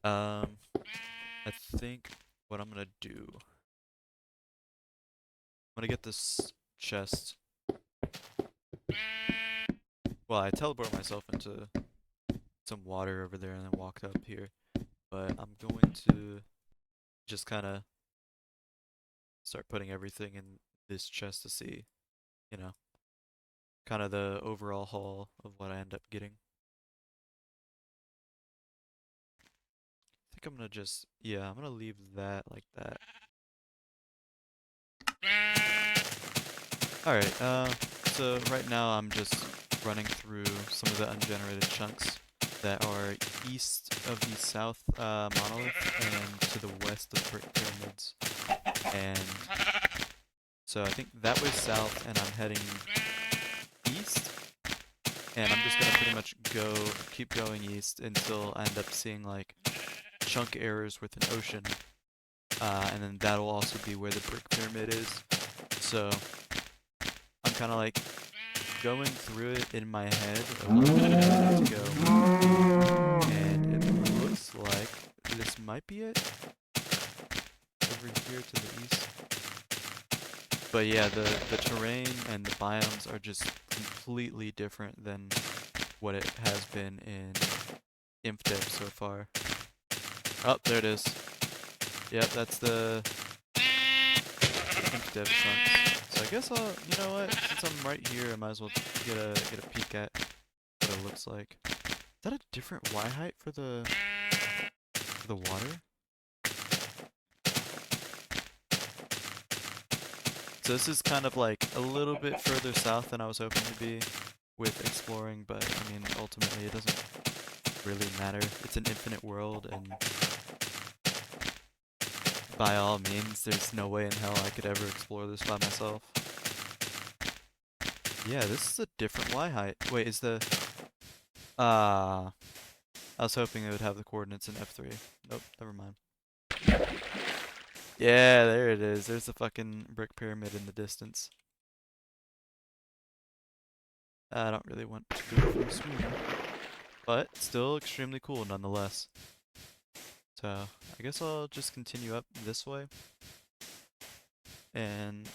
I think what I'm gonna do, I'm gonna get this chest. Well, I teleport myself into some water over there and then walked up here, but I'm going to just kind of start putting everything in this chest to see, you know, kind of the overall haul of what I end up getting. I think I'm gonna just, yeah, I'm gonna leave that like that. Alright, so right now I'm just running through some of the ungenerated chunks that are east of the south monolith and to the west of brick pyramids. And so I think that way south, and I'm heading east. And I'm just gonna pretty much keep going east until I end up seeing like chunk errors with an ocean. And then that'll also be where the brick pyramid is. So I'm kind of like going through it in my head of where I need to go. And it looks like this might be it. Over here to the east. But yeah, the terrain and the biomes are just completely different than what it has been in InfDev so far. Oh, there it is. Yep, that's the InfDev chunks. So I guess I'll, you know what? Since I'm right here, I might as well get a peek at what it looks like. Is that a different Y height for the water? So this is kind of like a little bit further south than I was hoping to be with exploring, but I mean, ultimately it doesn't really matter. It's an infinite world, and by all means, there's no way in hell I could ever explore this by myself. Yeah, this is a different Y height. Wait, is the... I was hoping it would have the coordinates in F3. Nope, never mind. Yeah, there it is. There's the fucking brick pyramid in the distance. I don't really want to do it from swim, but still extremely cool nonetheless. So, I guess I'll just continue up this way, and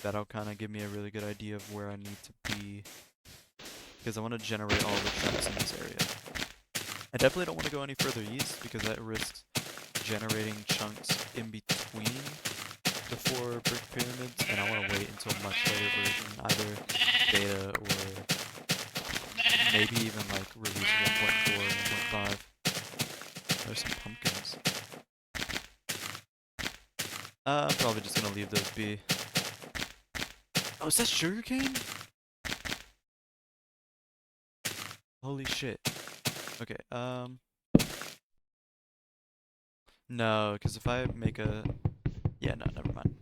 that'll kind of give me a really good idea of where I need to be, because I want to generate all the chunks in this area. I definitely don't want to go any further east, because that risks generating chunks in between the 4 brick pyramids, and I want to wait until a much later version, either beta or maybe even like release 1.4 or 1.5. There's some pumpkins. I'm probably just gonna leave those be. Oh, is that sugarcane? Holy shit. Okay, No, because if I make a... Yeah, no, never mind.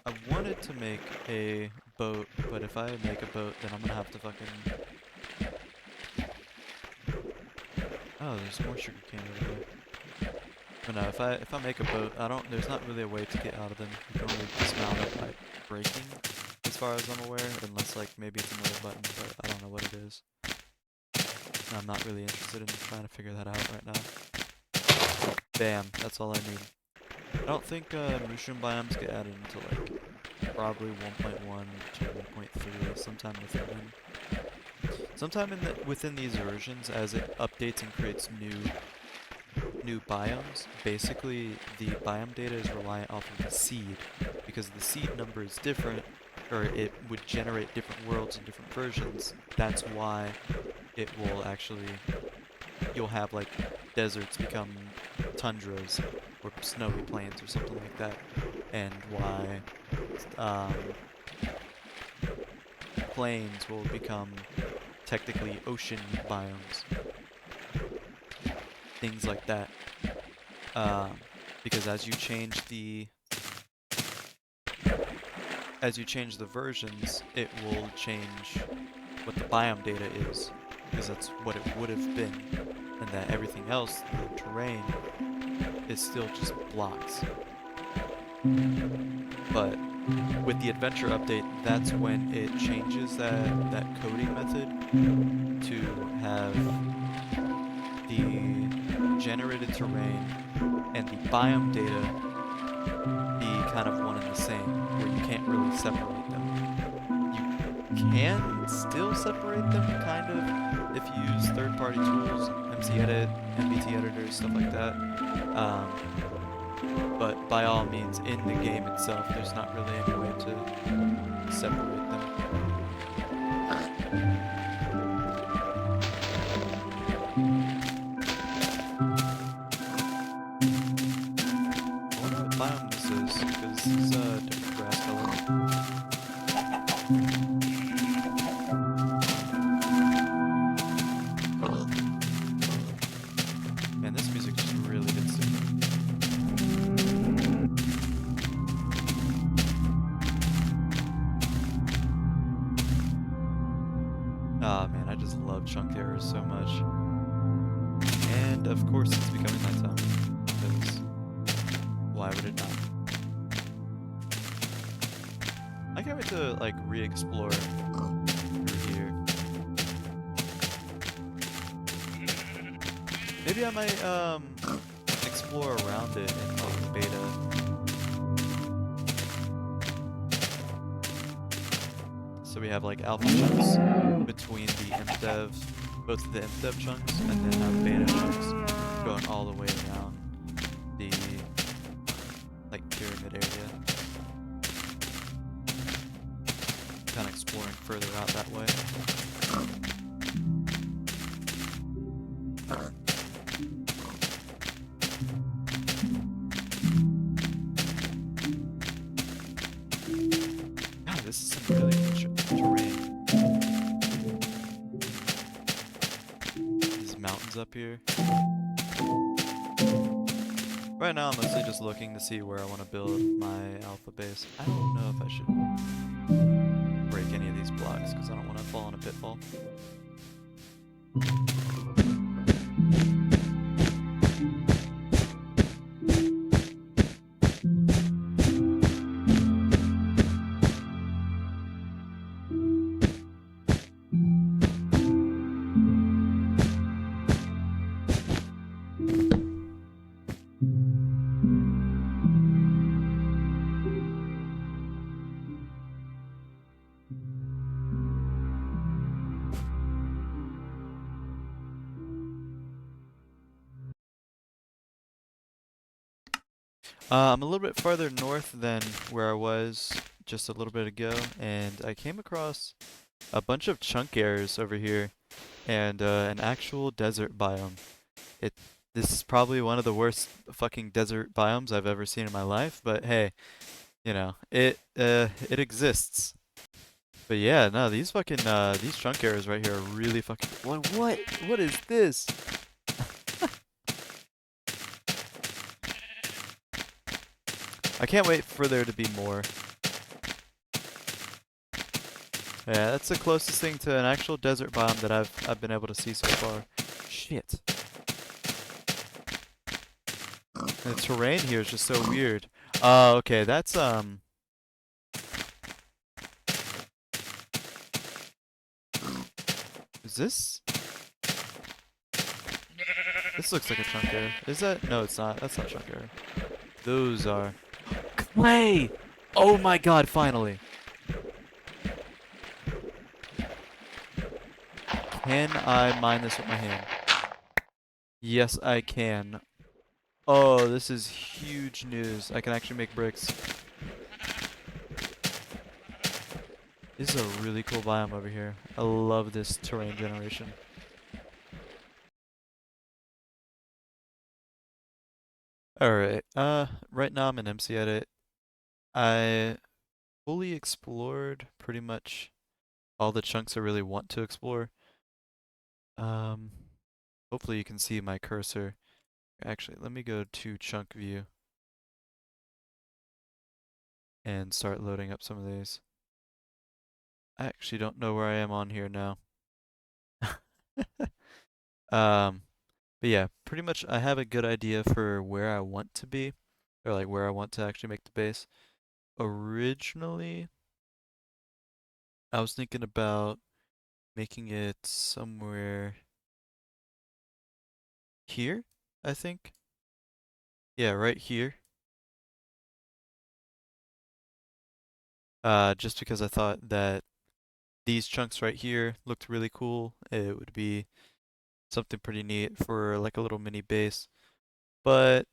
I wanted to make a boat, but if I make a boat, then I'm gonna have to fucking... Oh, there's more sugarcane over there. But no, if I make a boat, there's not really a way to get out of them. You can only dismount it by breaking, as far as I'm aware, unless like maybe it's another button, but I don't know what it is. I'm not really interested in trying to figure that out right now. Bam, that's all I need. I don't think mushroom biomes get added until like probably 1.1 to 1.3, sometime within these versions, as it updates and creates new biomes. Basically, the biome data is reliant off of the seed, because the seed number is different, or it would generate different worlds in different versions. That's why it will actually, you'll have like deserts become tundras or snowy plains or something like that, and why plains will become technically ocean biomes, things like that. Because as you change the versions, it will change what the biome data is, because that's what it would have been, and that everything else, the terrain, is still just blocks. But with the adventure update, that's when it changes that coding method to have the generated terrain and the biome data be kind of one and the same, where you can't really separate them. You can still separate them, kind of, if you use third-party tools, MC-Edit, MBT editors, stuff like that. But by all means, in the game itself, there's not really any way to separate them. I wonder what biome this is, because this is a different grass color. Man, this music just really hits different. Ah, man, I just love chunk errors so much. And of course it's becoming nighttime, because why would it not? I can't wait to like re-explore through here. Maybe I might explore around it in like beta. So we have like alpha chunks between the MDev, both of the MDev chunks, and then have beta chunks going all the way around the like pyramid area. Kind of exploring further out that way. God, this is some really good terrain. These mountains up here. Right now I'm mostly just looking to see where I want to build my alpha base. I don't know if I should break any of these blocks, because I don't want to fall in a pitfall. I'm a little bit farther north than where I was just a little bit ago, and I came across a bunch of chunk errors over here, and an actual desert biome. This is probably one of the worst fucking desert biomes I've ever seen in my life, but hey, you know, it exists. But yeah, no, these fucking these chunk errors right here are really fucking... What is this? I can't wait for there to be more. Yeah, that's the closest thing to an actual desert biome that I've been able to see so far. Shit. The terrain here is just so weird. Oh, okay, that's is this? This looks like a chunk area. Is that? No, it's not. That's not chunk area. Those are clay. Oh my god, finally. Can I mine this with my hand? Yes, I can. Oh, this is huge news. I can actually make bricks. This is a really cool biome over here. I love this terrain generation. Alright, right now I'm in MC Edit. I fully explored pretty much all the chunks I really want to explore. Um, hopefully you can see my cursor. Actually, let me go to chunk view and start loading up some of these. I actually don't know where I am on here now. Um, but yeah, pretty much I have a good idea for where I want to be, or like where I want to actually make the base. Originally, I was thinking about making it somewhere here, I think. Yeah, right here. Just because I thought that these chunks right here looked really cool. It would be something pretty neat for like a little mini base. But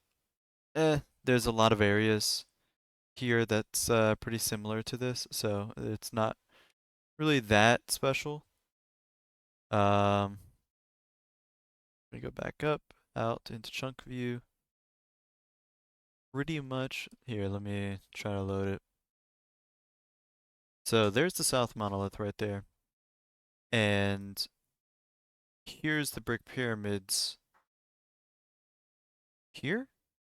there's a lot of areas here that's pretty similar to this, so it's not really that special. Let me go back up, out into chunk view. Pretty much here, let me try to load it. So there's the south monolith right there. And here's the brick pyramids. Here?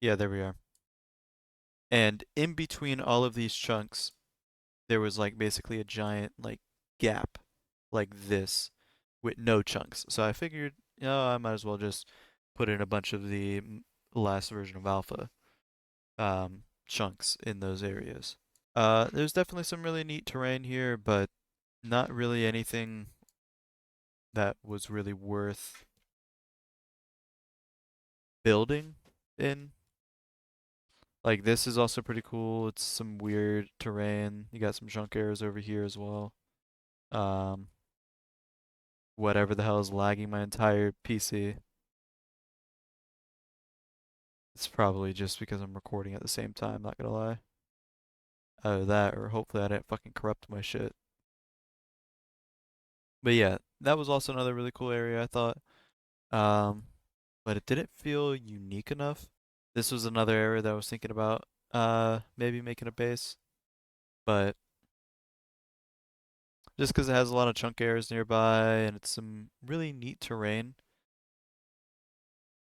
Yeah, there we are. And in between all of these chunks, there was like basically a giant like gap like this with no chunks. So I figured, you know, I might as well just put in a bunch of the last version of alpha chunks in those areas. There's definitely some really neat terrain here, but not really anything that was really worth building in. Like this is also pretty cool. It's some weird terrain. You got some chunk arrows over here as well. Um, whatever the hell is lagging my entire PC. It's probably just because I'm recording at the same time, not gonna lie. Either that or hopefully I didn't fucking corrupt my shit. But yeah, that was also another really cool area I thought. Um, but it didn't feel unique enough. This was another area that I was thinking about maybe making a base, but just because it has a lot of chunk areas nearby and it's some really neat terrain,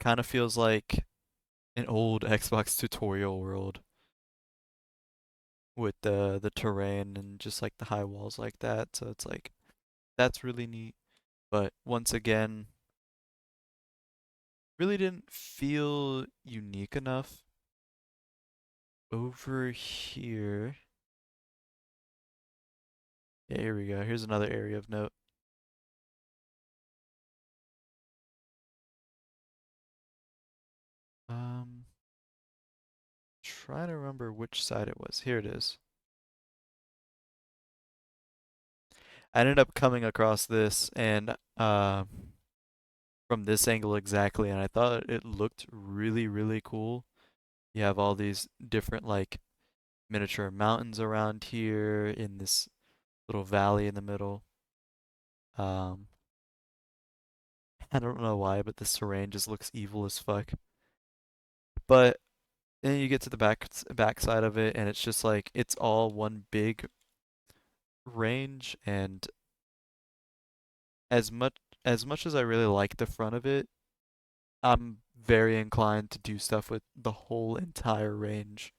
kind of feels like an old Xbox tutorial world with the terrain and just like the high walls like that. So it's like that's really neat. But once again, really didn't feel unique enough. Over here. Yeah, here we go. Here's another area of note. Um, trying to remember which side it was. Here it is. I ended up coming across this and from this angle exactly, and I thought it looked really, really cool. You have all these different like miniature mountains around here in this little valley in the middle. Um, I don't know why, but this terrain just looks evil as fuck. But then you get to the back side of it, and it's just like it's all one big range. And as much as I really like the front of it, I'm very inclined to do stuff with the whole entire range.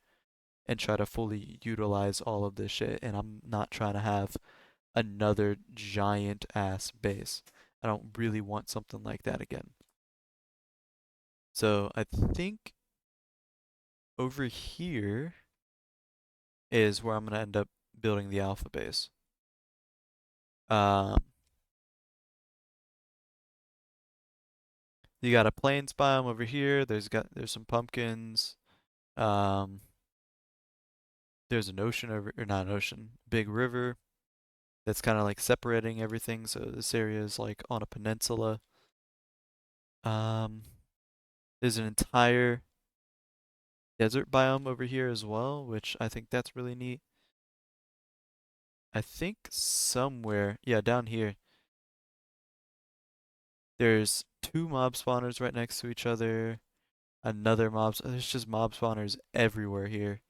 and try to fully utilize all of this shit. And I'm not trying to have another giant ass base. I don't really want something like that again. So I think over here is where I'm gonna end up building the alpha base. Um, you got a plains biome over here. There's some pumpkins. Um, there's an ocean over, or not an ocean, big river that's kind of like separating everything. So this area is like on a peninsula. Um, there's an entire desert biome over here as well, which I think that's really neat. I think somewhere, yeah, down here, there's two mob spawners right next to each other. There's just mob spawners everywhere here.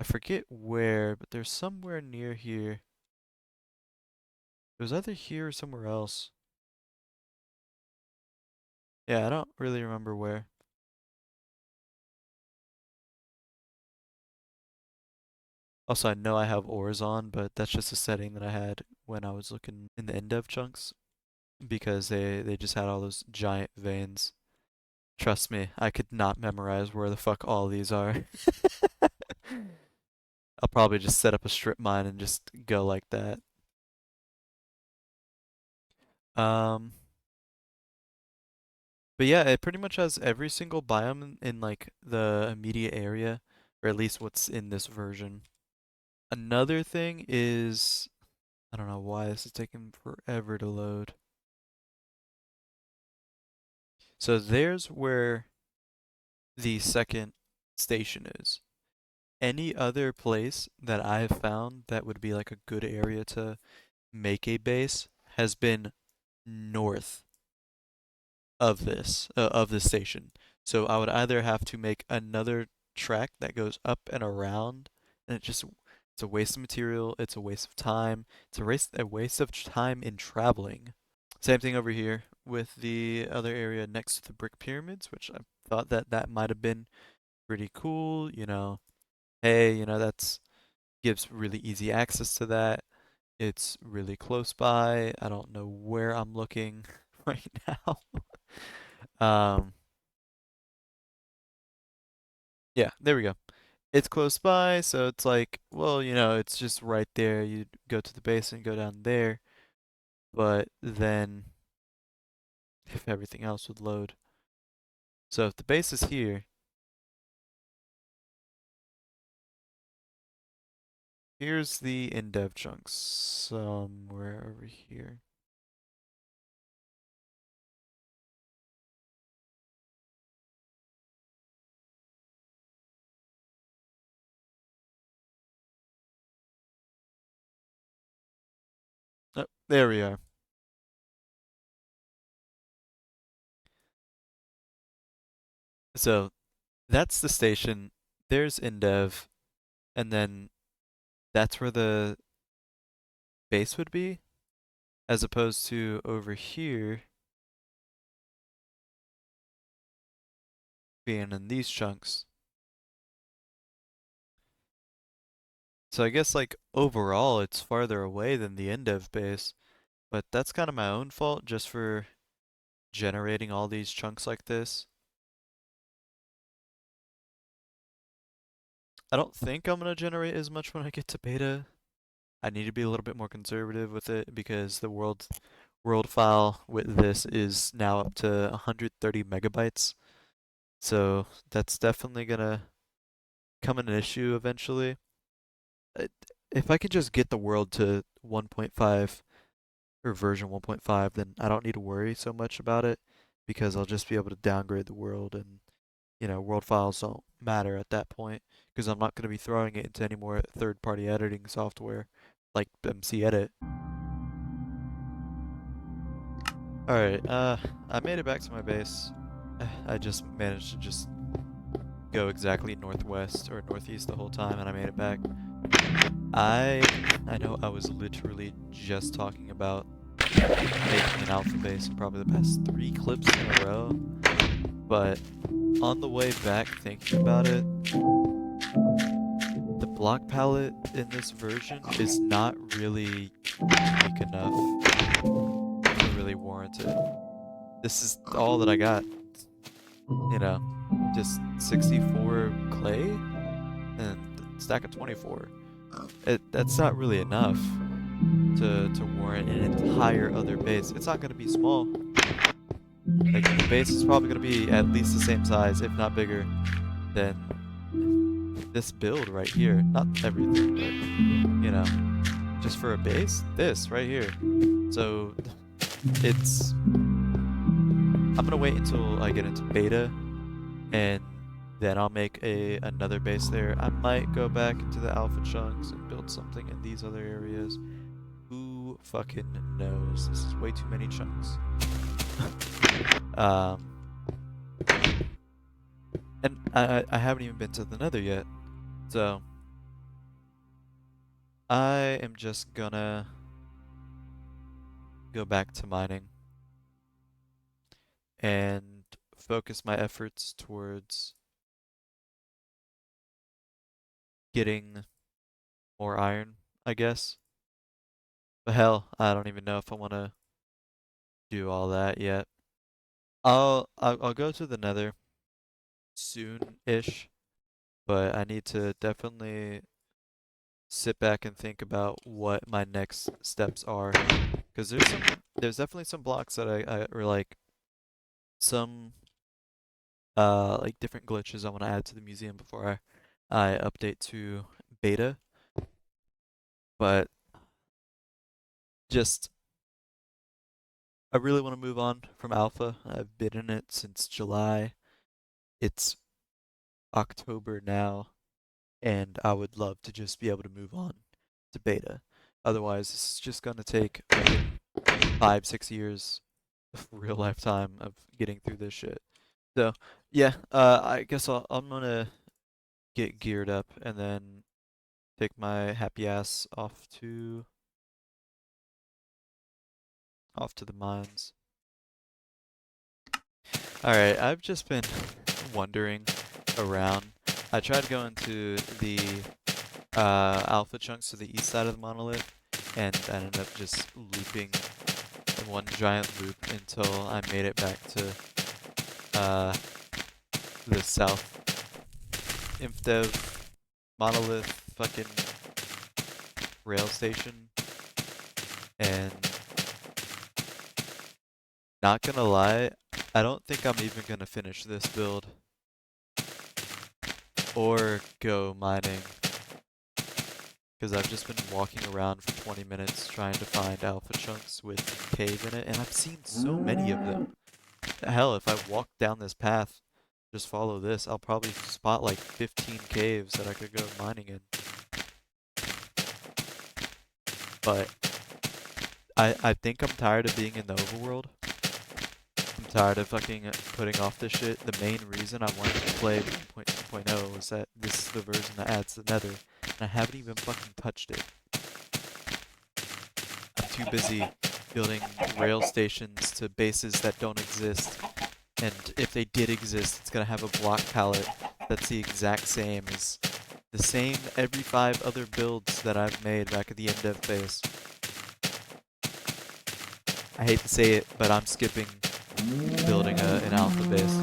I forget where, but there's somewhere near here. It was either here or somewhere else. Yeah, I don't really remember where. Also, I know I have ores on, but that's just a setting that I had when I was looking in the indev chunks because they just had all those giant veins. Trust me, I could not memorize where the fuck all these are. I'll probably just set up a strip mine and just go like that. Um, but yeah, it pretty much has every single biome in like the immediate area, or at least what's in this version. Another thing is, I don't know why this is taking forever to load. So there's where the second station is. Any other place that I have found that would be like a good area to make a base has been north of this station. So I would either have to make another track that goes up and around, and it's a waste of material, it's a waste of time, it's a waste of time in traveling. Same thing over here with the other area next to the brick pyramids, which I thought that might have been pretty cool. Hey, that's gives really easy access to that. It's really close by. I don't know where I'm looking right now. Um, yeah, there we go. It's close by, so it's like, well, it's just right there. You go to the base and go down there, but then if everything else would load. So if the base is here, here's the in-dev chunks somewhere over here. Oh, there we are. So that's the station. There's in-dev, and then that's where the base would be, as opposed to over here being in these chunks. So I guess like overall it's farther away than the in-dev base, but that's kind of my own fault just for generating all these chunks like this. I don't think I'm gonna generate as much when I get to beta. I need to be a little bit more conservative with it because the world file with this is now up to 130 megabytes. So that's definitely gonna come an issue eventually. Uh, If I could just get the world to 1.5 or version 1.5, then I don't need to worry so much about it because I'll just be able to downgrade the world and world files don't matter at that point because I'm not going to be throwing it into any more third-party editing software like MC Edit. Alright, I made it back to my base. I just managed to just go exactly northwest or northeast the whole time and I made it back. I know I was literally just talking about making an alpha base in probably the past 3 clips in a row, but on the way back thinking about it, block palette in this version is not really unique enough to really warrant it. This is all that I got. You know, just 64 clay and a stack of 24. That's not really enough to warrant an entire other base. It's not gonna be small. Like, the base is probably gonna be at least the same size, if not bigger, than this build right here. Not everything, but, you know, just for a base, this right here. So, it's... I'm gonna wait until I get into beta, and then I'll make another base there. I might go back into the alpha chunks and build something in these other areas. Who fucking knows? This is way too many chunks. And I haven't even been to the nether yet. So, I am just gonna go back to mining and focus my efforts towards getting more iron, I guess. But hell, I don't even know if I want to do all that yet. I'll go to the nether soon-ish, but I need to definitely sit back and think about what my next steps are, because there's definitely some blocks that I or like some like different glitches I want to add to the museum before I update to beta. But just I really want to move on from alpha. I've been in it since July. It's October now, and I would love to just be able to move on to beta. Otherwise, this is just gonna take like 5, 6 years of real lifetime of getting through this shit. So yeah, I guess I'm gonna get geared up and then take my happy ass off to the mines. Alright, I've just been wandering around. I tried going to the alpha chunks to the east side of the monolith, and I ended up just looping in one giant loop until I made it back to the south Infdev monolith fucking rail station, and not gonna lie, I don't think I'm even gonna finish this build or go mining, because I've just been walking around for 20 minutes trying to find alpha chunks with cave in it, and I've seen so many of them. Hell, if I walk down this path, just follow this, I'll probably spot like 15 caves that I could go mining in. But I think I'm tired of being in the overworld. I'm tired of fucking putting off this shit. The main reason I wanted to play 1.2.0 was that this is the version that adds the nether, and I haven't even fucking touched it. I'm too busy building rail stations to bases that don't exist, and if they did exist, it's gonna have a block palette that's the exact same as the same every 5 other builds that I've made back at the Endev base. I hate to say it, but I'm skipping building an alpha base.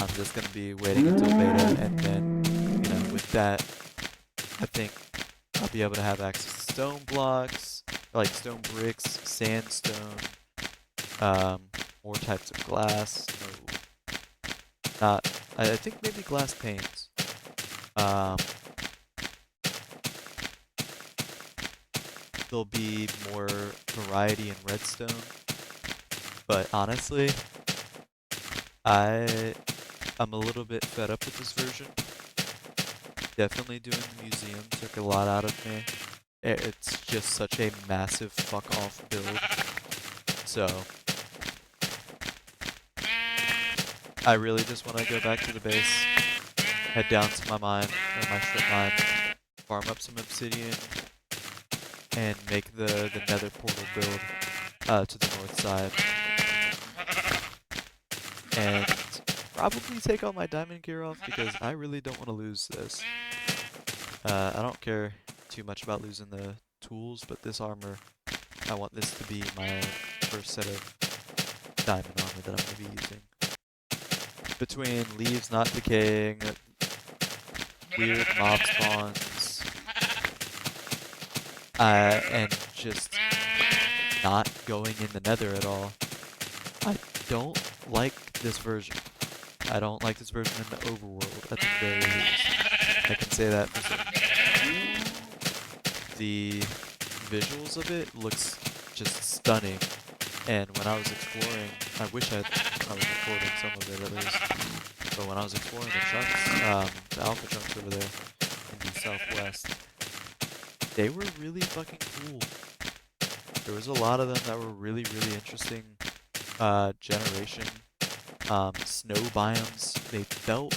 I'm just gonna be waiting until beta, and then, you know, with that, I think I'll be able to have access to stone blocks, like stone bricks, sandstone, more types of glass. No, not. I think maybe glass panes. There'll be more variety in redstone, but honestly, I'm a little bit fed up with this version. Definitely doing the museum took a lot out of me. It's just such a massive fuck off build. So I really just want to go back to the base, head down to my mine, or my strip mine, farm up some obsidian, and make the nether portal build to the north side. And probably take all my diamond gear off, because I really don't want to lose this. I don't care too much about losing the tools, but this armor, I want this to be my first set of diamond armor that I'm going to be using. Between leaves not decaying, weird mob spawns, and just not going in the nether at all. I don't like this version. I don't like this version in the overworld at the very least. I can say that for certain. The visuals of it looks just stunning, and when I was exploring, I wish I was recording some of it at least, but when I was exploring the chunks, the alpha chunks over there in the southwest, they were really fucking cool. There was a lot of them that were really, really interesting. Generation, snow biomes, they felt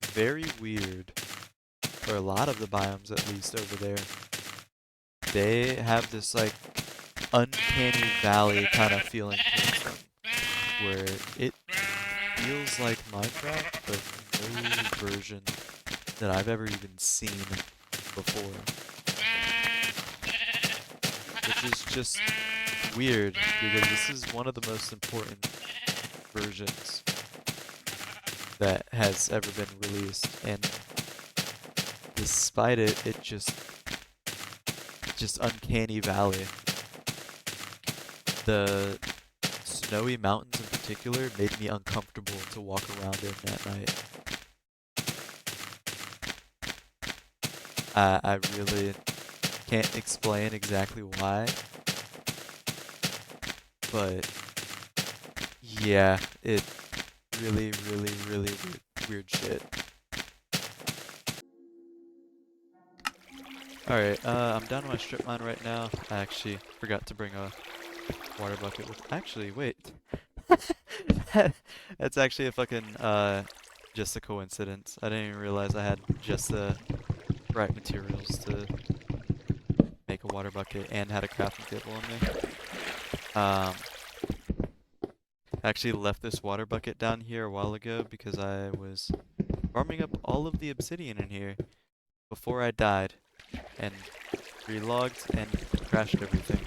very weird, or a lot of the biomes at least over there. They have this like uncanny valley kind of feeling towards them, where it feels like Minecraft, but no version that I've ever even seen before. Which is just weird, because this is one of the most important versions that has ever been released, and despite it, it just uncanny valley. The snowy mountains in particular made me uncomfortable to walk around in at night. I really can't explain exactly why, but yeah, it really, really, really weird shit. Alright, I'm down to my strip mine right now. I actually forgot to bring a water bucket with— actually, wait. That's actually a fucking, just a coincidence. I didn't even realize I had just the right materials to make a water bucket and had a crafting table on me. I actually left this water bucket down here a while ago because I was farming up all of the obsidian in here before I died and relogged and crashed everything.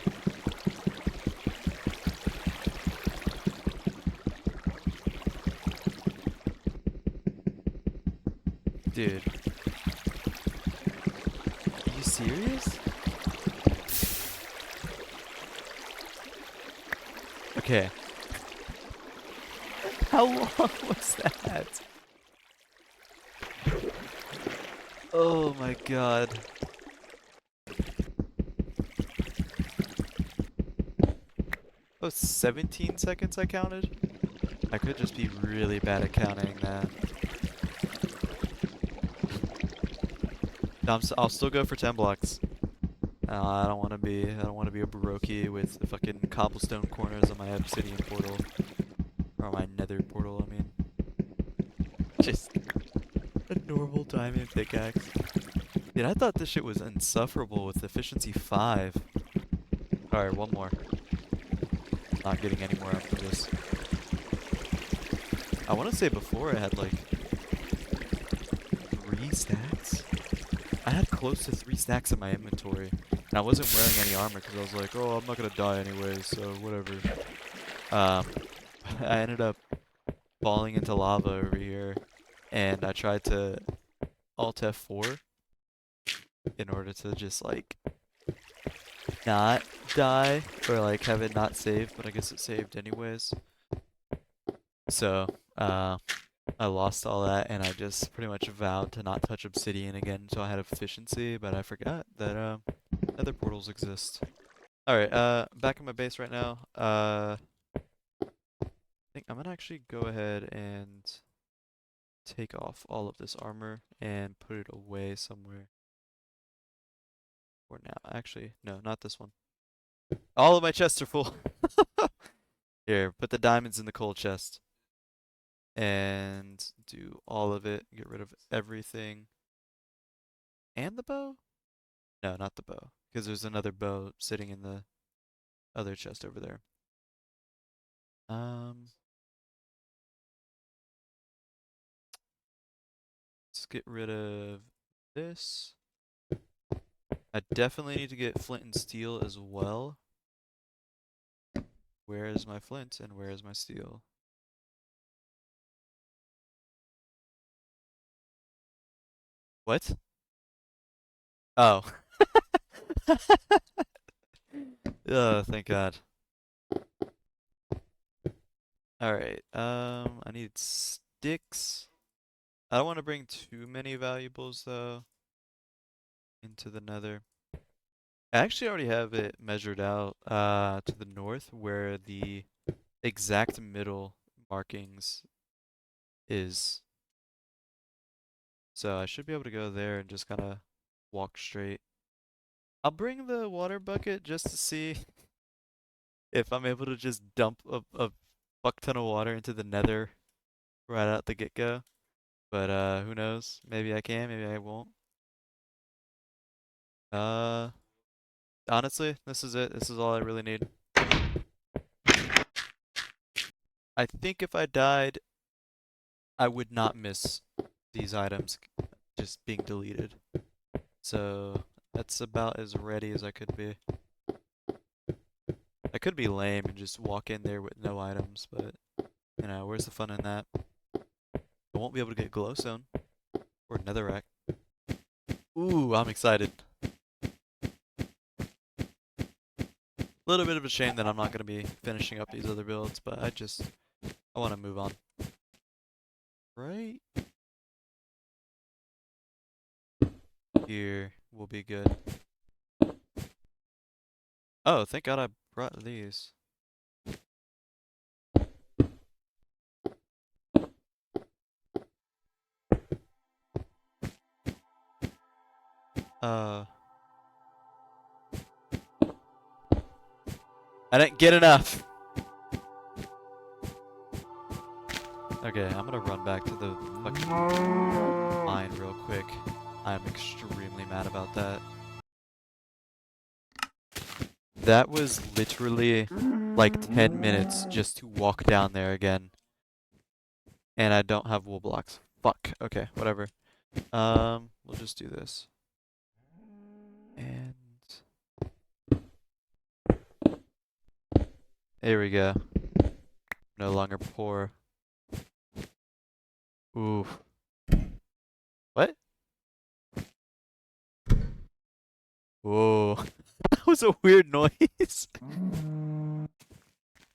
Dude, are you serious? Okay. How long was that? Oh my god. Oh, 17 seconds I counted? I could just be really bad at counting that. No, I'll still go for 10 blocks. I don't want to be a brokey with fucking cobblestone corners on my obsidian portal. Or my nether portal, I mean. Just a normal diamond pickaxe. Dude, I thought this shit was insufferable with efficiency 5. Alright, one more. Not getting any more after this. I want to say before I had like 3 stacks. I had close to 3 stacks in my inventory. And I wasn't wearing any armor because I was like, oh, I'm not gonna die anyway, so whatever. I ended up falling into lava over here, and I tried to Alt F4 in order to just like not die, or like have it not save, but I guess it saved anyways. So, I lost all that, and I just pretty much vowed to not touch obsidian again until I had efficiency, but I forgot that nether portals exist. Alright, back in my base right now. I think I'm gonna actually go ahead and take off all of this armor and put it away somewhere. For now. Actually, no, not this one. All of my chests are full. Here, put the diamonds in the coal chest. And do all of it. Get rid of everything. And the bow? No, not the bow. Because there's another bow sitting in the other chest over there. Let's get rid of this. I definitely need to get flint and steel as well. Where is my flint and where is my steel? What? Oh. Oh, thank God. Alright, I need sticks. I don't want to bring too many valuables though into the nether. I actually already have it measured out to the north where the exact middle markings is. So I should be able to go there and just kind of walk straight. I'll bring the water bucket just to see if I'm able to just dump a fuck ton of water into the nether right out the get-go. But who knows? Maybe I can, maybe I won't. Uh, Honestly, this is it. This is all I really need. I think if I died, I would not miss these items just being deleted. So that's about as ready as I could be. I could be lame and just walk in there with no items, but you know, where's the fun in that? I won't be able to get glowstone or netherrack. Ooh, I'm excited. A little bit of a shame that I'm not going to be finishing up these other builds, but I want to move on. Right here will be good. Oh, thank God I brought these. I didn't get enough. Okay, I'm gonna run back to the fucking mine real quick. I'm extremely mad about that. That was literally like 10 minutes just to walk down there again. And I don't have wool blocks. Fuck. Okay, whatever. We'll just do this. And there we go. No longer poor. Ooh. What? Whoa. That was a weird noise.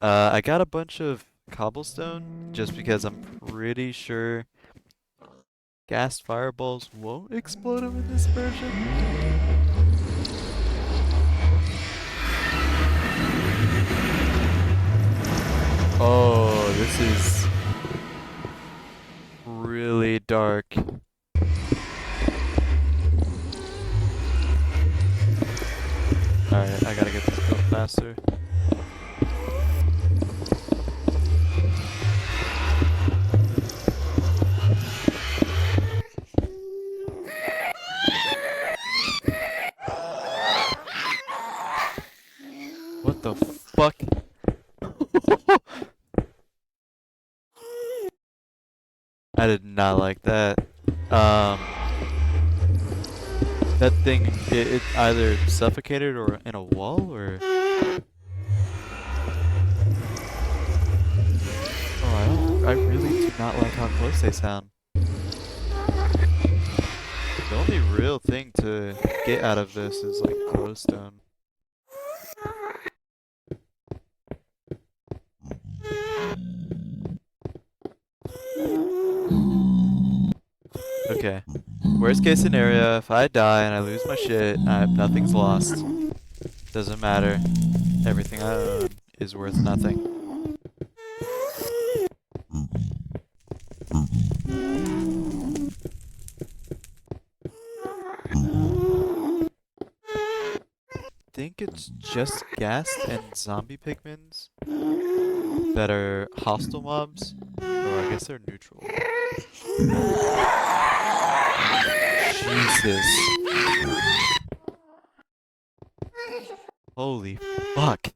I got a bunch of cobblestone just because I'm pretty sure gas fireballs won't explode them in this version. Oh, this is really dark. Alright, I gotta get this built faster. What the fuck? I did not like that. That thing, it either suffocated or in a wall, or... Oh, I really do not like how close they sound. The only real thing to get out of this is like glowstone. Okay. Worst case scenario, if I die and I lose my shit, nothing's lost. Doesn't matter. Everything I own is worth nothing. I think it's just ghast and zombie pigments that are hostile mobs, or I guess they're neutral. Jesus. Holy fuck.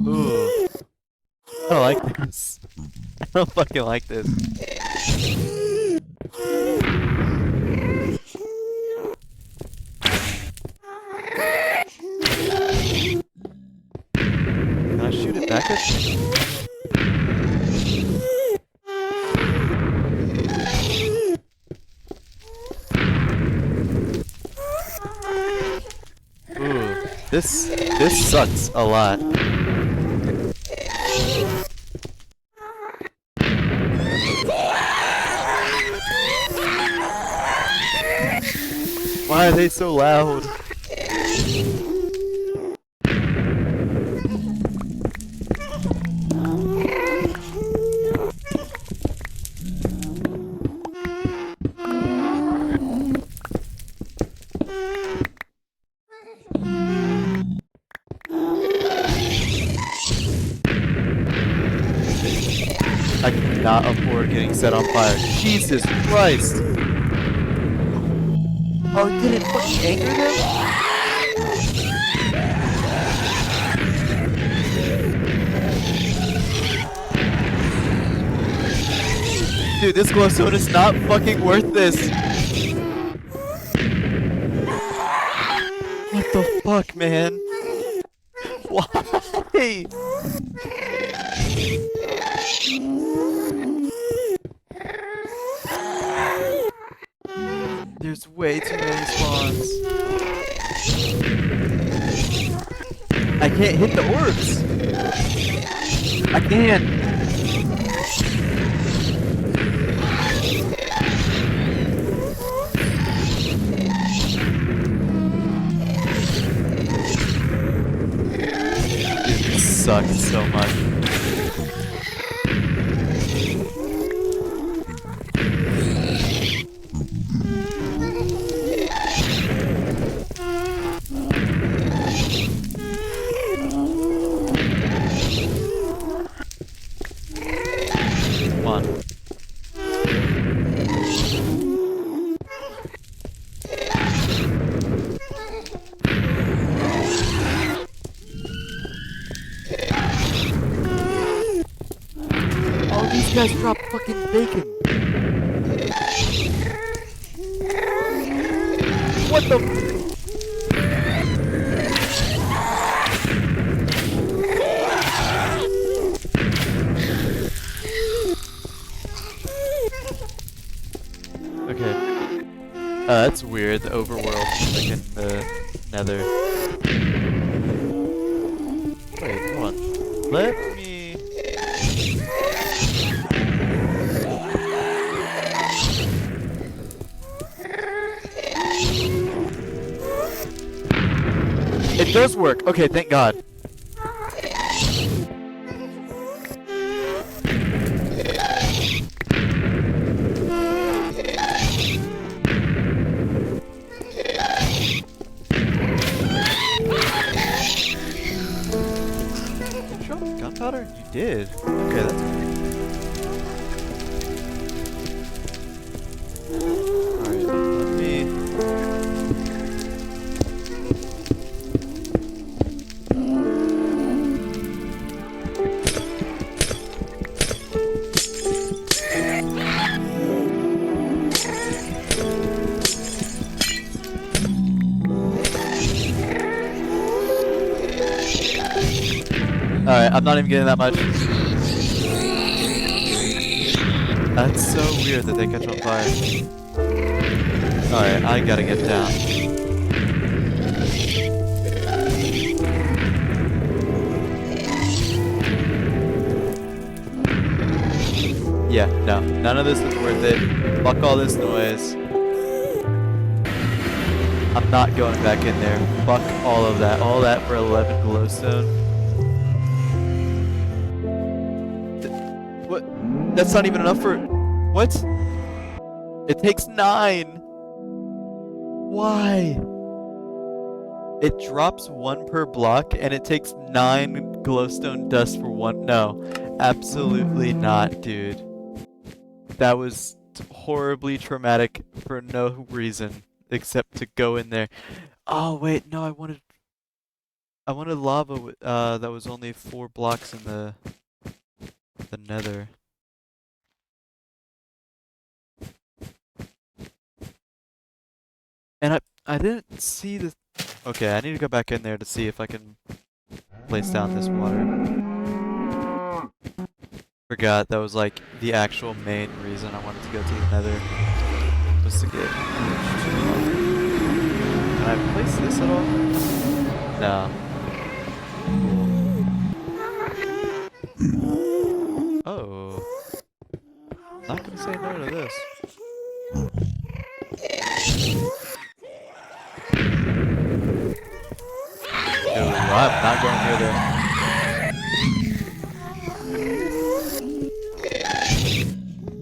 Ooh. this. I don't fucking like this. Can I shoot it back at you? Ooh, this sucks a lot. Why are they so loud? I cannot afford getting set on fire. Jesus Christ! Oh, did it fucking anger them? Dude, this glowstone is not fucking worth this. What the fuck, man? Why? There's way too many spawns. I can't hit the orbs. I can. Dude, this sucks so much. These guys drop fucking bacon. What the? Okay. That's weird. The overworld, like in the Nether. Wait, hold on. Let me. It does work. Okay, thank God. Did you drop gunpowder? You did. Okay, that's weird. Alright, let me... Alright, I'm not even getting that much. That's so weird that they catch on fire. Alright, I gotta get down. Yeah, no. None of this is worth it. Fuck all this noise. I'm not going back in there. Fuck all of that. All that for 11 glowstone. What? That's not even enough for... What? It takes 9! Why? It drops 1 per block and it takes 9 glowstone dust for 1. No. Absolutely not, dude. That was horribly traumatic for no reason except to go in there. Oh, wait, no, I wanted lava that was only 4 blocks in the the nether. And I didn't see the... Okay, I need to go back in there to see if I can place down this water. Forgot that was like the actual main reason I wanted to go to the nether. Was to get... Can I place this at all? No. Oh. Not gonna say no to this. No, I'm not going near there.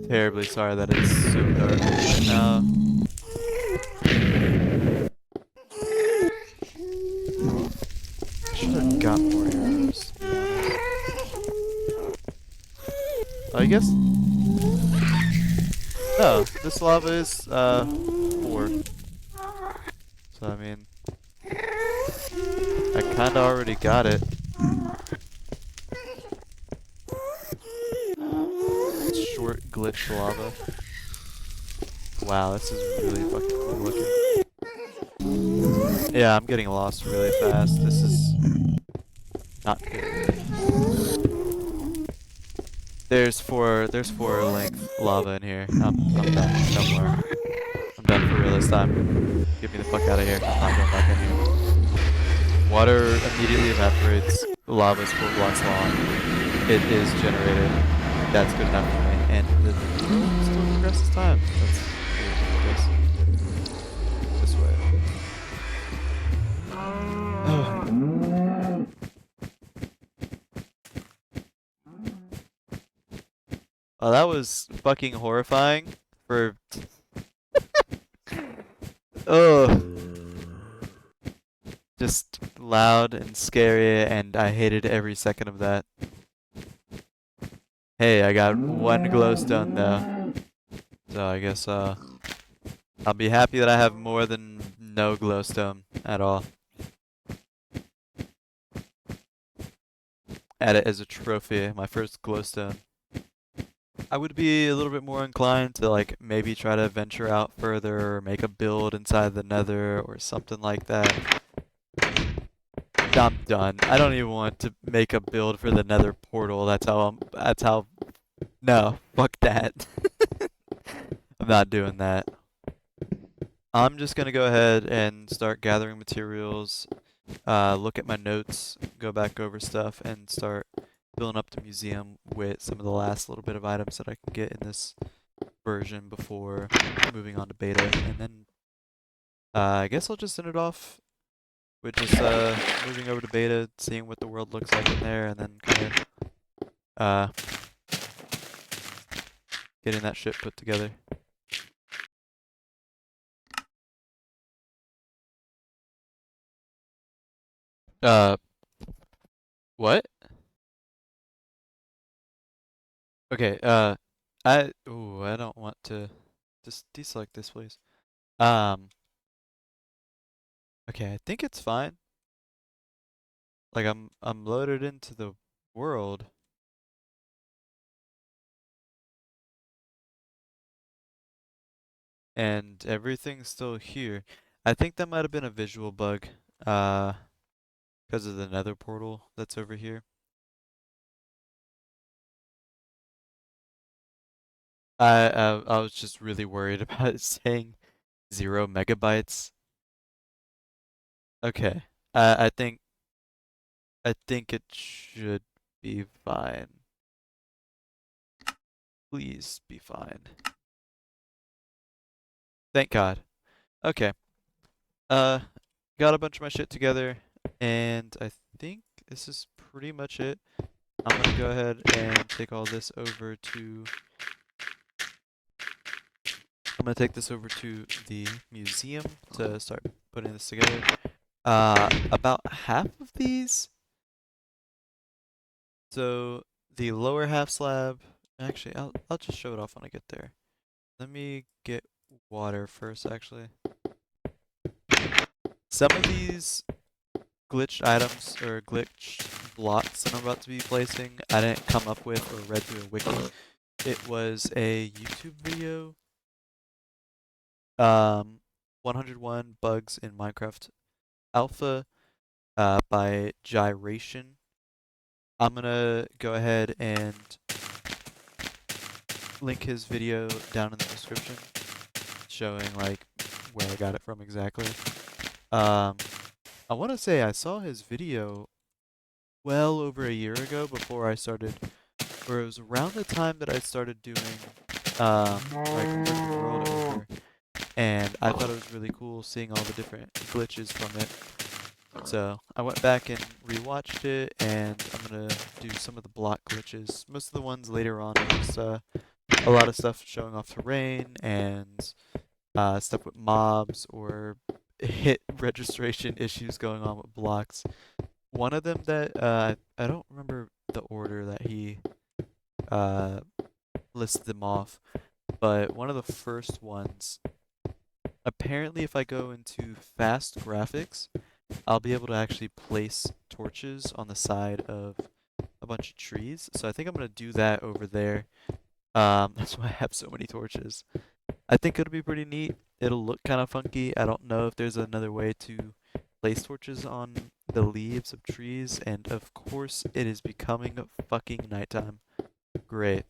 Terribly sorry that it's so dark right now. I should have got more arrows, to be honest. I guess... No, this lava is, 4. So, I mean... I kinda already got it. Short glitch lava. Wow, this is really fucking cool looking. Yeah, I'm getting lost really fast. This is not good. There's four length lava in here. I'm done. No more. I'm done for real this time. Get me the fuck out of here. I'm not going back in here. Water immediately evaporates. Lava is 4 blocks long. It is generated. That's good enough for me. And the world still progresses time. That's weird, this way. Oh, that was fucking horrifying for... Oh. Just loud and scary, and I hated every second of that. Hey, I got 1 glowstone though. So I guess I'll be happy that I have more than no glowstone at all. Add it as a trophy, my first glowstone. I would be a little bit more inclined to like maybe try to venture out further or make a build inside the nether or something like that. I'm done. I don't even want to make a build for the nether portal. No, fuck that. I'm not doing that. I'm just gonna go ahead and start gathering materials, look at my notes, go back over stuff, and start filling up the museum with some of the last little bit of items that I can get in this version before moving on to beta. And then I guess I'll just end it off with just moving over to beta, seeing what the world looks like in there, and then kind of getting that shit put together. What? Okay, I don't want to just deselect this, please. Okay, I think it's fine. Like I'm loaded into the world. And everything's still here. I think that might have been a visual bug, because of the nether portal that's over here. I was just really worried about it saying 0 megabytes. Okay. I think it should be fine. Please be fine. Thank God. Okay. Got a bunch of my shit together, and I think this is pretty much it. I'm gonna go ahead and take all this over to... I'm gonna take this over to the museum to start putting this together. About half of these. So the lower half slab. Actually, I'll just show it off when I get there. Let me get water first, actually. Some of these glitched items or glitched blocks that I'm about to be placing, I didn't come up with or read through a wiki. It was a YouTube video, 101 Bugs in Minecraft Alpha, by Gyration. I'm gonna go ahead and link his video down in the description, showing like where I got it from exactly. I want to say I saw his video well over a year ago before I started, or it was around the time that I started doing like open world over, and I thought it was really cool seeing all the different glitches from it. So I went back and rewatched it, and I'm gonna do some of the block glitches. Most of the ones later on are just a lot of stuff showing off terrain and stuff with mobs or hit registration issues going on with blocks. One of them that I don't remember the order that he uh, listed them off, but one of the first ones, apparently if I go into fast graphics, I'll be able to actually place torches on the side of a bunch of trees. So I think I'm gonna do that over there. That's why I have so many torches. I think it'll be pretty neat. It'll look kind of funky. I don't know if there's another way to place torches on the leaves of trees, and of course it is becoming fucking nighttime. Great.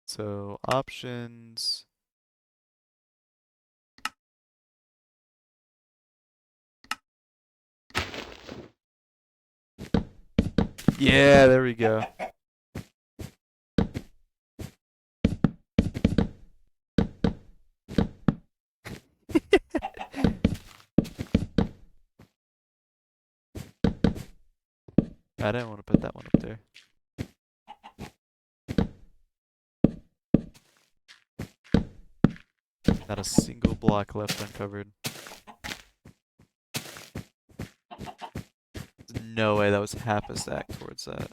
So options. Yeah, there we go. I didn't want to put that one up there. Not a single block left uncovered. There's no way that was half a stack towards that.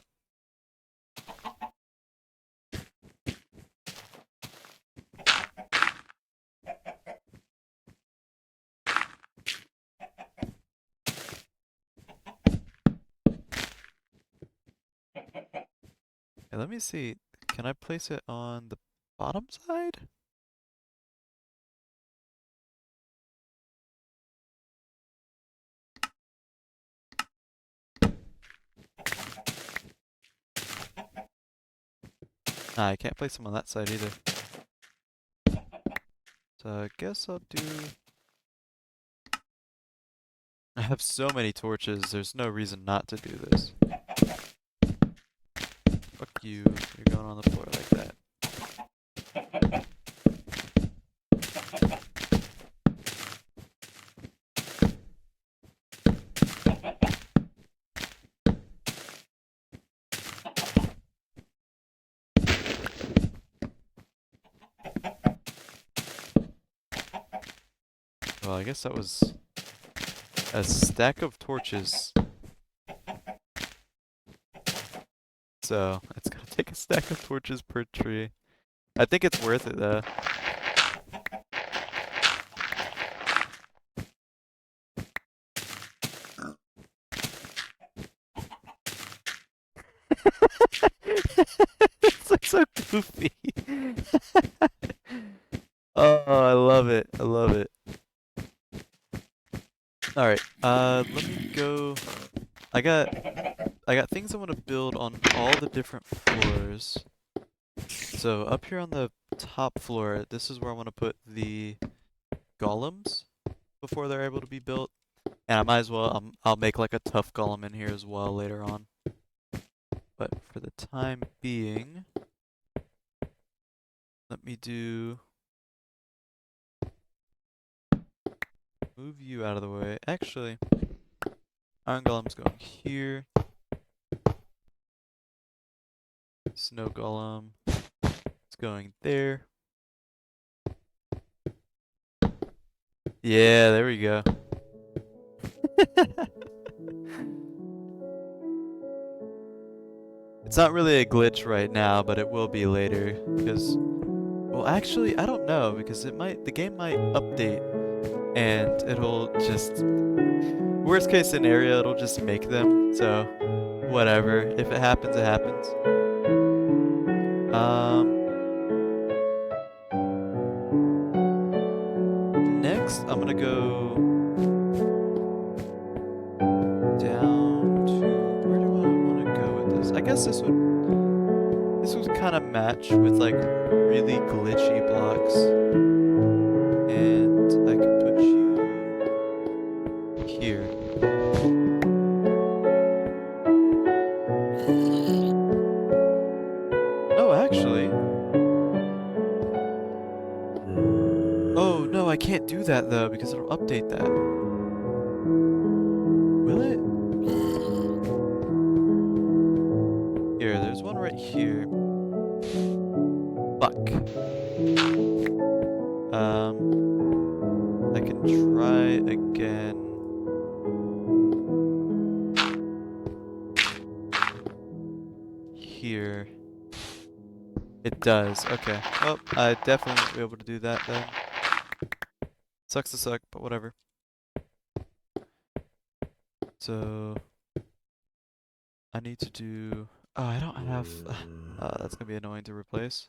Hey, let me see. Can I place it on the bottom side? Nah, I can't place them on that side either. So I guess I'll do... I have so many torches, there's no reason not to do this. Fuck you, you're going on the floor like that. Well, I guess that was a stack of torches. So, it's gonna take a stack of torches per tree. I think it's worth it though. It's like so goofy. Oh, I love it. I love it. Alright, let me go. I got things I want to build on all the different floors. So up here on the top floor, this is where I want to put the golems before they're able to be built. And I might as well, I'll make like a tough golem in here as well later on. But for the time being, let me move you out of the way. Actually, iron golem's going here. Snow golem is going there. Yeah, there we go. It's not really a glitch right now, but it will be later because, well, actually, I don't know because the game might update and it'll just, worst case scenario, it'll just make them. So whatever. If it happens, it happens. Next, I'm gonna go down to, where do I want to go with this? I guess this would kind of match with like really glitchy blocks, and I can put you here. Oh, actually, oh no, I can't do that though because it'll update that. Will it? Here, there's one right here. Fuck. I can try again. Here. It does. Okay. Well, I definitely won't be able to do that then. Sucks to suck, but whatever. So I need to do. Oh, I don't have. That's gonna be annoying to replace.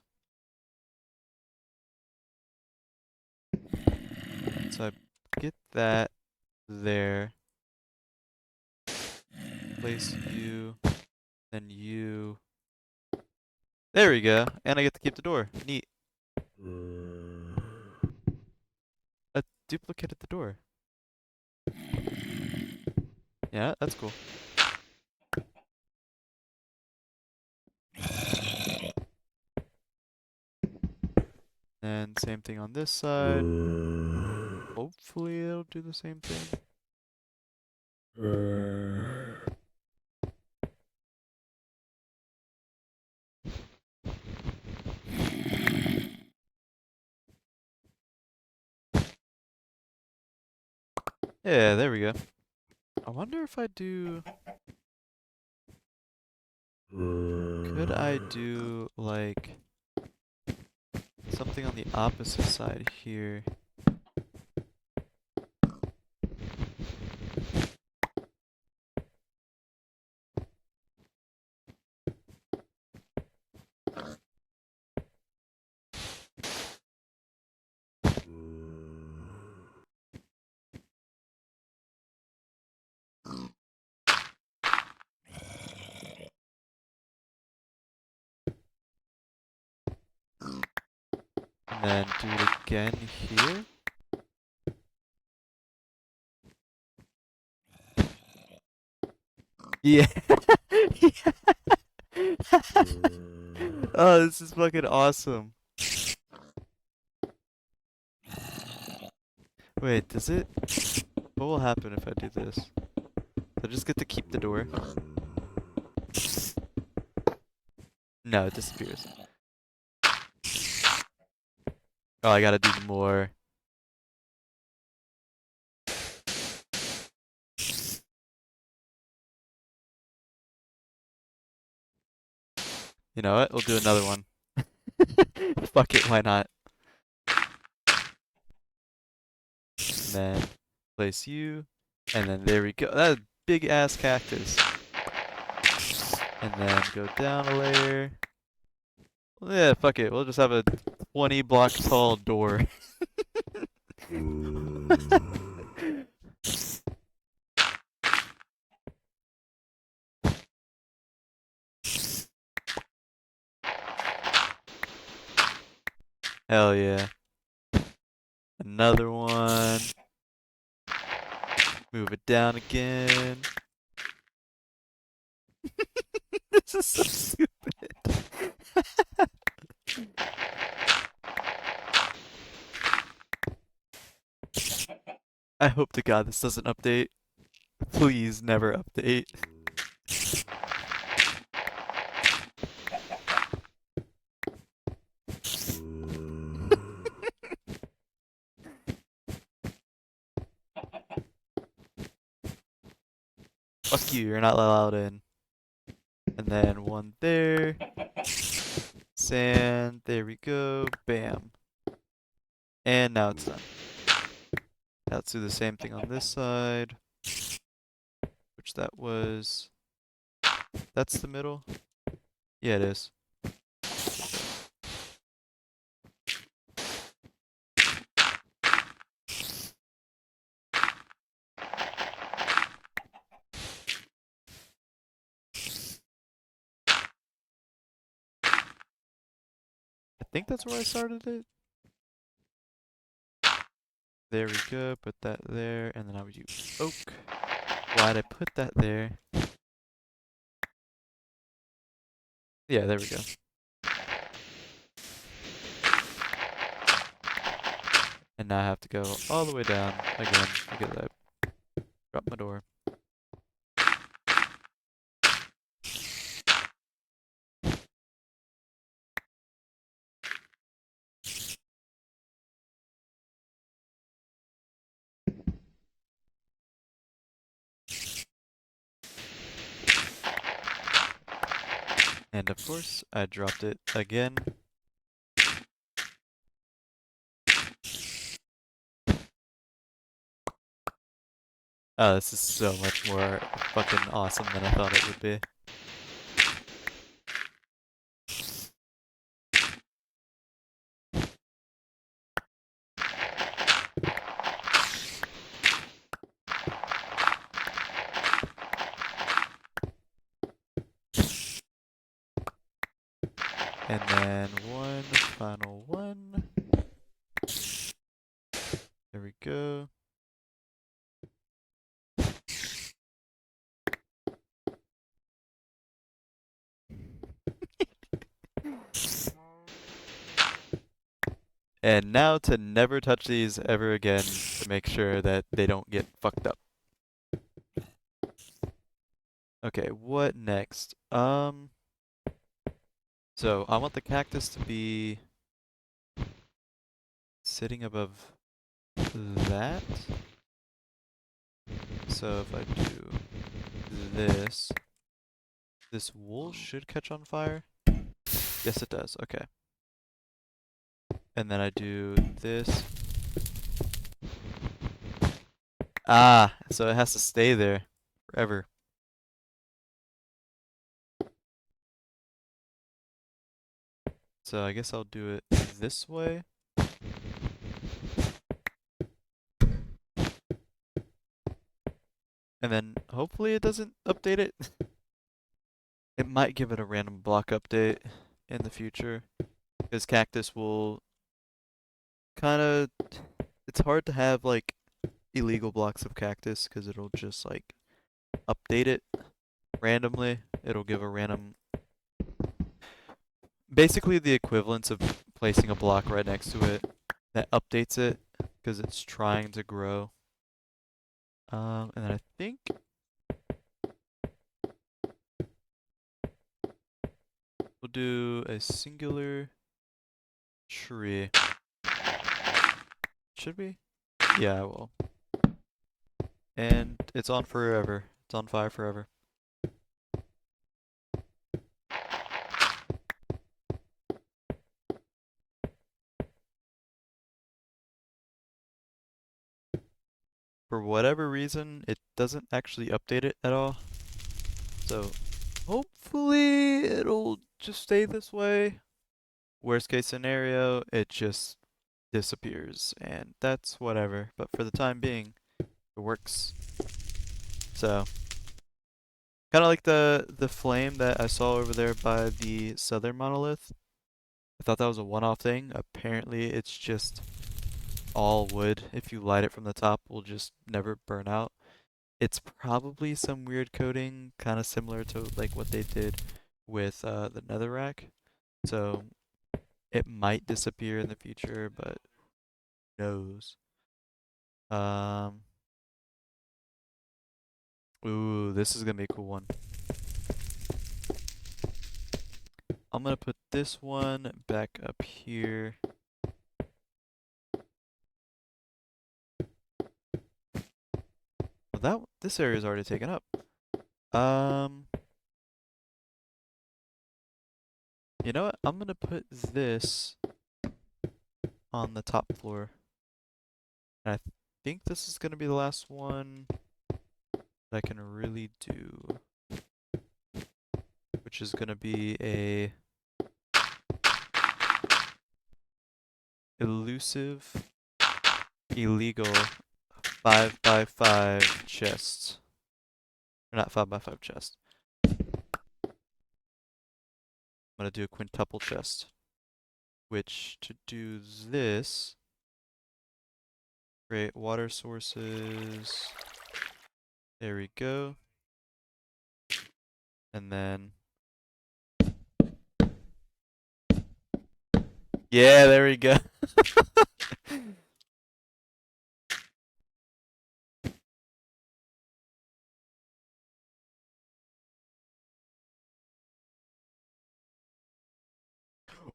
So I get that there. Place you, then you. There we go. And I get to keep the door. Neat. I duplicated the door. Yeah, that's cool. And same thing on this side. Hopefully it'll do the same thing. Yeah, there we go. I wonder if I do... Could I do, like, something on the opposite side here? And then do it again here? Yeah. Oh, this is fucking awesome. Wait, does it? What will happen if I do this? I just get to keep the door? No, it disappears. Oh, I gotta do more. You know what? We'll do another one. Fuck it, why not? And then place you, and then there we go. That's a big ass cactus. And then go down a layer. Yeah, fuck it. We'll just have a 20 block tall door. Hell yeah. Another one. Move it down again. This is so stupid. I hope to God this doesn't update. Please never update. Fuck you, you're not allowed in. And then one there. Sand, there we go. Bam. And now it's done. Let's do the same thing on this side, which that was. That's the middle? Yeah, it is. I think that's where I started it. There we go, put that there, and then I would use oak. Why'd I put that there? Yeah, there we go. And now I have to go all the way down again because I dropped my door. And of course, I dropped it again. Oh, this is so much more fucking awesome than I thought it would be. And then one final one. There we go. And now to never touch these ever again to make sure that they don't get fucked up. Okay, what next? So I want the cactus to be sitting above that. So if I do this, this wool should catch on fire. Yes, it does. Okay. And then I do this. Ah, so it has to stay there forever. So I guess I'll do it this way. And then hopefully it doesn't update it. It might give it a random block update in the future. Because cactus will kind of... It's hard to have like illegal blocks of cactus because it'll just like update it randomly. It'll give a random... Basically the equivalence of placing a block right next to it that updates it because it's trying to grow. And then I think we'll do a singular tree. Should we? Yeah, I will. And it's on forever. It's on fire forever. For whatever reason, it doesn't actually update it at all. So hopefully it'll just stay this way. Worst case scenario, it just disappears. And that's whatever. But for the time being, it works. So kind of like the flame that I saw over there by the southern monolith. I thought that was a one-off thing. Apparently it's just all wood. If you light it from the top, will just never burn out. It's probably some weird coating, kind of similar to like what they did with the netherrack. So it might disappear in the future, but who knows. Um, ooh, this is gonna be a cool one. I'm gonna put this one back up here. Well, this area is already taken up. Um, you know what? I'm gonna put this on the top floor. And think this is gonna be the last one that I can really do, which is gonna be a elusive, illegal 5x5 chest. Or not 5x5 chest. I'm gonna do a quintuple chest. Which, to do this, create water sources. There we go. And then, yeah, there we go.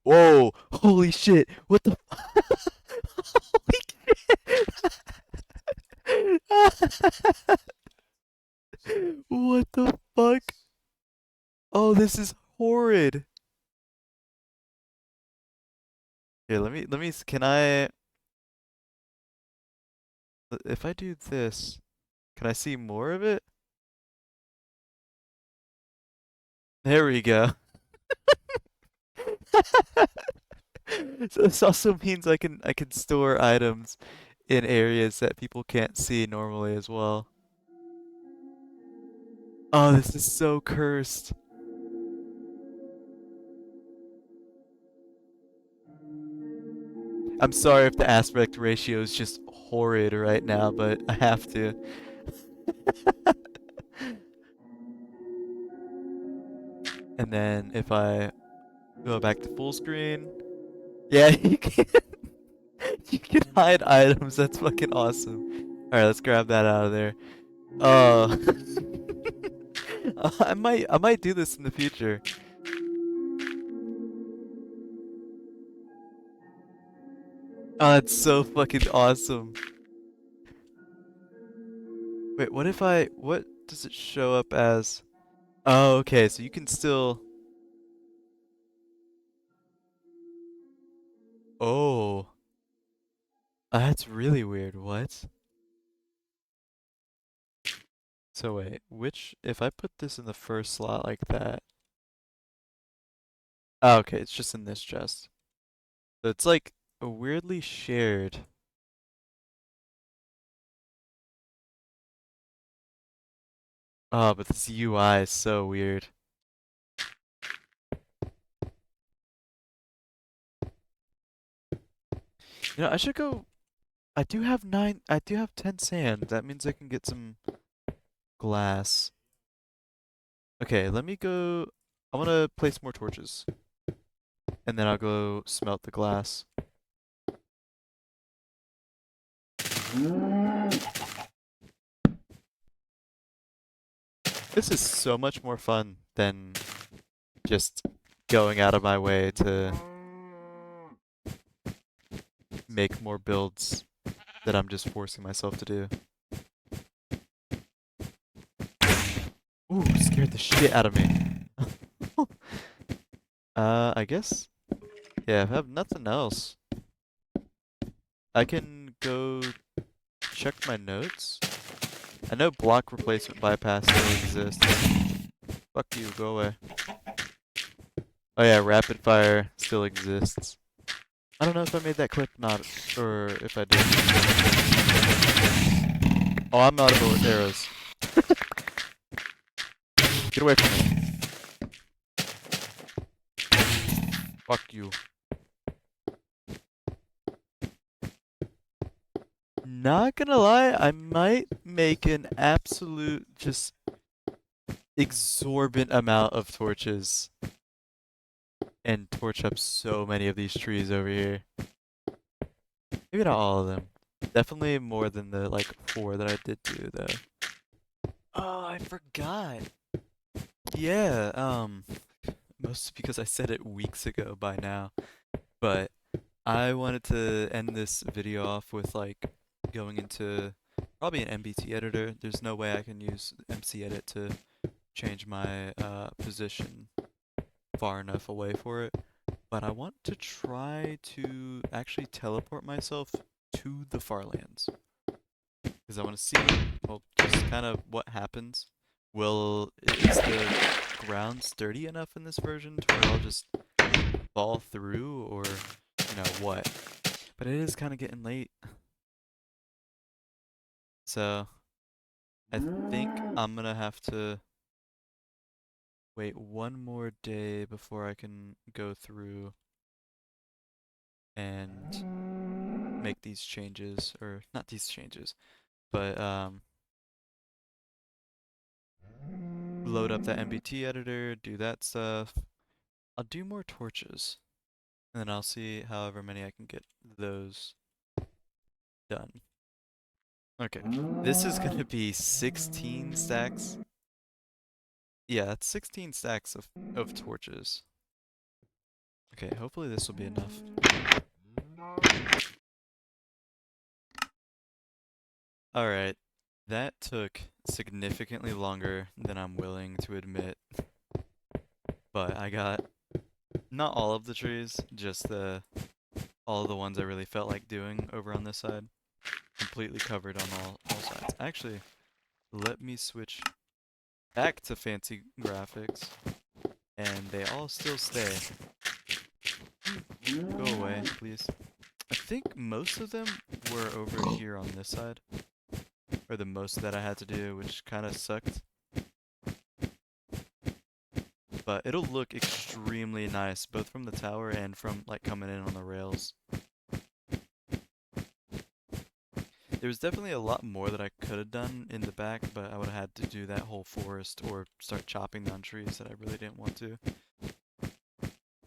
Whoa! Holy shit! What the? Holy shit! What the fuck? Oh, this is horrid. Here, can I, if I do this, can I see more of it? There we go. So this also means I can store items in areas that people can't see normally as well. Oh, this is so cursed. I'm sorry if the aspect ratio is just horrid right now, but I have to. And then if I go back to full screen, yeah, you can hide items. That's fucking awesome. All right, let's grab that out of there. Uh, I might do this in the future. Oh, that's so fucking awesome. Wait, what does it show up as? Oh, okay, so you can still, oh, that's really weird. What? So wait, if I put this in the first slot like that? Oh, okay, it's just in this chest. So it's like a weirdly shared. Oh, but this UI is so weird. I should go. I do have 10 sand. That means I can get some glass. Okay, let me go. I want to place more torches. And then I'll go smelt the glass. This is so much more fun than just going out of my way to make more builds that I'm just forcing myself to do. Ooh, scared the shit out of me. I guess, yeah, if I have nothing else, I can go check my notes. I know block replacement bypass still exists. Fuck you, go away. Oh yeah, rapid fire still exists. I don't know if I made that clip not, or if I did. Oh, I'm out of arrows. Get away from me. Fuck you. Not gonna lie, I might make an absolute just exorbitant amount of torches and torch up so many of these trees over here. Maybe not all of them. Definitely more than the like 4 that I did do though. Oh, I forgot. Yeah, mostly because I said it weeks ago by now. But I wanted to end this video off with like going into probably an MBT editor. There's no way I can use MC edit to change my position far enough away for it. But I want to try to actually teleport myself to the farlands. because I want to see, well, just kind of what happens. Is the ground sturdy enough in this version to where I'll just fall through, or, what? But it is kind of getting late, so I think I'm gonna have to wait one more day before I can go through and make these changes, or not these changes, but load up that MBT editor, do that stuff. I'll do more torches, and then I'll see however many I can get those done. Okay, this is gonna be 16 stacks. Yeah, that's 16 stacks of torches. Okay, hopefully this will be enough. Alright, that took significantly longer than I'm willing to admit, but I got not all of the trees, just all of the ones I really felt like doing over on this side. Completely covered on all sides. Actually, let me switch back to fancy graphics, and they all still stay. Go away, please. I think most of them were over here on this side, or the most that I had to do, which kind of sucked. But it'll look extremely nice, both from the tower and from like coming in on the rails. There's definitely a lot more that I could have done in the back, but I would have had to do that whole forest or start chopping down trees that I really didn't want to.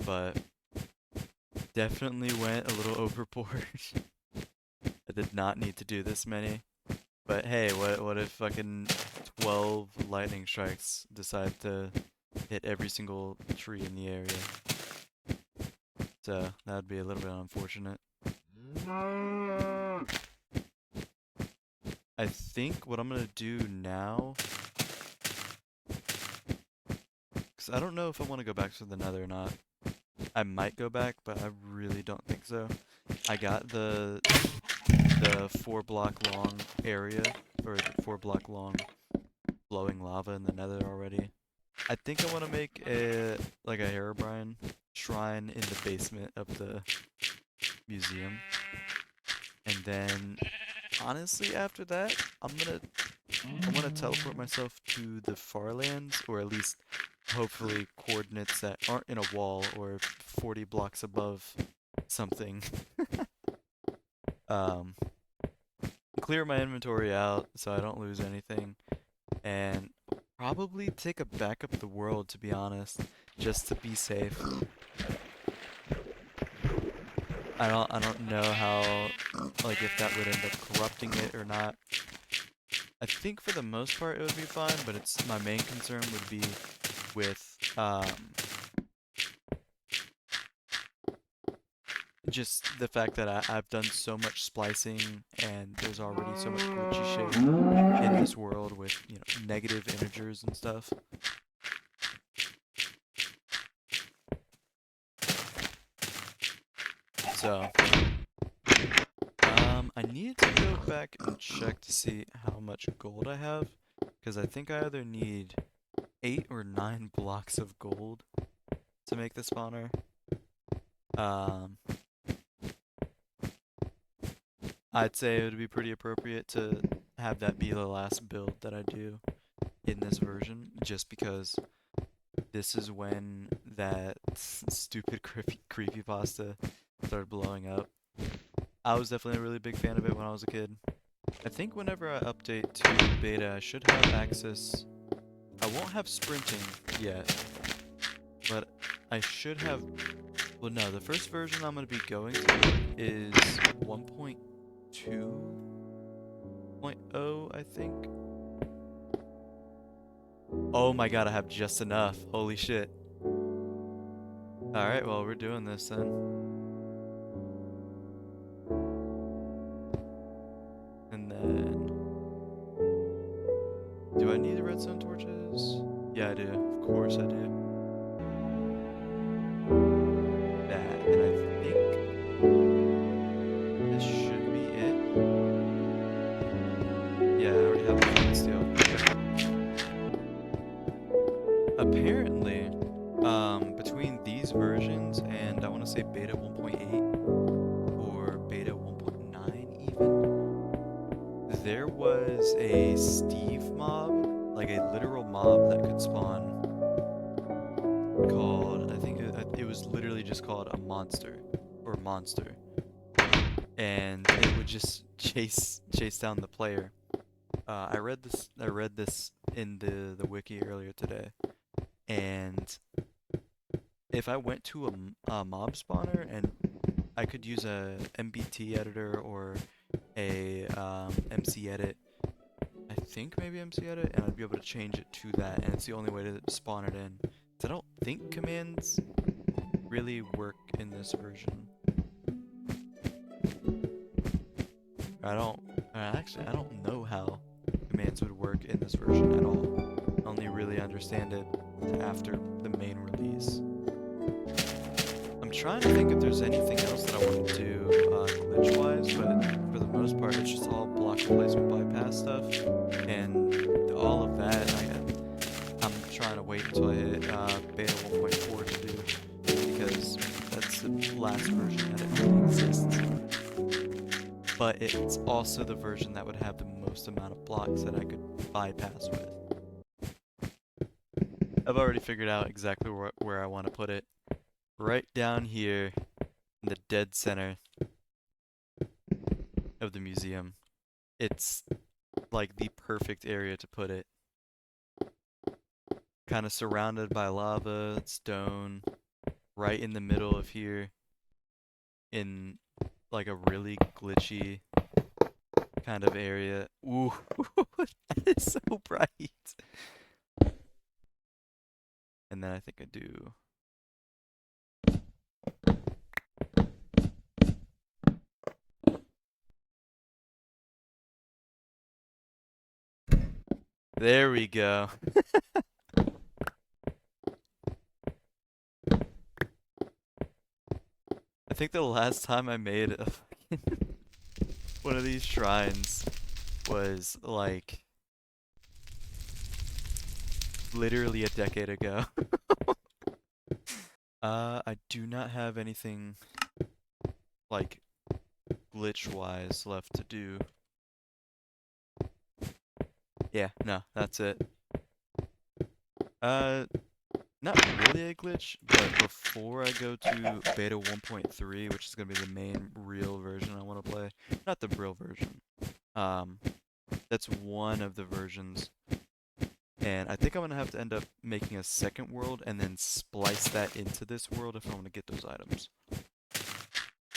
But definitely went a little overboard. I did not need to do this many. But hey, what if fucking 12 lightning strikes decide to hit every single tree in the area? So that would be a little bit unfortunate. I think what I'm gonna do now, because I don't know if I want to go back to the nether or not. I might go back, but I really don't think so. I got the 4 block long area, or the 4 block long flowing lava in the nether already. I think I want to make like a Herobrine shrine in the basement of the museum. And then, honestly, after that, I want to teleport myself to the farlands, or at least, hopefully, coordinates that aren't in a wall or 40 blocks above something. um, Clear my inventory out so I don't lose anything, and probably take a back up the world, to be honest, just to be safe. I don't know how, like, if that would end up corrupting it or not. I think for the most part it would be fine, but my main concern would be with just the fact that I've done so much splicing, and there's already so much glitchy shit in this world with, negative integers and stuff. So, I needed to go back and check to see how much gold I have, because I think I either need 8 or 9 blocks of gold to make the spawner. I'd say it would be pretty appropriate to have that be the last build that I do in this version, just because this is when that stupid creepypasta started blowing up. I was definitely a really big fan of it when I was a kid. I think whenever I update to beta, I should have access. I won't have sprinting yet, but I should have. Well, no, the first version I'm going to be going to is 1.2.0, I think. Oh my god, I have just enough. Holy shit. Alright, well, we're doing this then. And then... Do I need the redstone torches? Yeah, I do. Of course I do. That, and I think this should be it. 1.8 or beta 1.9 even, there was a Steve mob, like a literal mob that could spawn called, I think it was literally just called a monster or monster, and it would just chase down the player. I read this in the wiki earlier today, and if I went to a mob spawner and I could use a MBT editor or a MC edit, I think maybe MC edit, and I'd be able to change it to that, and it's the only way to spawn it in. So I don't think commands really work in this version. I don't know how commands would work in this version at all. I only really understand it after the main release. I'm trying to think if there's anything else that I want to do glitch-wise, but for the most part, it's just all block replacement bypass stuff, and all of that I'm trying to wait until I hit beta 1.4 to do, because that's the last version that it really exists. But it's also the version that would have the most amount of blocks that I could bypass with. I've already figured out exactly where I want to put it. Right down here in the dead center of the museum. It's like the perfect area to put it. Kind of surrounded by lava, stone, right in the middle of here, in like a really glitchy kind of area. Ooh, that is so bright. And then I think I do. There we go. I think the last time I made a one of these shrines was like literally a decade ago. I do not have anything like glitch-wise left to do. Yeah, no, that's it. Not really a glitch, but before I go to beta 1.3, which is gonna be the main real version I want to play, not the real version. That's one of the versions, and I think I'm gonna have to end up making a second world and then splice that into this world if I want to get those items.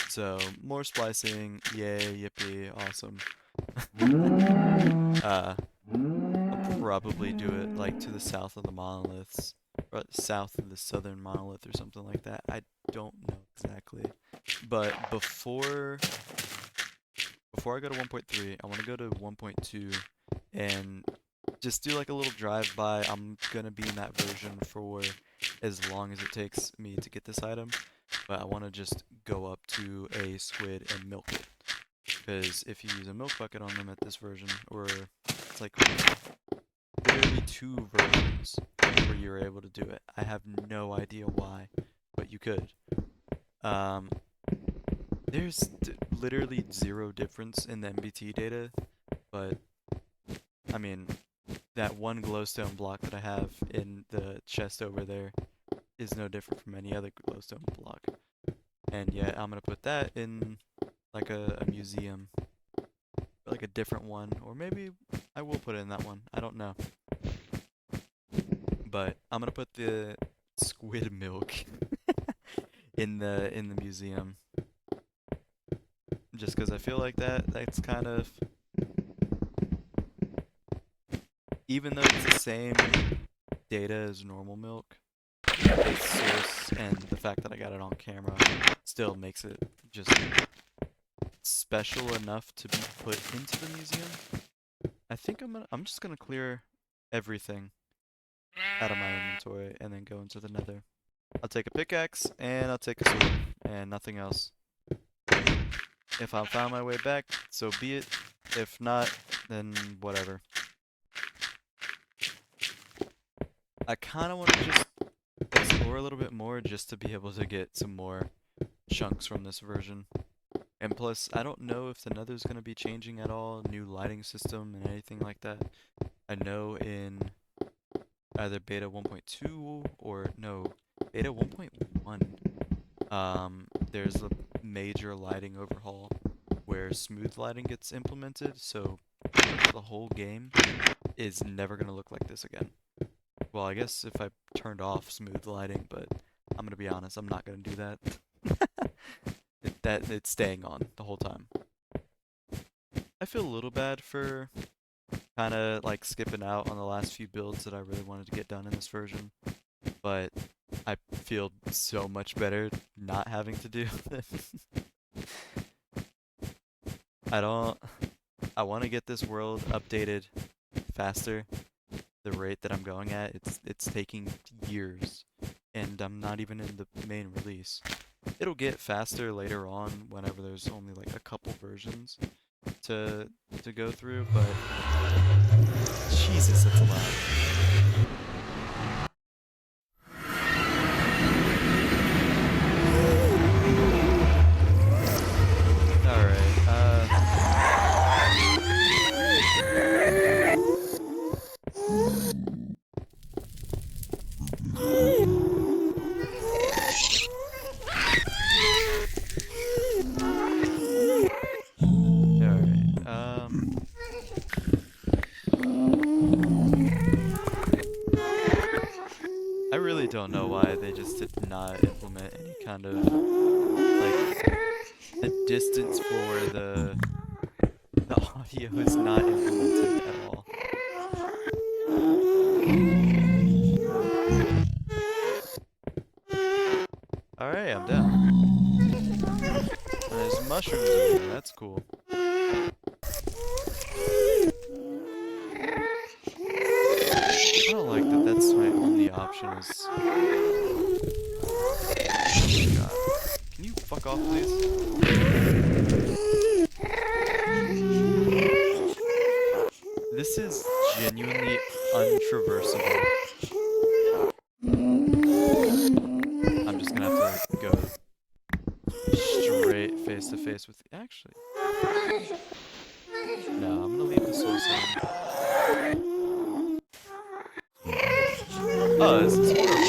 So more splicing, yay, yippee, awesome. I'll probably do it like to the south of the monoliths, or south of the southern monolith or something like that. I don't know exactly, but before I go to 1.3, I want to go to 1.2 and just do like a little drive-by. I'm gonna be in that version for as long as it takes me to get this item, but I want to just go up to a squid and milk it. Because if you use a milk bucket on them at this version, or it's like literally 2 versions where you're able to do it. I have no idea why, but you could. There's literally 0 difference in the MBT data, but I mean, that one glowstone block that I have in the chest over there is no different from any other glowstone block. And yet I'm gonna put that in like a museum, like a different one, or maybe I will put it in that one. I don't know. But I'm gonna put the squid milk in the museum, just because I feel like that's kind of, even though it's the same data as normal milk, its source and the fact that I got it on camera still makes it just special enough to be put into the museum. I think I'm just gonna clear everything out of my inventory and then go into the nether. I'll take a pickaxe and I'll take a sword and nothing else. If I found my way back, so be it. If not, then whatever. I kind of want to just explore a little bit more just to be able to get some more chunks from this version. And plus, I don't know if the Nether's going to be changing at all, new lighting system and anything like that. I know in either beta 1.2 or no, beta 1.1, there's a major lighting overhaul where smooth lighting gets implemented, so the whole game is never going to look like this again. Well, I guess if I turned off smooth lighting, but I'm going to be honest, I'm not going to do that. It's staying on the whole time. I feel a little bad for kind of like skipping out on the last few builds that I really wanted to get done in this version, but I feel so much better not having to do this. I want to get this world updated faster. The rate that I'm going at, it's taking years, and I'm not even in the main release. It'll get faster later on whenever there's only like a couple versions to go through, but Jesus, that's loud. I really don't know why they just did not implement any kind of like a distance for the audio is not implemented at all. Alright, I'm down. And there's mushrooms in here, that's cool. I don't like that that's my only option is... Oh God. Can you fuck off, please? This is genuinely untraversable. I'm just gonna have to go straight face to face with... Actually... No, I'm gonna leave the soul sign. Oh, this is horrible.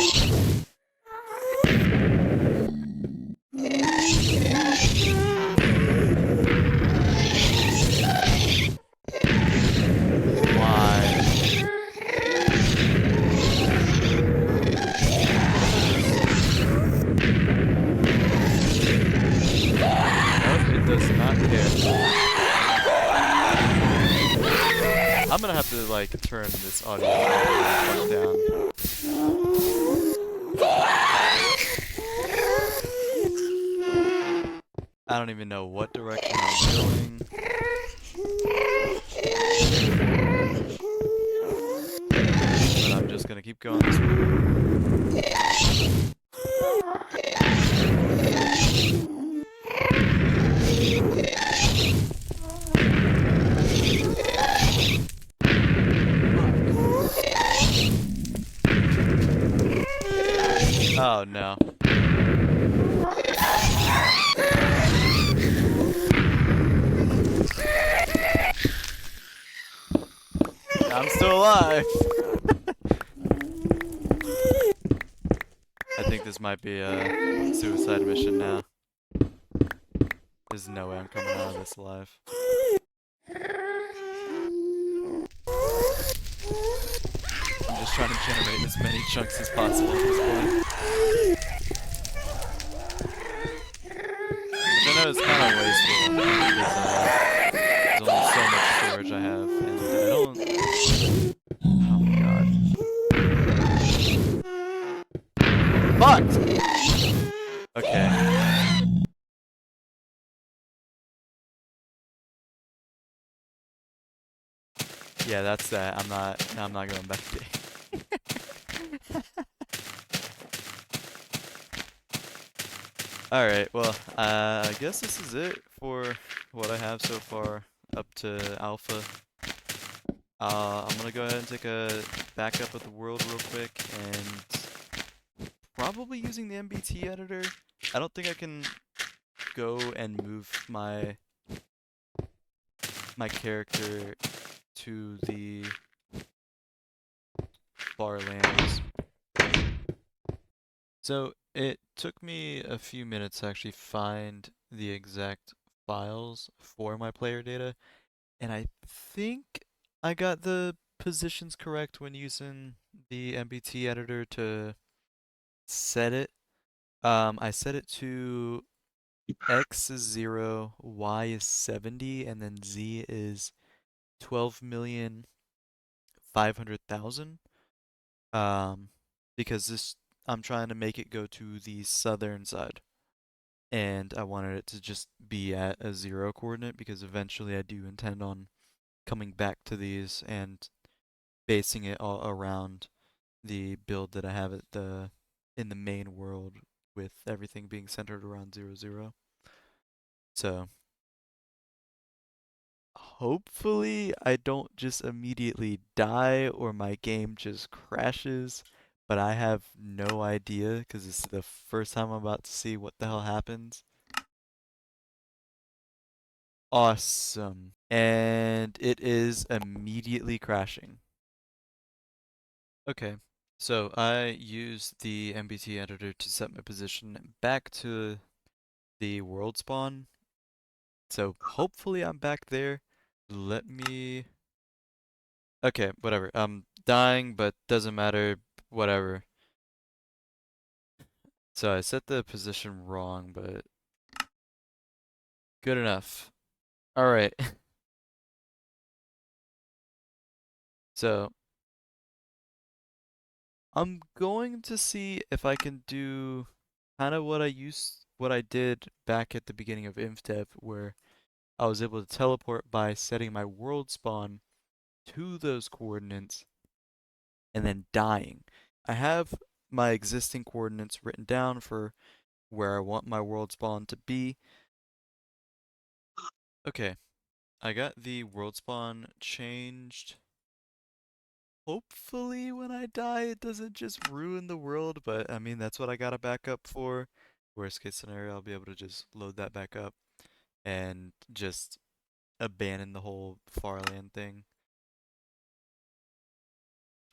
I'm gonna have to like turn this audio down. I don't even know what direction I'm going. But I'm just gonna keep going this way. Oh no. I'm still alive. I think this might be a suicide mission now. There's no way I'm coming out of this alive. I'm just trying to generate as many chunks as possible at this point. Which I know is kind of wasteful because there's only so much storage I have, and I don't... Oh my god. Fuck! Okay. Yeah, that's that. I'm not going back to Alright, well, I guess this is it for what I have so far up to alpha. I'm gonna go ahead and take a backup of the world real quick, and probably using the MBT editor. I don't think I can go and move my character to the farlands. So it took me a few minutes to actually find the exact files for my player data, and I think I got the positions correct when using the MBT editor to set it. I set it to X is 0, Y is 70, and then Z is 12,500,000. Um, because I'm trying to make it go to the southern side, and I wanted it to just be at a 0 coordinate because eventually I do intend on coming back to these and basing it all around the build that I have in the main world with everything being centered around 0, 0. So hopefully I don't just immediately die or my game just crashes, but I have no idea because it's the first time I'm about to see what the hell happens. Awesome. And it is immediately crashing. Okay, so I use the MBT editor to set my position back to the world spawn. So hopefully I'm back there. Let me... Okay, whatever. I'm dying, but doesn't matter. Whatever. So I set the position wrong, but good enough. Alright. So I'm going to see if I can do kind of what I did back at the beginning of InfDev, where I was able to teleport by setting my world spawn to those coordinates and then dying. I have my existing coordinates written down for where I want my world spawn to be. Okay, I got the world spawn changed. Hopefully when I die it doesn't just ruin the world, but I mean that's what I got a backup for. Worst case scenario, I'll be able to just load that back up and just abandon the whole Farland thing.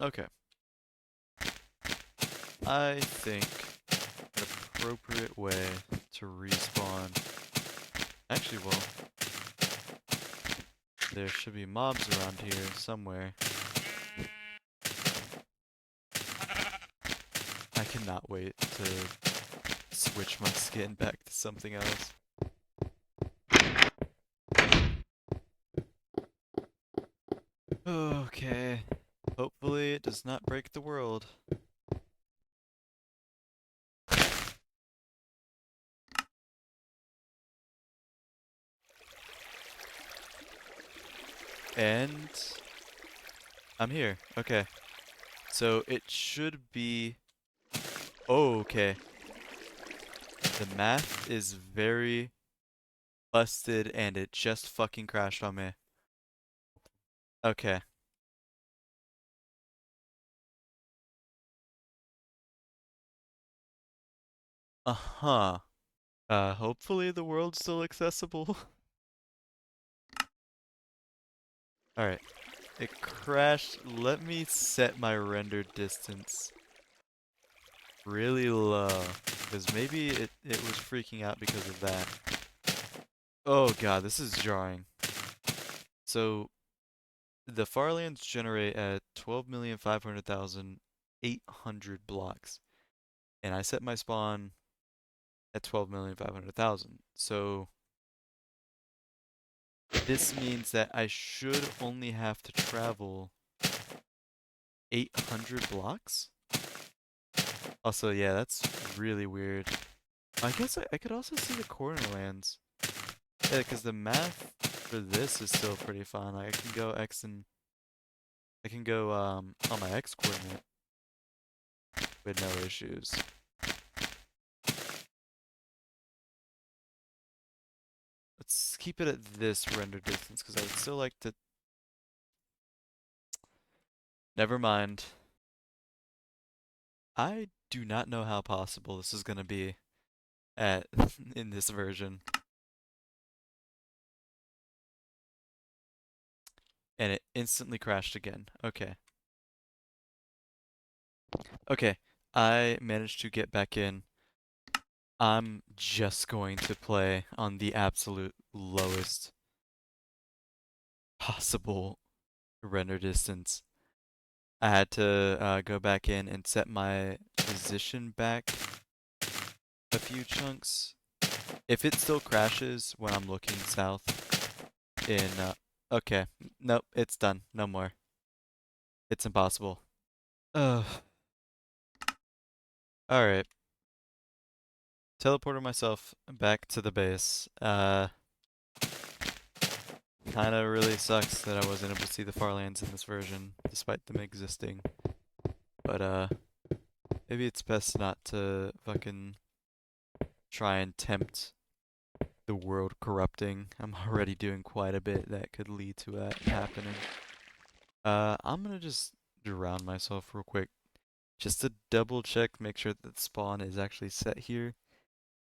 Okay. I think an appropriate way to respawn. Actually, well, there should be mobs around here somewhere. I cannot wait to switch my skin back to something else. Okay. Hopefully it does not break the world. And I'm here. Okay. So it should be... Oh, okay. The math is very busted and it just fucking crashed on me. Okay. Uh-huh. Hopefully the world's still accessible. Alright. It crashed. Let me set my render distance really low. Because maybe it was freaking out because of that. Oh god, this is jarring. So, the farlands generate at 12,500,800 blocks. And I set my spawn at 12,500,000. So, this means that I should only have to travel 800 blocks? Also, yeah, that's really weird. I guess I could also see the corner lands. Yeah, because the math for this is still pretty fun. Like, I can go X and... I can go, on my X coordinate with no issues. Let's keep it at this render distance, because I would still like to... Never mind. I do not know how possible this is going to be. at in this version, and it instantly crashed again. Okay. Okay. I managed to get back in. I'm just going to play on the absolute lowest possible render distance. I had to go back in and set my position back a few chunks. If it still crashes when I'm looking south in, okay, nope, it's done. No more. It's impossible. Ugh. Alright. Teleported myself back to the base. Kinda really sucks that I wasn't able to see the farlands in this version, despite them existing. But, maybe it's best not to fucking try and tempt the world corrupting. I'm already doing quite a bit that could lead to that happening. I'm gonna just drown myself real quick, just to double check, make sure that the spawn is actually set here.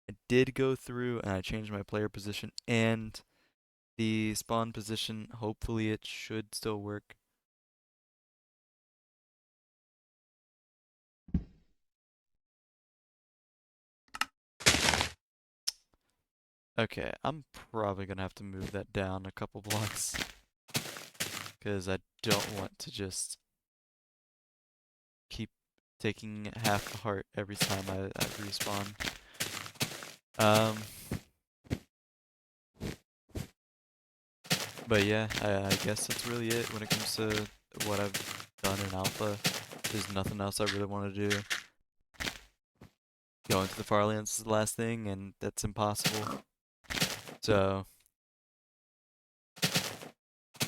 I did go through and I changed my player position and the spawn position. Hopefully it should still work. Okay, I'm probably gonna have to move that down a couple blocks because I don't want to just keep taking half a heart every time I respawn. But yeah, I guess that's really it when it comes to what I've done in alpha. There's nothing else I really want to do. Going to the farlands is the last thing, and that's impossible. So,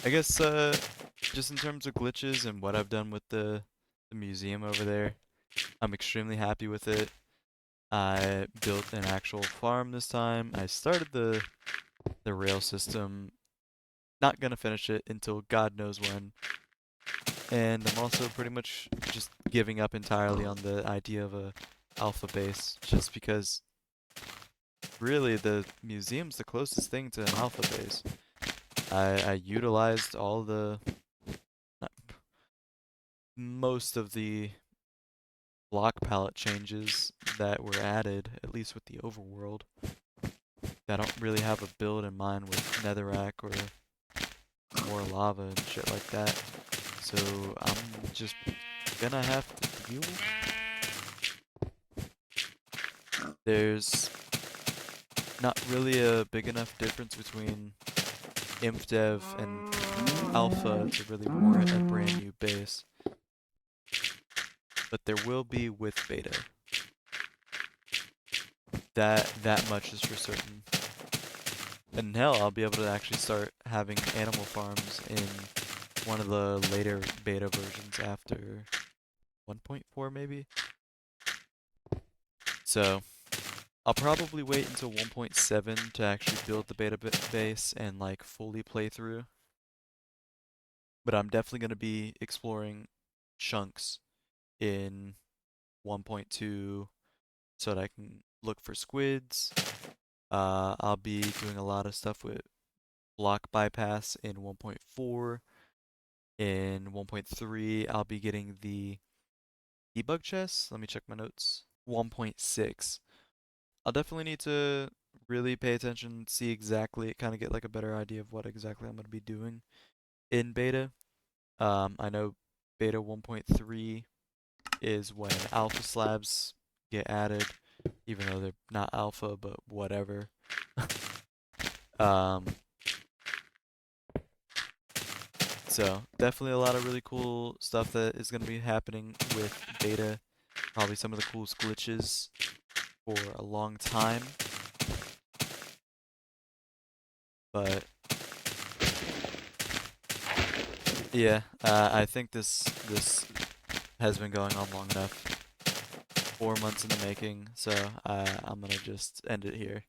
I guess just in terms of glitches and what I've done with the museum over there, I'm extremely happy with it. I built an actual farm this time. I started the rail system. Not gonna finish it until God knows when. And I'm also pretty much just giving up entirely on the idea of a alpha base, just because really the museum's the closest thing to an alpha base. I utilized all the most of the block palette changes that were added, at least with the overworld. I don't really have a build in mind with netherrack or more lava and shit like that. So I'm just gonna have to deal. There's not really a big enough difference between ImpDev and Alpha to really warrant a brand new base. But there will be with Beta. That much is for certain. And hell, I'll be able to actually start having animal farms in one of the later beta versions after 1.4 maybe. So I'll probably wait until 1.7 to actually build the beta base and like fully play through. But I'm definitely going to be exploring chunks in 1.2 so that I can look for squids. I'll be doing a lot of stuff with block bypass in 1.4. In 1.3, I'll be getting the debug chest. Let me check my notes. 1.6. I'll definitely need to really pay attention, see exactly, kind of get like a better idea of what exactly I'm going to be doing in beta. I know beta 1.3 is when alpha slabs get added, even though they're not alpha, but whatever. um, so definitely a lot of really cool stuff that is going to be happening with beta. Probably some of the coolest glitches for a long time. But yeah, I think this has been going on long enough. 4 months in the making, so I'm gonna just end it here.